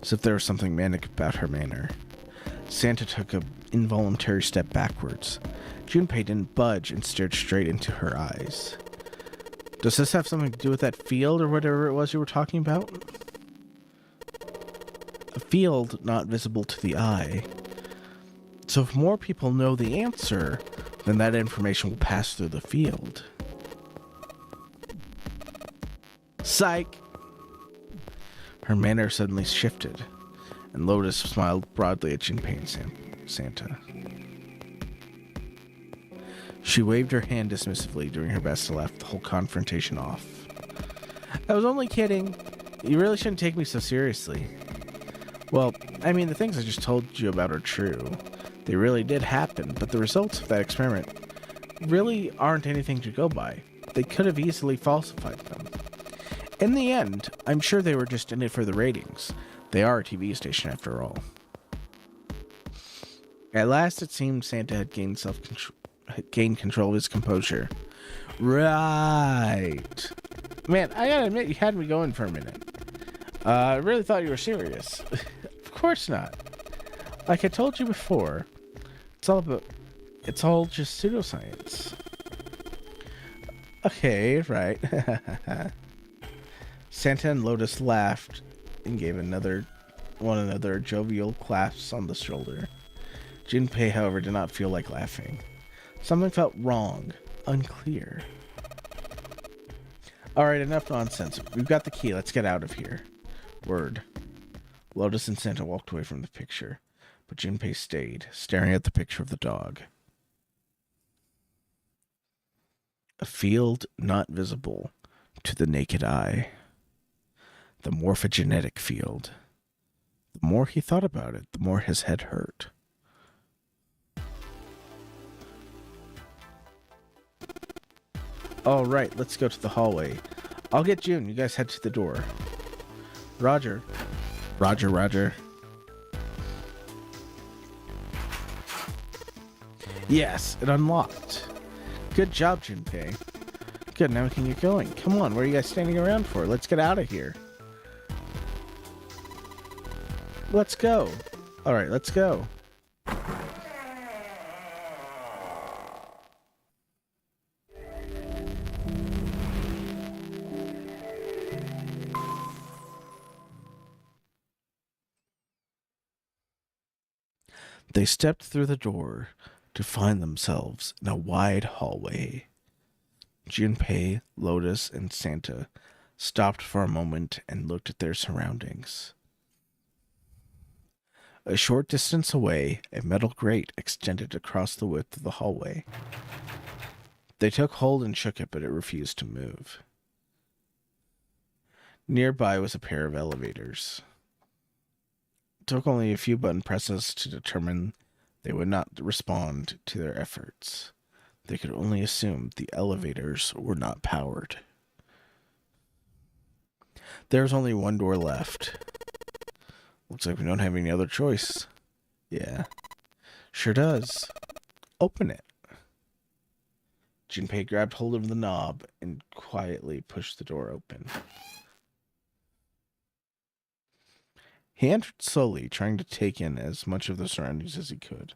as if there was something manic about her manner. Santa took an involuntary step backwards. Junpei didn't budge and stared straight into her eyes. Does this have something to do with that field or whatever it was you were talking about? A field not visible to the eye. So if more people know the answer, then that information will pass through the field. Psych! Her manner suddenly shifted, and Lotus smiled broadly at Junpei and Santa. She waved her hand dismissively, doing her best to laugh the whole confrontation off. I was only kidding. You really shouldn't take me so seriously. Well, I mean, the things I just told you about are true. They really did happen, but the results of that experiment really aren't anything to go by. They could have easily falsified them. In the end, I'm sure they were just in it for the ratings. They are a TV station after all. At last, it seemed Santa had gained control of his composure. Right. Man, I gotta admit, you had me going for a minute. I really thought you were serious. Of course not. Like I told you before, it's all just pseudoscience. Okay, right. Santa and Lotus laughed and gave one another jovial clasps on the shoulder. Junpei, however, did not feel like laughing. Something felt wrong, unclear. Alright, enough nonsense. We've got the key. Let's get out of here. Word. Lotus and Santa walked away from the picture, but Junpei stayed, staring at the picture of the dog. A field not visible to the naked eye. The morphogenetic field. The more he thought about it, the more his head hurt. All right, let's go to the hallway. I'll get June. You guys head to the door. Roger. Roger, Roger. Yes, it unlocked. Good job, Junpei. Good, now we can get going. Come on, what are you guys standing around for? Let's get out of here. Let's go. All right, let's go. They stepped through the door to find themselves in a wide hallway. Junpei, Lotus, and Santa stopped for a moment and looked at their surroundings. A short distance away, a metal grate extended across the width of the hallway. They took hold and shook it, but it refused to move. Nearby was a pair of elevators. It took only a few button presses to determine they would not respond to their efforts. They could only assume the elevators were not powered. There was only one door left. Looks like we don't have any other choice. Yeah, sure does. Open it. Junpei grabbed hold of the knob and quietly pushed the door open. He entered slowly, trying to take in as much of the surroundings as he could.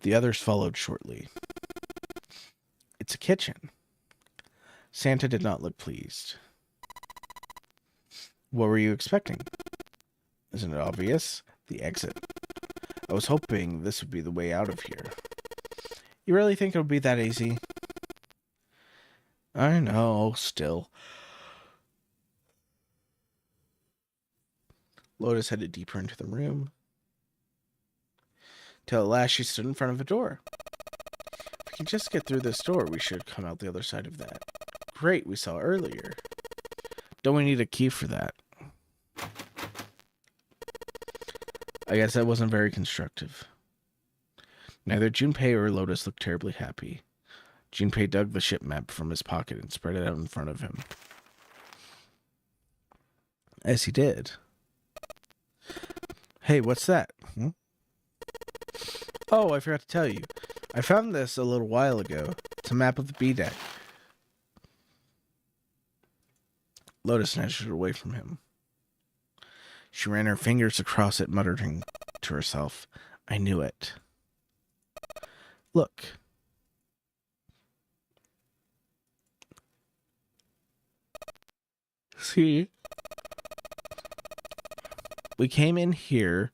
The others followed shortly. It's a kitchen. Santa did not look pleased. What were you expecting? Isn't it obvious? The exit. I was hoping this would be the way out of here. You really think it would be that easy? I know, still. Lotus headed deeper into the room, till at last she stood in front of a door. If we can just get through this door, we should come out the other side of that. Great, we saw earlier. Don't we need a key for that? I guess that wasn't very constructive. Neither Junpei or Lotus looked terribly happy. Junpei dug the ship map from his pocket and spread it out in front of him. As he did... Hey, what's that? Oh, I forgot to tell you. I found this a little while ago. It's a map of the B deck. Lotus snatched it away from him. She ran her fingers across it, muttering to herself, I knew it. Look. See? We came in here,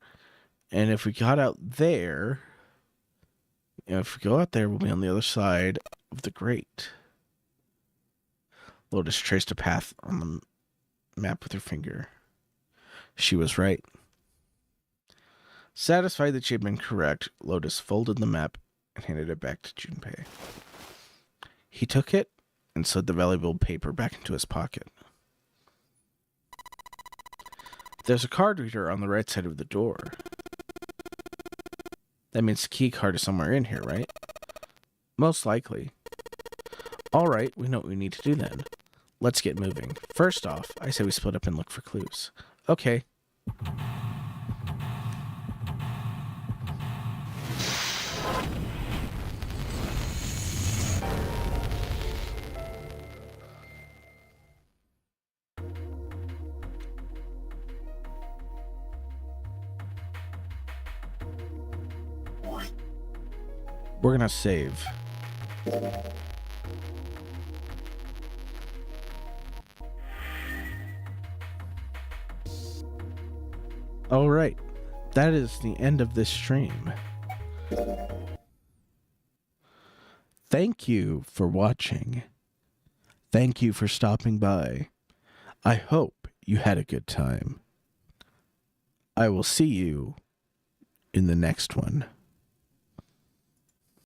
and if we got out there, if we go out there, we'll be on the other side of the grate. Lotus traced a path on the map with her finger. She was right. Satisfied that she had been correct, Lotus folded the map and handed it back to Junpei. He took it and slid the valuable paper back into his pocket. There's a card reader on the right side of the door. That means the key card is somewhere in here, right? Most likely. All right, we know what we need to do then. Let's get moving. First off, I say we split up and look for clues. Okay. We're gonna save. All right, that is the end of this stream. Thank you for watching. Thank you for stopping by. I hope you had a good time. I will see you in the next one.